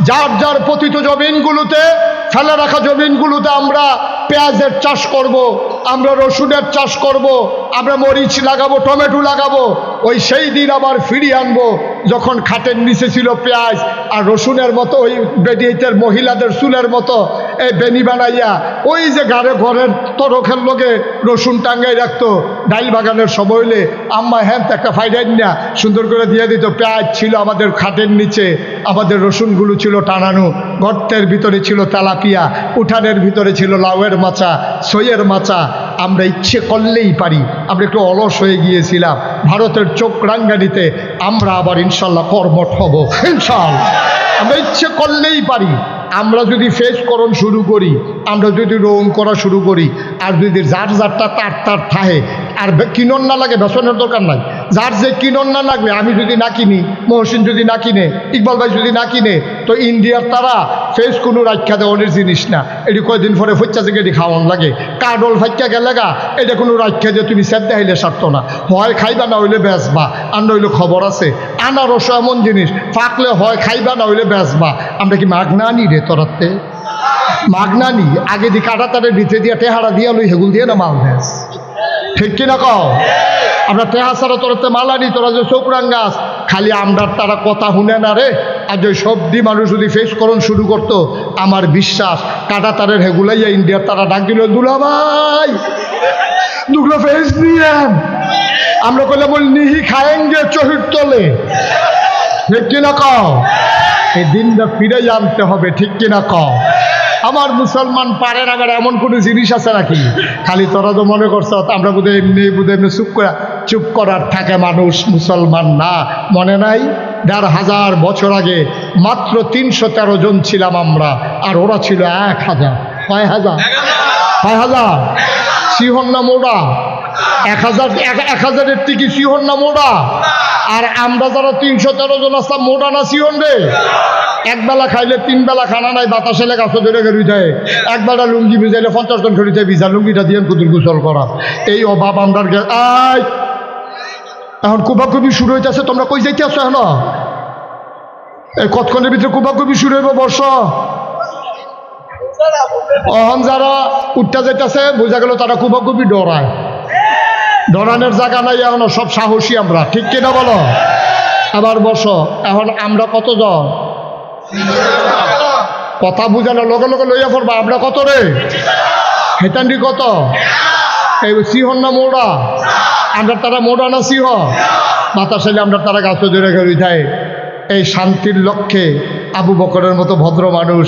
যার যার পতিত জমিনগুলোতে, ফেলে রাখা জমিনগুলোতে আমরা পেঁয়াজের চাষ করব, আমরা রসুনের চাষ করব, আমরা মরিচ লাগাবো, টমেটো লাগাবো। ওই সেই দিন আবার ফিরিয়ে আনবো যখন খাটের নিচে ছিল পেঁয়াজ আর রসুনের মতো ওই বেডিয়েতের মহিলাদের চুলের মতো এই বেনি বানাইয়া ওই যে ঘরের তরখের লোকে রসুন টাঙ্গাই রাখতো। ডাইল বাগানের সময় হইলে আম্মা হ্যাঁ একটা ফাইডাইন না সুন্দর করে দিয়ে দিত। পেঁয়াজ ছিল আমাদের খাটের নিচে, আমাদের রসুনগুলো ছিল টানানো, গর্তের ভিতরে ছিল তেলাপিয়া, উঠানের ভিতরে ছিল লাউয়ের মাচা, সইয়ের মাচা। আমরা ইচ্ছে করলেই পারি। আমরা একটু অলস হয়ে গিয়েছিলাম ভারতের চোখ রাঙ্গানিতে, আমরা আবার ইনশাল্লাহ কর্মঠ হব ইনশাল্লাহ। আমরা ইচ্ছে করলেই পারি। আমরা যদি ফেসকরণ শুরু করি, আমরা যদি রং করা শুরু করি, আর যদি যার যারটা তার তার থাহে, আর কিনন না লাগে বেসনের দরকার নাই। যার যে কিনন না লাগবে, আমি যদি না কিনি, মহসিন যদি না কিনে, ইকবাল ভাই যদি না কিনে, তো ইন্ডিয়ার তারা ফেস কোনো রাখা দেওয়ানের জিনিস না। এটি কয়েকদিন পরে ফচ্চা থেকে এটি খাওয়ান লাগে। কাডল ফাইকা গেলে গা এটা কোনো রাখা দিয়ে তুমি সেদ্ধ হইলে সারতো না। হয় খাইবা না হইলে বেচবা, আর না হইলে খবর আছে। আনারস এমন জিনিস ফাঁকলে হয় খাইবা না হইলে বেচবা। আমরা কি মাগনা নি রে তোরাতে? মাগনা নি। আগে দি কাটা তারের ভিতরে দিয়ে টেহারা দিয়া লই হেগুল দিয়ে না মাল ভেস, ঠিক কিনা কও? আমরা টেহা ছাড়া তোরাতে মাল আনি। তোরা যে চোখরাং গাছ খালি আমরার তারা কথা শুনে না রে। আর যে সবদি মানুষ যদি ফেসকরণ শুরু করতো, আমার বিশ্বাস কাটা তারের হেগুলাইয়া ইন্ডিয়ার তারা ডাক দিল, দুলা ভাই দুগুলো ফেস দিয়েন। আমরা কইলাম বল নিহি খায়েঙ্গে চহির তোলে, ঠিক কিনা কও? এই দিনটা ফিরে জানতে হবে, ঠিক কিনা কও? আমার মুসলমান পারে না গাড়ি এমন কোনো জিনিস আছে নাকি? খালি তোরা তো মনে করছ আমরা বোধহয় এমনি চুপ করার থাকে মানুষ, মুসলমান না। মনে নাই ১,৫০০ বছর আগে মাত্র ৩১৩ জন ছিলাম আমরা, আর ওরা ছিল ১,০০০। কয় হাজার? ৬,০০০। সিহন না মোড়া? ১,০০০-১,০০০-এর টিকি সিহন না মোড়া? আর আমরা যারা ৩১৩ জন আসলাম মোড়া না সিহন রে? একবেলা খাইলে 3 বেলা খানা নাই, বাতাসে গাছে ধরে গেড়ি দেয়। একবেলা লুঙ্গি ভিজাইলে 50 জন খেড়িতে ভিজা লুঙ্গিটা দিয়ে কুতুর গোসল করা। এই অভাব আমরা এখন কুবাকুবি শুরু হইতেছে। তোমরা কই যাইতে আসো? এখন এই কতক্ষণের ভিতরে কুবাকুবি শুরু হইব। বর্ষ অহন যারা উঠতে যাইতেছে বোঝা গেল তারা কুবাকুবি ডরায়। ডরানোর জায়গা নাই এখনো, সব সাহসী আমরা, ঠিক কিনা বলো? আবার বসো। এখন আমরা কতজন? কথা বুঝানো লগে লগে লইয়া পড়বা। আমরা কত রে? হেতান্ডি কত এই সিহন না মোড়া আমরা তারা মোড়া না সিহ বাতাসাইলে আমরা তারা গাছ ধরে গেড়ি যায় এই শান্তির লক্ষ্যে আবু বকরের মতো ভদ্র মানুষ,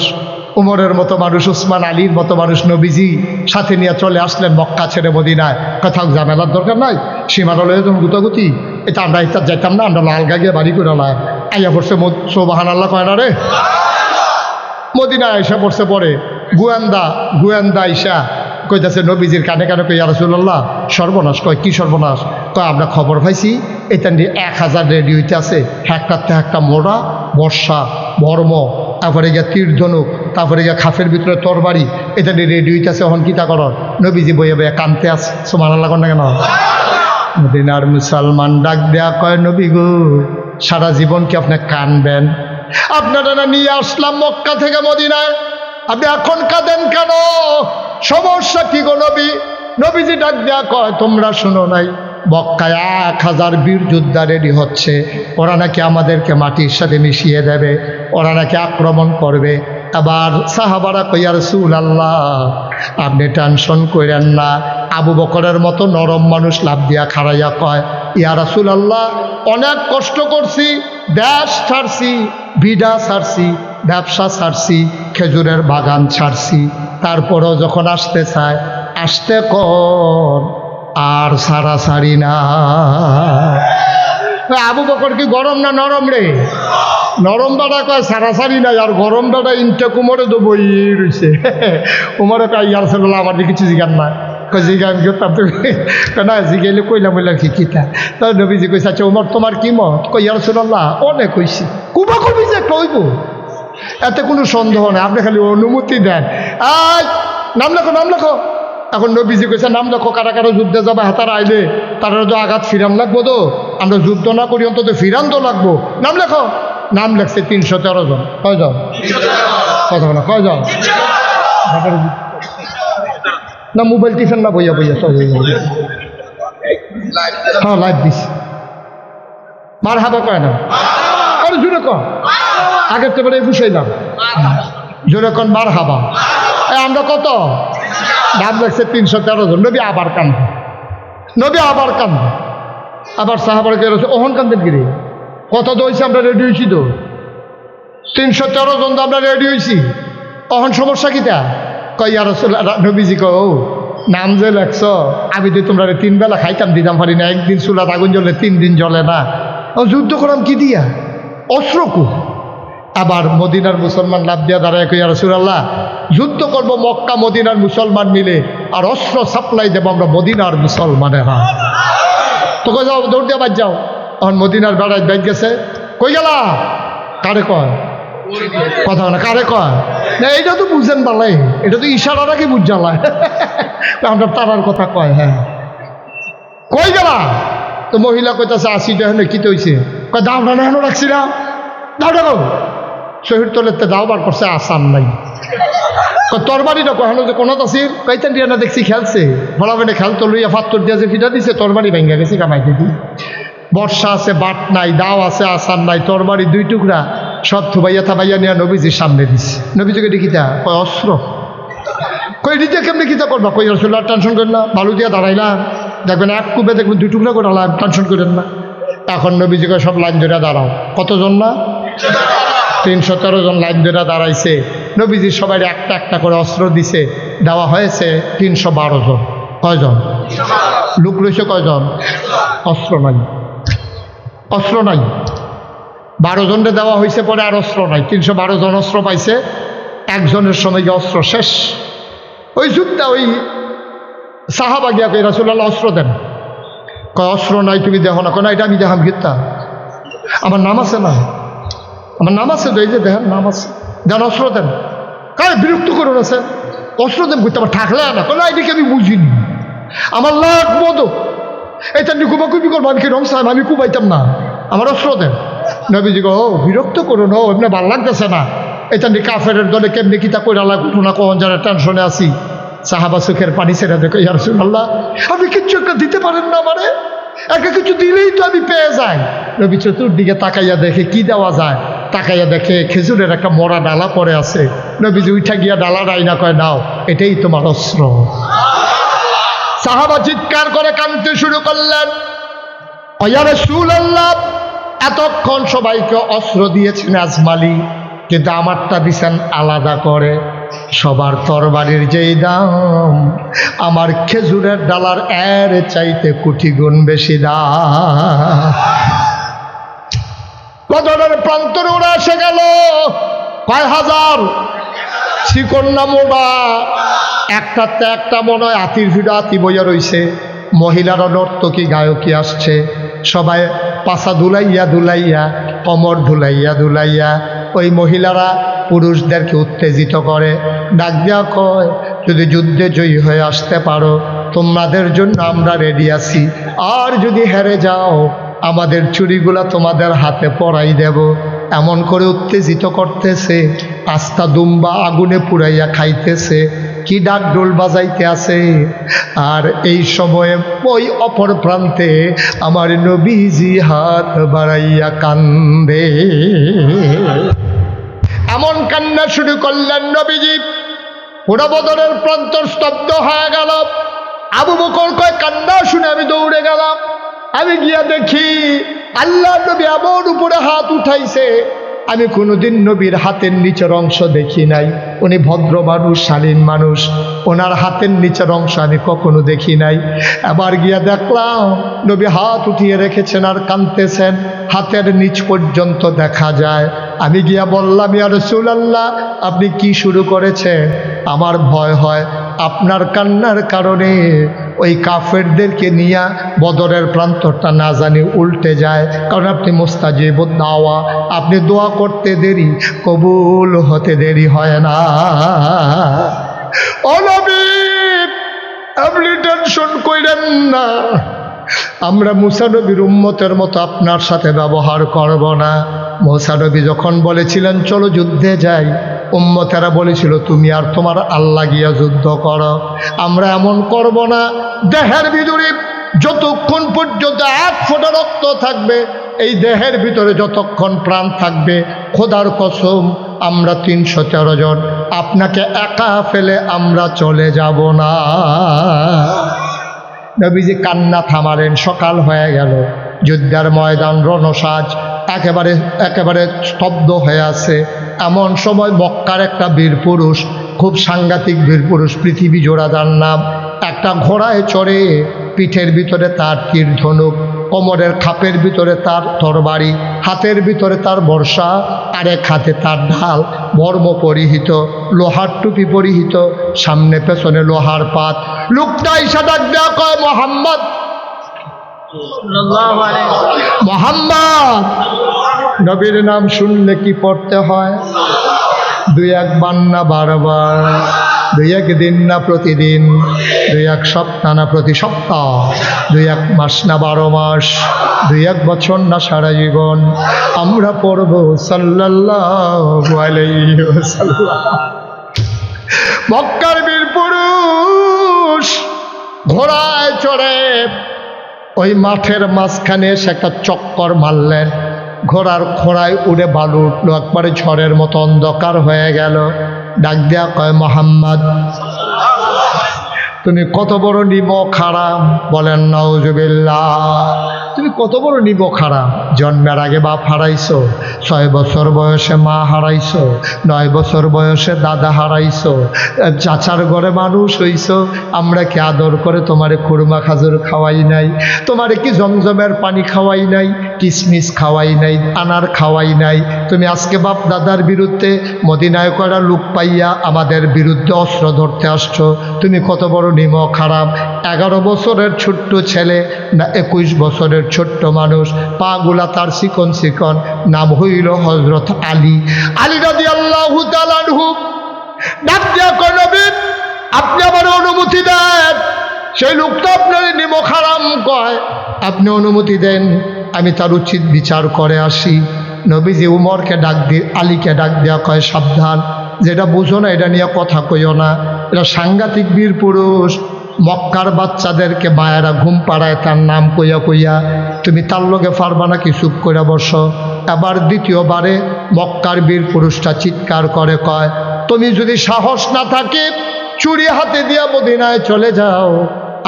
উমরের মতো মানুষ, উসমান আলীর মতো মানুষ নবীজি সাথে নিয়ে চলে আসলেন মক্কা ছেড়ে মদিনায়। কোথাও ঝামেলার দরকার নাই, সীমানালয়ে যখন গুতাগুতি এটা আমরা ইত্যাদ যাইতাম না, আমরা লাল গাগিয়ে বাড়ি করে লাগ আইয়া পড়ছে সোবাহান আল্লাহ কয় না রে মদিনায় আইসা পড়ছে পরে গুয়েন্দা আইসা কইতাছে নবীজির কানে কানে কই ইয়া রাসূলুল্লাহ সর্বনাশ। কয় কি সর্বনাশ? কয় আমরা খবর পাইছি এটা নিয়ে 1000 রেডি হইতে আছে, একটাতে একটা মোড়া বর্ষা বর্ম, তারপরে গিয়া তীর ধনুক, তারপরে গিয়া খাফের ভিতরে তরবারি, এটা নিয়ে রেডি হইতেছে। হন কিতা করর? নবীজি বইয়া বইয়া কানতে আছে। সুবহানাল্লাহ কোন না কেন? মদিনার মুসলমান ডাক দেয়া কয় নবী গো সারা জীবন কি আপনি কানবেন? আপনারা না নিয়ে আসলাম মক্কা থেকে মদিনায়, আপনি এখন কাঁদেন কেন? সমস্যা কি গো নবী? নবীজি ডাক দেয়া কয় তোমরা শোনো নাই মক্কায় 1000 বীর যোদ্ধা রেডি হচ্ছে, ওরা নাকি আমাদেরকে মাটির সাথে মিশিয়ে দেবে, ওরা নাকি আক্রমণ করবে। আবার সাহাবারা কই ইয়া রাসূলুল্লাহ আপনি টেনশন করেন না। আবু বকরের মতো নরম মানুষ লাভ দিয়া খাড়াইয়া কয় ইয়া রাসূলুল্লাহ অনেক কষ্ট করছি, দেশ ছাড়ছি, বিডা ছাড়ছি, ব্যবসা ছাড়ছি, খেজুরের বাগান ছাড়ছি, তারপরও যখন আসতে চায় আসতে কর আর সারাসারি না। আবু বকর কি গরম না নরম রে? নরম দাদা কয় সারাসারি নাই, আর গরম দাদা ইনটা কুমরে তো বই রয়েছে। উমরে কয় ইয়া রাসূলুল্লাহ আমার কিছু জিজ্ঞান না। কয় জিজ্ঞান না জিগাইলে কইলাম বললাম কি কিতা। তো নবীজি কইছে আচ্ছা উমর তোমার কি মত? কই ইয়া রাসূলুল্লাহ অনেক হইছে, কুবা কুবি যে একটা হইব এতে কোনো সন্দেহ নেই, আপনি খালি অনুমতি দেন। নাম লেখো। এখন নবীজি কইছে নাম লেখো, কারা কারা যুদ্ধে যাবে হাতারা আইলে তারা তো আঘাত ফিরান লাগবো, তো আমরা যুদ্ধ না করি অন্তত ফিরান তো লাগবো। নাম লেখো। নাম লেখছে 313 জন। কয়জন? কথা বলো কয়জন? না মোবাইল টিফেন না বইয়া হ্যাঁ লাইভ দিস মার হাবা কয় না আরে জোরে কন, আগের তো বলে বুঝাইলাম জোরে কন মার হাবা। আমরা কত নাম লেখছে 313 জন। নবী আবার কান্দে, আবার সাহাবার কে ওহন কান্দেন গিরে কত তো হয়েছে, আমরা রেডি হয়েছি তো 313 জন তো আমরা রেডি হয়েছি, অহন সমস্যা কিটা? কয় ইয়া রাসূলুল্লাহ নবীজি কয় ও নাম যে লেখছ আমি তো তোমরা 3 বেলা খাইতাম দিতাম পারি না, একদিন চুলাত আগুন জ্বলে 3 দিন জ্বলে না, যুদ্ধ করাম কি দিয়া? অস্ত্রকু। আবার মদিনার মুসলমান লাভ দিয়া দাঁড়ায় কই ইয়া রাসূলুল্লাহ যুদ্ধ করবো মক্কা মদিনার মুসলমান মিলে, আর অস্ত্র সাপ্লাই দেবো আমরা মদিনার মুসলমানেরা। তো কই যাও দৌড় দিয়া বাদ যাও। এখন মদিনার বেড়ায় ব্যাগ গেছে, কই গেলা? কারে কয়? কথা না কারে কয় না, এইটা তো বুঝেন বালাই, এটা তো ইশারাটা কি বুঝ জ্বালায়। আমরা তারার কথা কয়। হ্যাঁ কই গেলা? তো মহিলা কইতাছে 80টা হেন কি হয়েছে? কয় দাও না হেন রাখছি না, দাও দাও শহীদ তোলেতে দাও বার করছে, আসান নাই। তরবারিটা কখনো যে কোনো তাসির কইতেন রিয়ানা দেখছি খেলছে বলা বেনে খেল তো লইয়া ফাত্তর দিয়া যে ফিটা দিছে তরবারি ভেঙে গেছে কামাইতে দি। বর্ষা আছে বাট নাই, দাও আছে আসান নাই, তরবারি 2 টুকরা সব থুবাইয়া থাবাইয়া নিয়ে নবীজির সামনে দিছে। নবীজিকে দেখিতা কয় অস্ত্র। কই দিতে কেমনি কিতা করবা? কই রাসূলুল্লাহ টেনশন করেন না, বালু দিয়া দাঁড়াইলাম দেখবেন এক কুবে দেখবেন 2 টুকরা করে আলাম, টেনশন করেন না। এখন নবীজিকে সব লাইন ধরে দাঁড়াও। কতজন না? 313 জন লাইন ধরে দাঁড়াইছে। নবীজি সবাই একটা একটা করে অস্ত্র দিছে, দেওয়া হয়েছে 312 জন। কয়জন লোক রয়েছে? কয়জন? অস্ত্র নাই 12 জনকে দেওয়া হয়েছে, পরে আর অস্ত্র নাই। 312 জন অস্ত্র পাইছে, একজনের সময় গিয়ে অস্ত্র শেষ। ওই যুদ্ধটা ওই সাহাবা গিয়া কই রাসূলুল্লাহ অস্ত্র দেন। কয় অস্ত্র নাই তুমি দেখো না? কেন এটা আমি দেখাম গীতা, আমার নাম আছে না, আমার নাম আছে তো, এই যে দেখেন নাম আছে, দেন অস্ত্র দেন। কার বিরক্ত করুন আছে অস্ত্র দেন করতে আমার থাকলে না, কেন এদিকে আমি বুঝিনি, আমার লাগবো তো এটা নিয়ে কুবাকুবি করবো, আমি কি রং সাহেব আমি কুবাইতাম না, আমার অস্ত্র দেন। নবীজি গো বিরক্ত করুন, এমনি ভাল লাগতেছে না, এটা নিয়ে কাফের দলে কেমনি কিতা কইরা লাগতো না, কখন যারা টেনশনে আছি। সাহাবা চোখের পানি ছেড়ে দেখো ইয়া রাসূলুল্লাহ আপনি কিচ্ছু একটা দিতে পারেন না, মানে একটা কিছু দিলেই তো আমি পেয়ে যাই। নবী চতুর্দিকে তাকাইয়া দেখে কি দেওয়া যায়, তাকাইয়া দেখে খেজুরের একটা মরা ডালা পড়ে আছে। নবীজি উঠা গিয়া ডালা ডাইনা কয়, নাও, এটাই তোমার অস্ত্র। সাহাবা চিৎকার করে কাঁদতে শুরু করলেন, ইয়া রাসূলুল্লাহ, এতক্ষণ সবাইকে অস্ত্র দিয়েছেন আজমালি, কিন্তু আমারটা দিছেন আলাদা করে। সবার তরবারির যেই দাম, আমার খেজুরের ডালার এর চাইতে কোটি গুণ বেশি দাম। বদরের প্রান্তরে ওরা এসে গেল, কয় হাজার, শ্রীকন্যা মোড়া, একটাতে একটা মনে হয় হাতির ভিড়া হাতি বইয়া রইছে। মহিলারা নর্তকী গায়কী আসছে, সবাই পাছা ধুলাইয়া ধুলাইয়া, কমর ধুলাইয়া ধুলাইয়া ওই মহিলারা পুরুষদেরকে উত্তেজিত করে। ডাক দেওয়া কয়, যদি যুদ্ধে জয়ী হয়ে আসতে পারো তোমাদের জন্য আমরা রেডি আছি, আর যদি হেরে যাও আমাদের চুরিগুলা তোমাদের হাতে পরাই দেব। এমন করে উত্তেজিত করতেছে, আস্তা দুম্বা আগুনে পুড়াইয়া খাইতেছে, কি ডাক ডোল বাজাইতে আছে। আর এই সময়ে ওই অপর প্রান্তে আমার নবীজি হাত বাড়াইয়া কান্দে। এমন কান্না শুরু করলেন নবীজি, পুরো বদরের প্রান্তর স্তব্ধ হয়ে গেল। আবু বকর কয়, কান্না শুনে আমি দৌড়ে গেলাম। আমি গিয়া দেখি আল্লাহ নবী এমন উপরে হাত উঠাইছে, আমি কোনোদিন নবীর হাতের নিচের অংশ দেখি নাই। উনি ভদ্র মানুষ, শালীন মানুষ, ওনার হাতের নিচের অংশ আমি কখনো দেখি নাই। এবার গিয়া দেখলাম নবী হাত উঠিয়ে রেখেছেন আর কাঁদতেছেন, হাতের নিচ পর্যন্ত দেখা যায়। আমি গিয়া বললাম, ইয়া রাসূলুল্লাহ, আপনি কি শুরু করেছেন? আমার ভয় হয় আপনার কান্নার কারণে ওই কাফেরদেরকে নিয়ে বদরের প্রান্তরটা না জানি উল্টে যায়, কারণ আপনি মুস্তাজিবুদ দাওয়া, আপনি দোয়া করতে দেরি, কবুল হতে দেরি হয় না। ও নবী, আপনি টেনশন কইরেন না, আমরা মুসা নবীর উম্মতের মতো আপনার সাথে ব্যবহার করব না। মুসা নবী যখন বলেছিলেন চলো যুদ্ধে যাই, উম্মতেরা বলেছিল তুমি আর তোমার আল্লাহ গিয়া যুদ্ধ করো, আমরা এমন করব না। দেহের ভিতরে যতক্ষণ পর্যন্ত এক ফোঁটা রক্ত থাকবে, এই দেহের ভিতরে যতক্ষণ প্রাণ থাকবে, খোদার কসম আমরা 313 জন আপনাকে একা ফেলে আমরা চলে যাব না। নবীজি কান্না থামালেন। সকাল হয়ে গেল, যুদ্ধের ময়দান রণসাজ একেবারে স্তব্ধ হয়ে আছে। এমন সময় মক্কার একটা বীর পুরুষ, খুব সাংঘাতিক বীর পুরুষ, পৃথিবী জোড়া যার নাম, একটা ঘোড়ায় চড়ে, পিঠের ভিতরে তার তীর ধনুক, কোমরের খাপের ভিতরে তার তরবারি, হাতের ভিতরে তার বর্ষা, আরেক হাতে তার ঢাল, বর্ম পরিহিত, লোহার টুপি পরিহিত, সামনে পেছনে লোহার পাত। লোকটা ইসা ডাক দেয়া কয়, মোহাম্মদ, মোহাম্মদ। নবীর নাম শুনলে কি পড়তে হয়? 2-1 বার না 12 বার, 2-1 দিন না প্রতিদিন, 2-1 সপ্তাহ না প্রতি সপ্তাহ, 2-1 মাস না 12 মাস, 2-1 বছর না সারা জীবন আমরা পড়ব সাল্লাল্লাহু আলাইহি ওয়াসাল্লাম। মক্কার বীর পুরুষ ঘোড়ায় চড়ে ওই মাঠের মাঝখানে এসে একটা চক্কর মারলেন। ঘোড়ার খোড়ায় উড়ে বালু উঠল, একবারে ঝড়ের মতো অন্ধকার হয়ে গেল। ডাক দেয়া কয়, মোহাম্মদ, তুমি কত বড় নিমক হারাম। বলেন নাউজুবিল্লাহ। তুমি কত বড় নিমক হারাম। জন্মের আগে বাপ হারাইছো, 6 বছর বয়সে মা হারাইছো, 9 বছর বয়সে দাদা হারাইছো, চাচার ঘরে মানুষ হইছো। আমরা কি আদর করে তোমারে খুরমা খাজুর খাওয়াই নাই? তোমারে কি জমজমের পানি খাওয়াই নাই? কিসমিস খাওয়াই নাই? আনার খাওয়াই নাই? তুমি আজকে বাপ দাদার বিরুদ্ধে মদিনায় করা লোক পাইয়া আমাদের বিরুদ্ধে অস্ত্র ধরতে আসছো। তুমি কত বড় নিমক হারাম। 11 বছরের ছোট্ট ছেলে না 21 বছরের ছোট্ট মানুষ, পা গুলা তার চিকন চিকন, নাম হইল হযরত আলী। আলী রাদিয়াল্লাহু তাআলা আনহু ডাক দিয়া কয়, নবী, আপনি আমার অনুমতি দেন। সেই লোকটা আপনার নিমক হারাম কয়, আপনি অনুমতি দেন, আমি তার উচিত বিচার করে আসি। নবীজি উমরকে ডাক দিয়ে আলীকে ডাক দেওয়া কয়, সাবধান, যেটা বুঝো না এটা নিয়ে কথা কইও না। এটা সাংঘাতিক বীর পুরুষ, মক্কার বাচ্চাদেরকে মায়েরা ঘুম পাড়ায় তার নাম কইয়া কইয়া। তুমি তার লগে পারবা নাকি? চুপ করে বসো। এবার দ্বিতীয়বারে মক্কার বীর পুরুষটা চিৎকার করে কয়, তুমি যদি সাহস না থাকে চুরি হাতে দিয়া মদিনায় চলে যাও,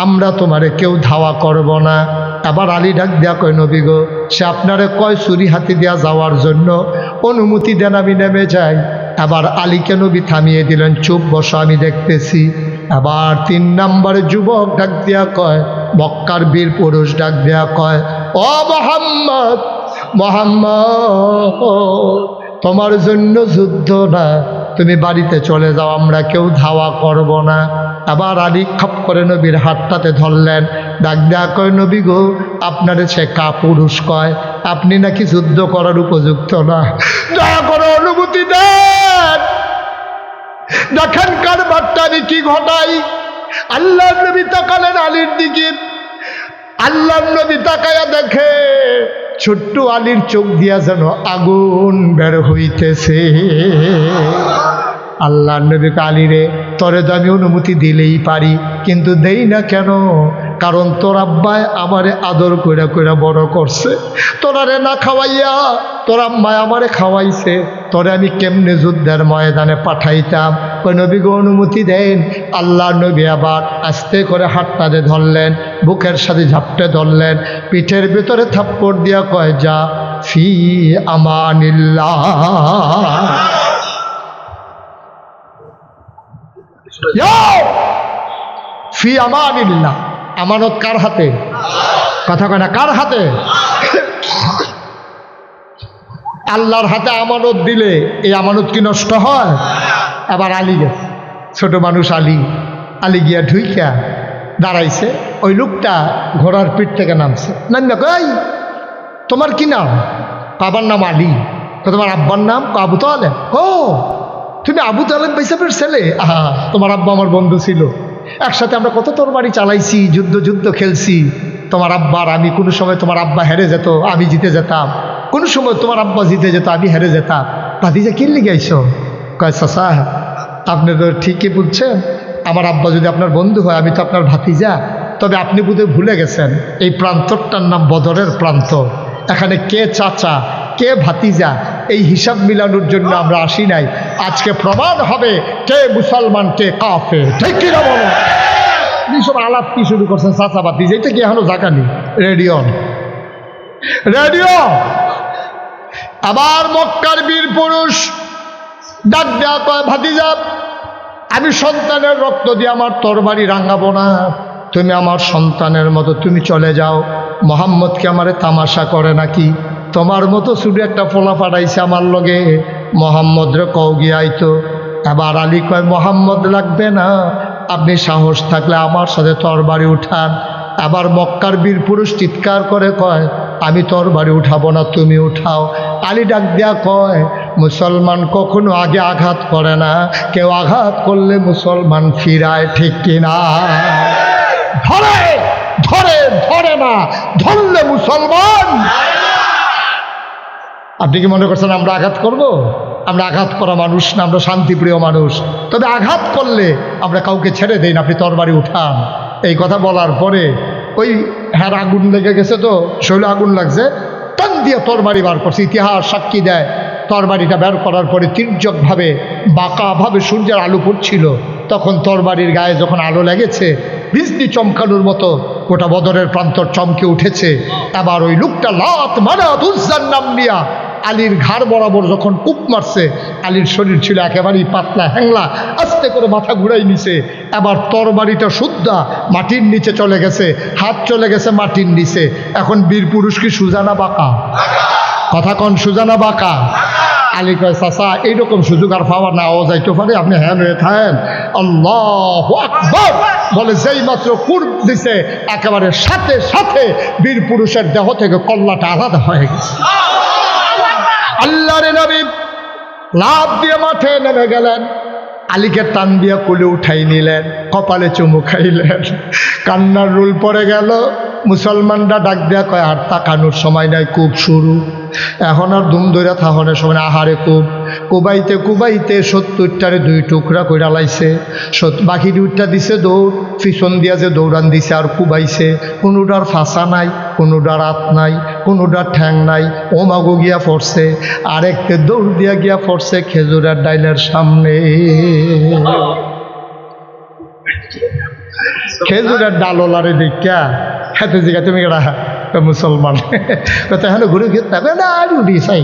আমরা তোমারে কেউ ধাওয়া করব না। আবার আলী ডাক দিয়া কয়, নবী গো, সে আপনারে কয় চুরি হাতে দিয়া যাওয়ার জন্য, অনুমতি দেন আমি নেমে যাই। আবার আলীকে নবী থামিয়ে দিলেন, চুপ বসো, আমি দেখতেছি। আবার 3 নম্বরে যুবক ডাক দিয়া কয়, মক্কার বীর পুরুষ ডাক দিয়া কয়, ও মোহাম্মদ, মোহাম্মদ, তোমার জন্য যুদ্ধ না, তুমি বাড়িতে চলে যাও, আমরা কেউ ধাওয়া করব না। আবার আলী খপ করে নবীর হাতটাতে ধরলেন, ডাক দেয়া কয়, নবী গো, আপনারে সে কাপুরুষ কয়, আপনি নাকি যুদ্ধ করার উপযুক্ত না, দয়া করে অনুমতি দেন। দেখেন কারবারটা আমি কি ঘটাই। আল্লাহ নবী তাকালেন আলীর দিকে, আল্লাহ নবী তাকায়া দেখে ছোট্ট আলীর চোখ দিয়া যেন আগুন বের হইতেছে। আল্লাহ নবীকে, আলী রে, তোরে তো আমি অনুমতি দিলেই পারি, কিন্তু দেই না কেন? কারণ তোর আব্বায় আমারে আদর কইরা কইরা বড় করছে, তোরারে না খাওয়াইয়া তোর আম্মায় আমারে খাওয়াইছে, তোরে আমি কেমনে যুদ্ধের ময়দানে পাঠাইতাম? ওই নবীকে অনুমতি দেন। আল্লাহ নবী আবার আস্তে করে হাতটাতে ধরলেন, বুকের সাথে ঝাপটে ধরলেন, পিঠের ভিতরে থাপ্পড় দিয়া কয়, যা ফি আমানিল্লাহ, ফি আমানিল্লাহ। আমানত কার হাতে? কথা কয় না, কার হাতে? আল্লাহর হাতে আমানত দিলে এই আমানত কি নষ্ট হয়? আবার আলী গেছে, ছোট মানুষ আলী, আলী গিয়া ঢুইকা দাঁড়াইছে। ওই লোকটা ঘোড়ার পিঠ থেকে নামছে, নামবে কই, তোমার কি নাম? বাবার নাম আলী। তোমার আব্বার নাম? আবু তালেব। ও, তুমি আবু তালেব বাইসাবের ছেলে? আহা, তোমার আব্বা আমার বন্ধু ছিল, একসাথে আমরা কত তরবারি চালাইছি, যুদ্ধ খেলছি। তোমার আব্বার আমি কোনো সময়, তোমার আব্বা হেরে যেত, আমি জিতে যেতাম, কোনো সময় তোমার আব্বা জিতে যেত, আমি হেরে যেতাম। ভাতিজা কি লিগে আইছো? কয়, চাচা আপনি তো ঠিকই বলছেন, আমার আব্বা যদি আপনার বন্ধু হয়, আমি তো আপনার ভাতিজা। তবে আপনি বোধহয় ভুলে গেছেন, এই প্রান্তরটার নাম বদরের প্রান্ত। এখানে কে চাচা কে ভাতিজা এই হিসাব মিলানোর জন্য আমরা আসি নাই। আজকে প্রমাণ হবে কে মুসলমান কে কাফের, ঠিক কিনা বলো? সব আলাপ কি শুরু করছেন চাচা ভাতিজা, এটা কি এখনো জাগানি? Radio radio. আবার মক্কার বীর পুরুষ ডাক দেয়া কয়, ভাতিজা, আমি সন্তানের রক্ত দিয়ে আমার তরবারি রাঙাবো না, তুমি আমার সন্তানের মতো তুমি চলে যাও। মোহাম্মদকে আমারে তামাশা করে নাকি? তোমার মতো শুধু একটা ফোলা পাঠাইছে আমার লগে, মোহাম্মদ রে কও গিয়ে আইতো। আবার আলী কয়, মোহাম্মদ লাগবে না, আপনি সাহস থাকলে আমার সাথে তরবারি উঠান। আবার মক্কার বীর পুরুষ চিৎকার করে কয়, আমি তরবারি উঠাবো না, তুমি উঠাও। আলী ডাক দেয়া কয়, মুসলমান কখনো আগে আঘাত করে না, কেউ আঘাত করলে মুসলমান ফিরায়, ঠিক কিনা? ধরে ধরে ধরে না, ধরলে মুসলমান। আপনি কি মনে করছেন আমরা আঘাত করব? আমরা আঘাত করা মানুষ না, আমরা শান্তিপ্রিয় মানুষ। তবে আঘাত করলে আমরা কাউকে ছেড়ে দেই না, আপনি তরবারি উঠান। এই কথা বলার পরে ওই হ্যাঁ আগুন লেগে গেছে, তো শৈল আগুন লাগছে, টান দিয়ে তরবারি বার করছে। ইতিহাস সাক্ষী দেয়, তরবারিটা বের করার পরে তির্যকভাবে বাঁকাভাবে সূর্যের আলো পড়ছিল, তখন তরবারির গায়ে যখন আলো লেগেছে, বিজলি চমকানোর মতো গোটা বদরের প্রান্তর চমকে উঠেছে। আবার ওই লোকটা লাত মানাত উজ্জার নাম নিয়া আলীর ঘাড় বরাবর যখন কূপ মারছে, আলীর শরীর ছিল একেবারেই পাতলা হ্যাংলা, আস্তে করে মাথা ঘুরাই নিছে। আবার তরবারিটা শুদ্ধা মাটির নিচে চলে গেছে, হাত চলে গেছে মাটির নিচে। এখন বীর পুরুষ কি সুজানা বাঁকা? কথা কন, সুজানা বাঁকা? আলী কয়, চাচা এইরকম সুযোগ আর পাওয়া নাও যাইতে পারে, আপনি হ্যাঁ হয়ে থাকেন। আল্লাহু আকবার বলে যেই মাত্র কুর্ব দিছে, একেবারে সাথে সাথে বীর পুরুষের দেহ থেকে কল্লাটা আলাদা হয়ে গেছে। আল্লাহর নবী লাফ দিয়ে মাঠে নেমে গেলেন, আলীকে টান দিয়ে কোলে উঠাই নিলেন, কপালে চুমু খাইলেন, কান্নার রুল পড়ে গেল। মুসলমানরা ডাক দেয়া কয়, আর তাকানোর সময় নাই, খুব শুরু। এখন আর দুম দইরা থাহনের সময় আহারে কুবাইতে কুবাইতে 70টারে 2 টুকরা কইরা লাইছে, বাকি 2টা দিছে দৌড়, পিছন দিয়া যে দৌড়ান দিছে আর কুবাইছে, কোনোটার ফাঁসা নাই, কোনোটার হাত নাই, কোনোটার ঠ্যাং নাই, ও মাগো গিয়া পড়ছে, আরেকটা দৌড় দিয়া গিয়া পড়ছে খেজুরের ডাইলের সামনে। খেজুরের ডালওয়ালারে দেখা খেতে জিগা তুমি কেডা? মুসলমান। কথা হ্যাঁ ঘুরে গিয়ে তবে না আরো উঠি চাই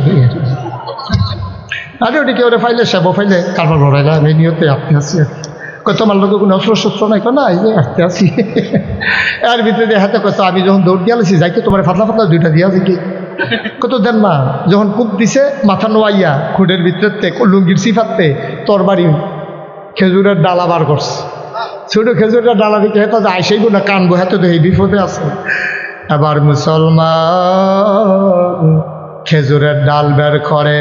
আরে ওটি কেউ ফাইলে সেব ফাইলে কারবার ভরাইলা আমি নিয়তে আপনি আছি আর তোমার লোক কোনো অস্ত্র শস্ত্র নাই না, এই যে আসতে আসি এর ভিতরে হাতে কত আমি যখন দৌড় দিয়ে আলাইছি যাইতে তোমার ফাতলা ফাতলা 2টা দিয়া যে কি কত দেন না, যখন কূপ দিছে মাথা নোয়াইয়া খুঁড়ের ভিতরে লুঙ্গির সিফাতে তোর বাড়ি খেজুরের ডালা বার করছে, ছোট খেজুরের ডালা দিকে হেতা আইসেই না কানবো হাতে তো এই বিপদে আছে। এবার মুসলমান খেজুরের ডাল বের করে,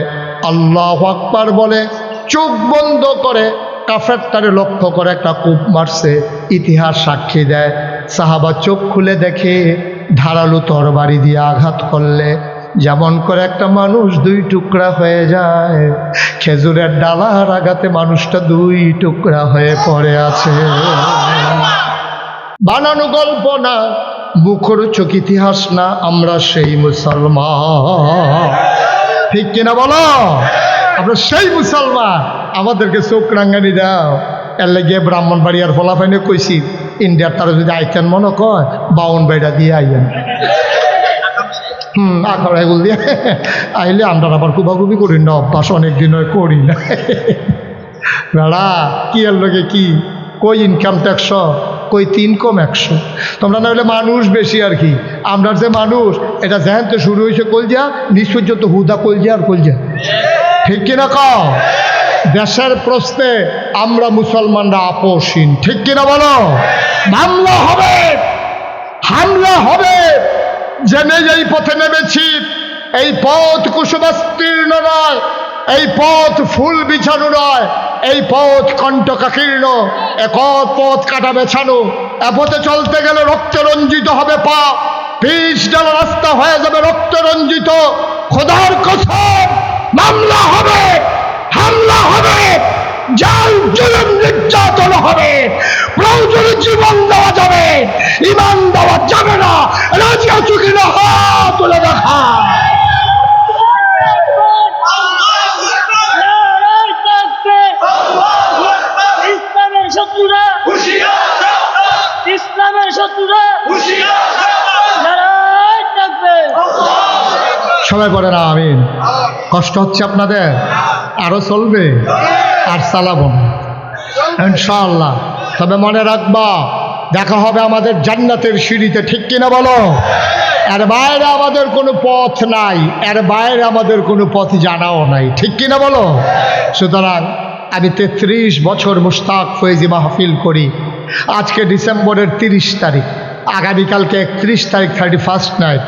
আল্লাহু আকবার বলে, চোখ বন্ধ করে কাফেরটারে লক্ষ্য করে একটা কূপ মারছে। ইতিহাস সাক্ষী দেয় সাহাবা চোখ খুলে দেখে ধারালো তরবারি দিয়ে আঘাত করলে যেমন করে একটা মানুষ 2 টুকরা হয়ে যায়, খেজুরের ডালার আঘাতে মানুষটা 2 টুকরা হয়ে পড়ে আছে। বানানো গল্প না, মুখরোচক ইতিহাস না, আমরা সেই মুসলমান। ঠিক কিনা বলো? আমরা সেই মুসলমান, আমাদেরকে চোখ রাঙ্গানি দাও। এর লেগে ব্রাহ্মণবাড়িয়ার ফলাফাইনে কইছি ইন্ডিয়ার তারা যদি আইতেন মনে কয় 52 বাইটা দিয়ে আইয়েন। আখড়া এগুলো দিয়ে আইলে আমরা আবার কুবাকুবি করি না, অভ্যাস অনেকদিন হয় করি না। বেড়া কি এর লগে কি কই ইনকাম ট্যাক্স, কই 3 কম 100, তোমরা না হলে মানুষ বেশি আর কি। আমরা যে মানুষ এটা যেহেন তো শুরু হয়েছে কলজা, নিজ পর্যন্ত হুদা কলজা আর কলজা। ঠিক কিনা কও? দেশের প্রশ্নে আমরা মুসলমানরা আপোষহীন। ঠিক কিনা বলো? মামলা হবে, হামলা হবে। জেনে এই পথে নেমেছি, এই পথ কুসুমাস্তীর্ণ নয়, এই পথ ফুল বিছানো নয়, এই পথ কণ্টকাকীর্ণ, পথ কাটা বেছানো। এ পথে চলতে গেলে রক্তে রঞ্জিত হবে পা, পিচ ডালা রাস্তা হয়ে যাবে রক্তে রঞ্জিত। খোদার কসম মামলা হবে, হামলা হবে, জাল জুলুম নির্যাতন হবে, প্রয়োজনে জীবন দেওয়া যাবে, ইমান দেওয়া যাবে না। রাজি আছো কিনা হাত তুলে দেখা। ইসলামের শত্রুরা, ইসলামের শত্রুরা সবাই বলে না আমিন। কষ্ট হচ্ছে আপনাদের? আরো চলবে আর চালাবো না ইনশাআল্লাহ। তবে মনে রাখবা দেখা হবে আমাদের জান্নাতের সিঁড়িতে। ঠিক কিনা বলো? এর বাইরে আমাদের কোনো পথ নাই, এর বাইরে আমাদের কোনো পথ জানাও নাই। ঠিক কিনা বলো? সুতরাং আমি 33 বছর মুশতাক ফয়েজি মাহফিল করি। আজকে ডিসেম্বরের 30 তারিখ, আগামীকালকে 31 তারিখ 31st নাইট।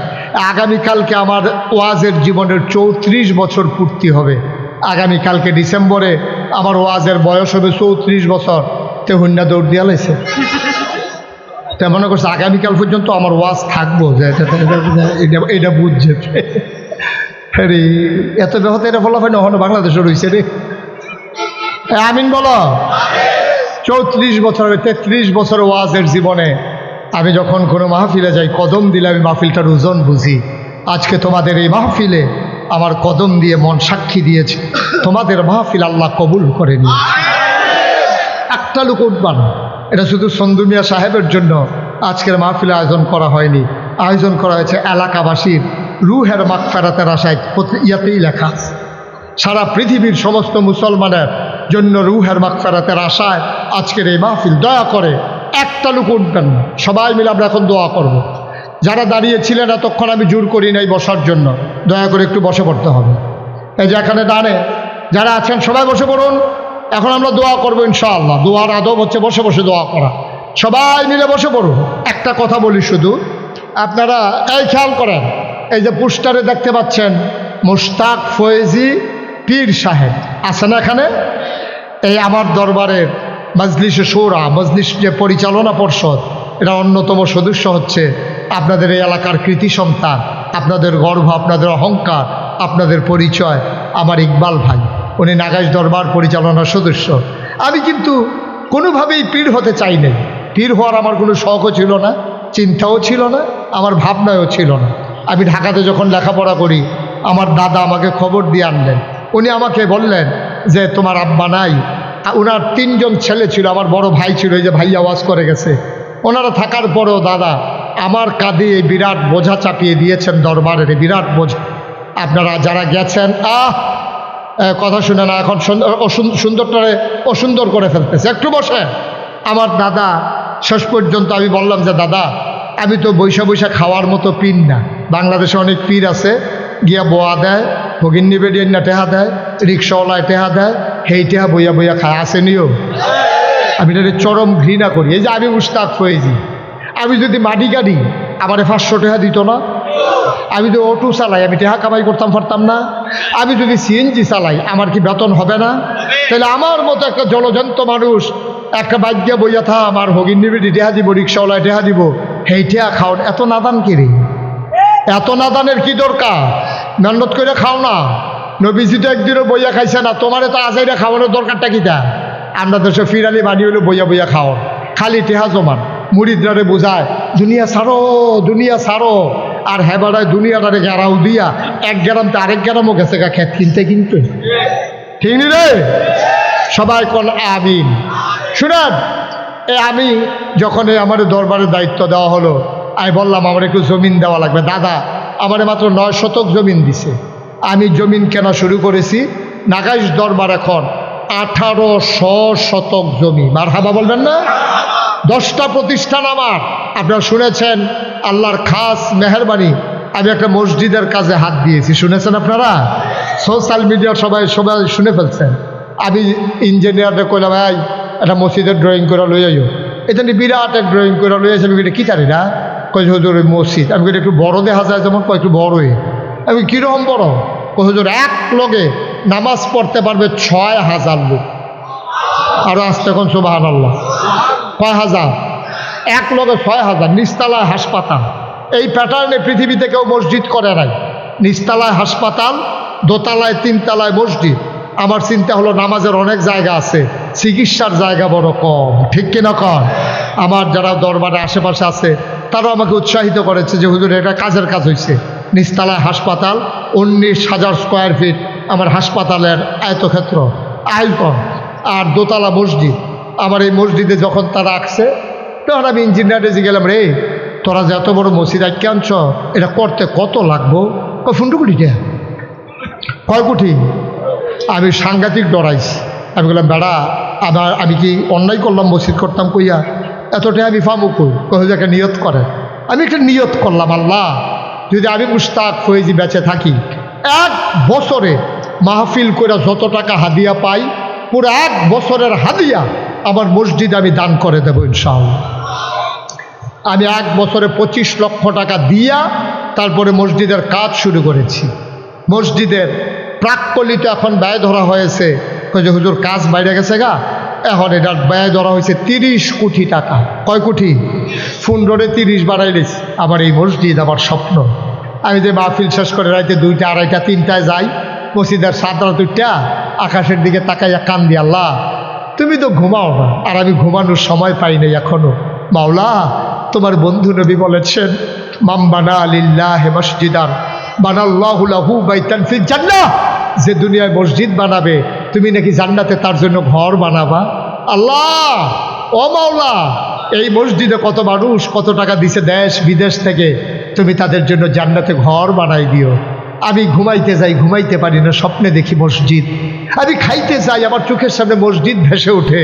আগামীকালকে আমার ওয়াজের জীবনের 34 বছর পূর্তি হবে। আগামীকালকে ডিসেম্বরে আমার ওয়াজের বয়স হবে 34 বছর। তে হুন্না দৌড় দিয়া লাইছে, তে মনে করছে আগামীকাল পর্যন্ত আমার ওয়াজ থাকবো, এটা বুঝছে। এত ব্যাহত এটা ফলাফল ওখানে বাংলাদেশে রয়েছে রে। আমিন বলো। 34 বছর, 33 বছর ওয়াজের জীবনে আমি যখন কোনো মাহফিলে যাই, কদম দিলে আমি মাহফিলটার ওজন বুঝি। আজকে তোমাদের এই মাহফিলে আমার কদম দিয়ে মন সাক্ষী দিয়েছে, তোমাদের মাহফিল আল্লাহ কবুল করেনি। একটা লোক উঠবা না, এটা শুধু সন্দু মিয়া সাহেবের জন্য আজকের মাহফিলে আয়োজন করা হয়নি। আয়োজন করা হয়েছে এলাকাবাসীর রুহের মাগফিরাতের আশায়। ইয়াতেই লেখা সারা পৃথিবীর সমস্ত মুসলমানের জন্য রুহের মাগফিরাতের আশায় আজকের এই মাহফিল। দয়া করে একটা লোক উঠবেন না, সবাই মিলে আমরা এখন দোয়া করব। যারা দাঁড়িয়েছিলেন এতক্ষণ আমি জোর করি নাই বসার জন্য, দয়া করে একটু বসে পড়তে হবে। এই যে এখানে দাঁড়ে যারা আছেন সবাই বসে পড়ুন। এখন আমরা দোয়া করবো ইনশাআল্লাহ। দোয়ার আদব হচ্ছে বসে বসে দোয়া করা। সবাই মিলে বসে পড়ুন। একটা কথা বলি শুধু, আপনারা এই খেয়াল করেন, এই যে পোস্টারে দেখতে পাচ্ছেন মুশতাক ফয়েজি পীর সাহেব আছে না এখানে? এই আমার দরবারের মজলিসে শোরা, মজলিস যে পরিচালনা পর্ষদ, এটা অন্যতম সদস্য হচ্ছে আপনাদের এই এলাকার কৃতি সন্তান আপনাদের গর্ব, আপনাদের অহংকার, আপনাদের পরিচয় আমার ইকবাল ভাই, উনি নাগাইশ দরবার পরিচালনার সদস্য। আমি কিন্তু কোনোভাবেই পীর হতে চাই নাই। পীর হওয়ার আমার কোনো শখও ছিল না, চিন্তাও ছিল না, আমার ভাবনাও ছিল না। আমি ঢাকাতে যখন লেখাপড়া করি, আমার দাদা আমাকে খবর দিয়ে আনলেন। উনি আমাকে বললেন যে তোমার আব্বা নাই। ওনার 3 জন ছেলে ছিল, আমার বড় ভাই ছিল, এই যে ভাই আওয়াজ করে গেছে। ওনারা থাকার পরেও দাদা আমার কাঁধে এই বিরাট বোঝা চাপিয়ে দিয়েছেন, দরবারের এই বিরাট বোঝা। আপনারা যারা গেছেন কথা শুনে না, এখন সুন্দরটারে অসুন্দর করে ফেলতেছে, একটু বসে। আমার দাদা শেষ পর্যন্ত আমি বললাম যে দাদা আমি তো বৈশা বৈশা খাওয়ার মতো পীর না। বাংলাদেশে অনেক পীর আছে, গিয়া বোয়া দেয়, ভগিনী বেডিয়ান না টেহা দেয়, রিক্সাওয়ালায় টেহা দেয়, সেই টেহা বইয়া বইয়া খায়, আসেনিও। আমি এটা চরম ঘৃণা করি। এই যে আমি মুস্তাক ফয়েজি, আমি যদি মাটি গাড়ি আমারে 500 টাকা দিত না। আমি যদি অটো চালাই আমি টাকা কামাই করতাম পারতাম না। আমি যদি সিএনজি চালাই আমার কি বেতন হবে না? তাহলে আমার মতো একটা জলজন্ত মানুষ একটা বাজ্যা বইয়া থা, আমার হগিন নিবি টেহা দিব, রিক্সাওয়ালায় টেহা দিব, সেই টেহা খাও, এত নাদান কিরে? এত নাদানের কি দরকার? মেহনত করে খাও না। নবীজি তো একদিনও বইয়া খাইছে না, তোমারে তো আজাইরা খাওয়ানোর দরকারটা কিটা? আমরা দেশে ফিরালি বাড়ি হইলো বইয়া বইয়া খাও, খালি টেহা জমান। মুরিদরারে বোঝায় দুনিয়া ছাড়ো, দুনিয়া ছাড়ো, আর হেবাড়ায় দুনিয়াটারে গেরাও দিয়া 1 গ্রামতে আরেক গ্রামও গেছে গা খেত কিনতে কিনতে। ঠিক নি রে? সবাই কল আমিন। শুনেন, আমি যখন আমার দরবারের দায়িত্ব দেওয়া হলো, আমি বললাম আমার একটু জমিন দেওয়া লাগবে। দাদা আমারে মাত্র 9 শতক জমিন দিছে। আমি জমিন কেনা শুরু করেছি। নাগাইশ দরবার এখন 1800 শতক জমি। মারহাবা বলবেন না? 10টা প্রতিষ্ঠান আমার। আপনারা শুনেছেন আল্লাহর খাস মেহেরবানি, আমি একটা মসজিদের কাজে হাত দিয়েছি, শুনেছেন আপনারা? সোশ্যাল মিডিয়ার সবাই শুনে ফেলছেন। আমি ইঞ্জিনিয়ারদের কইলাম ভাই একটা মসজিদের ড্রয়িং করে লই আইও। এটা নিয়ে বিরাট এক ড্রয়িং করে লই আসে। আমি এটা কী জানি না, কই হুজুর ওই মসজিদ। আমি একটু বড় দেখা যায়, যেমন কয় একটু বড়ই। আমি কীরকম বড়? কই হুজুর এক লগে নামাজ পড়তে পারবে 6000 লোক। আরও আসতে এখন সুবহানাল্লাহ, কয় হাজার? এক লগে 6000। নিচতলায় হাসপাতাল। এই প্যাটার্নে পৃথিবীতে কেউ মসজিদ করে নাই। নিচতলায় হাসপাতাল, দোতলায় 3 তলায় মসজিদ। আমার চিন্তা হলো নামাজের অনেক জায়গা আছে, চিকিৎসার জায়গা বড় কম। ঠিক কিনা কন? আমার যারা দরবারে আশেপাশে আছে তারাও আমাকে উৎসাহিত করেছে যে হুজুর এটা কাজের কাজ হয়েছে। নিচতলায় হাসপাতাল, 19,000 স্কোয়ার ফিট আমার হাসপাতালের আয়তক্ষেত্র, আয়তন। আর দোতলা মসজিদ। আমার এই মসজিদে যখন তারা আসছে তখন আমি ইঞ্জিনিয়ারে গেলাম, রে তোরা যে এত বড় মসজিদ আজকে আনছ, এটা করতে কত লাগবো? ফুন্ডু কোটিটা, কয় কোটি? আমি সাংঘাতিক ডরাইছি। আমি বললাম বেড়া আমি কি অন্যায় করলাম মসজিদ করতাম কইয়া? এতটাই আমি ফামু কই? কই একটা নিয়ত করে। আমি একটা নিয়ত করলাম, আল্লাহ যদি আমি মুস্তাক ফয়েজি বেঁচে থাকি, 1 বছরে মাহফিল করে যত টাকা হাদিয়া পাই, পুরো 1 বছরের হাদিয়া আমার মসজিদে আমি দান করে দেবো ইনশাআল্লাহ। আমি 1 বছরে 25 লক্ষ টাকা দিয়া তারপরে মসজিদের কাজ শুরু করেছি। মসজিদের প্রাক্কলিত এখন ব্যয় ধরা হয়েছে, যে হুজুর কাজ বাইরে গেছে গা, এখন এটার ব্যয় ধরা হয়েছে 30 কোটি টাকা। কয় কোটি? ফুন্ডরে 30 বাড়াইলিস। আমার এই মসজিদ আমার স্বপ্ন। আমি যে মাহফিল শেষ করে রাইতে 2টা, 2:30, 3টায় যাই, মসজিদের সাদরা 2টা আকাশের দিকে তাকাইয়া কান দি, আল্লাহ তুমি তো ঘুমাও না, আর আমি ঘুমানোর সময় পাই নাই এখনো। মাওলা তোমার বন্ধু নবী বলেছেন, মাম বানা লিল্লাহি মসজিদান বানাল্লাহু লাহু বাইতান ফিল জান্নাহ। যে দুনিয়ায় মসজিদ বানাবে তুমি নাকি জান্নাতে তার জন্য ঘর বানাবা। আল্লাহ ও মাওলা, এই মসজিদে কত মানুষ কত টাকা দিছে দেশ বিদেশ থেকে, তুমি তাদের জন্য জান্নাতে ঘর বানাই দিও। আমি ঘুমাইতে যাই, ঘুমাইতে পারি না, স্বপ্নে দেখি মসজিদ। আমি খাইতে যাই, আমার চোখের সামনে মসজিদ ভেসে ওঠে।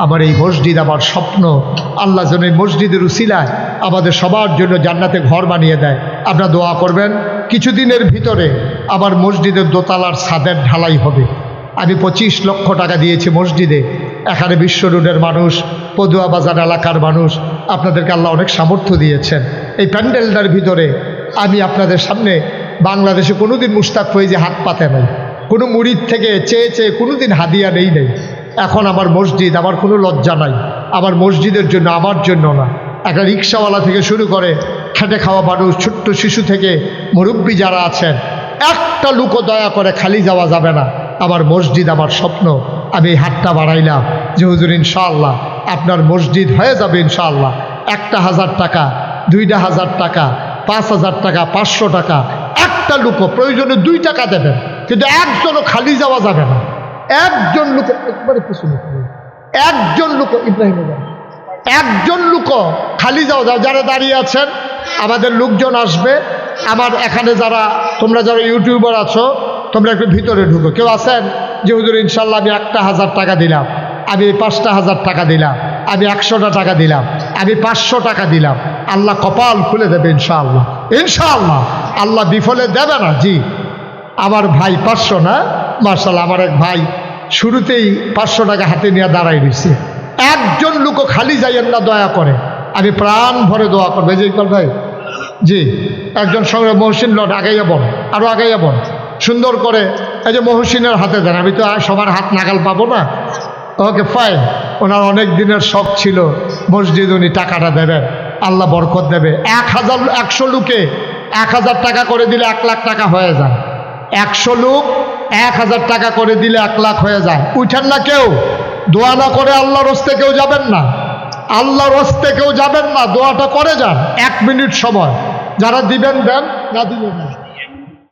আমার এই মসজিদ আমার স্বপ্ন। আল্লাহ যেন এই মসজিদের উসিলায় আমাদের সবার জন্য জান্নাতে ঘর বানিয়ে দেয়। আপনারা দোয়া করবেন। কিছুদিনের ভিতরে আমার মসজিদের দোতলার ছাদের ঢালাই হবে। আমি 25 লক্ষ টাকা দিয়েছি মসজিদে। এখানে বিশ্ব রোডের মানুষ, পদুয়া বাজার এলাকার মানুষ, আপনাদেরকে আল্লাহ অনেক সামর্থ্য দিয়েছেন। এই প্যান্ডেলটার ভিতরে আমি আপনাদের সামনে বাংলাদেশে কোনোদিন মুস্তাক ফয়েজি হাত পাতে নাই, কোনো মুরিদ থেকে চেয়ে চেয়ে কোনোদিন হাদিয়া নেই নেই। এখন আমার মসজিদ, আমার কোনো লজ্জা নাই। আমার মসজিদের জন্য, আমার জন্য না, একটা রিক্সাওয়ালা থেকে শুরু করে খেটে খাওয়া মানুষ, ছোট্ট শিশু থেকে মুরব্বী যারা আছেন, একটা লোকও দয়া করে খালি যাওয়া যাবে না। আমার মসজিদ আমার স্বপ্ন। আমি এই হাতটা বাড়াইলাম যে হুজুর ইনশাআল্লাহ আপনার মসজিদ হয়ে যাবে ইনশাআল্লাহ। 1,000 টাকা, 2,000 টাকা, 5,000 টাকা, 500 টাকা, একটা লোকও প্রয়োজনে 2 টাকা দেবেন, কিন্তু একজনও খালি যাওয়া যাবে না। একজন লোক একবারে পিছনে, একজন লোক ইব্রাহিম, একজন লোক খালি যাওয়া যাবে। যারা দাঁড়িয়ে আছেন আমাদের লোকজন আসবে। আমার এখানে যারা তোমরা যারা ইউটিউবার আছো, তোমরা একটু ভিতরে ঢুকো। কেউ আছেন যে হুজুর ইনশাল্লাহ আমি 1,000 টাকা দিলাম, আমি 5,000 টাকা দিলাম, আমি 100টা টাকা দিলাম, আমি 500 টাকা দিলাম, আল্লাহ কপাল খুলে দেবে ইনশাআল্লাহ। ইনশাআল্লাহ আল্লাহ বিফলে দেবে না। জি আমার ভাই 500 না, মার্শাল্লাহ আমার এক ভাই শুরুতেই 500 টাকা হাতে নিয়ে দাঁড়াই দিচ্ছে। একজন লোকও খালি যাইয়েন না দয়া করে, আমি প্রাণ ভরে দোয়া করবো। যে ইকবাল ভাই, জি একজন সঙ্গে মহসিন লন, আগাইয়া বন, আরও আগাইয়া বন সুন্দর করে। এই যে মহসিনের হাতে দেন, আমি তো সবার হাত নাগাল পাবো না। ওকে ফাইন, ওনার অনেক দিনের শখ ছিল মসজিদ, উনি টাকাটা দেবেন, আল্লাহ বরকত দেবে। 100 লোকে 1,000 টাকা করে দিলে 1 লাখ টাকা হয়ে যায়। 100 লোক 1,000 টাকা করে দিলে 1 লাখ হয়ে যায়। উঠেন না কেউ, দোয়া না করে আল্লাহর হস্তে কেউ যাবেন না, আল্লাহর হস্তে কেউ যাবেন না, দোয়াটা করে যান। 1 মিনিট সময়, যারা দিবেন দেন, না দিবেন না।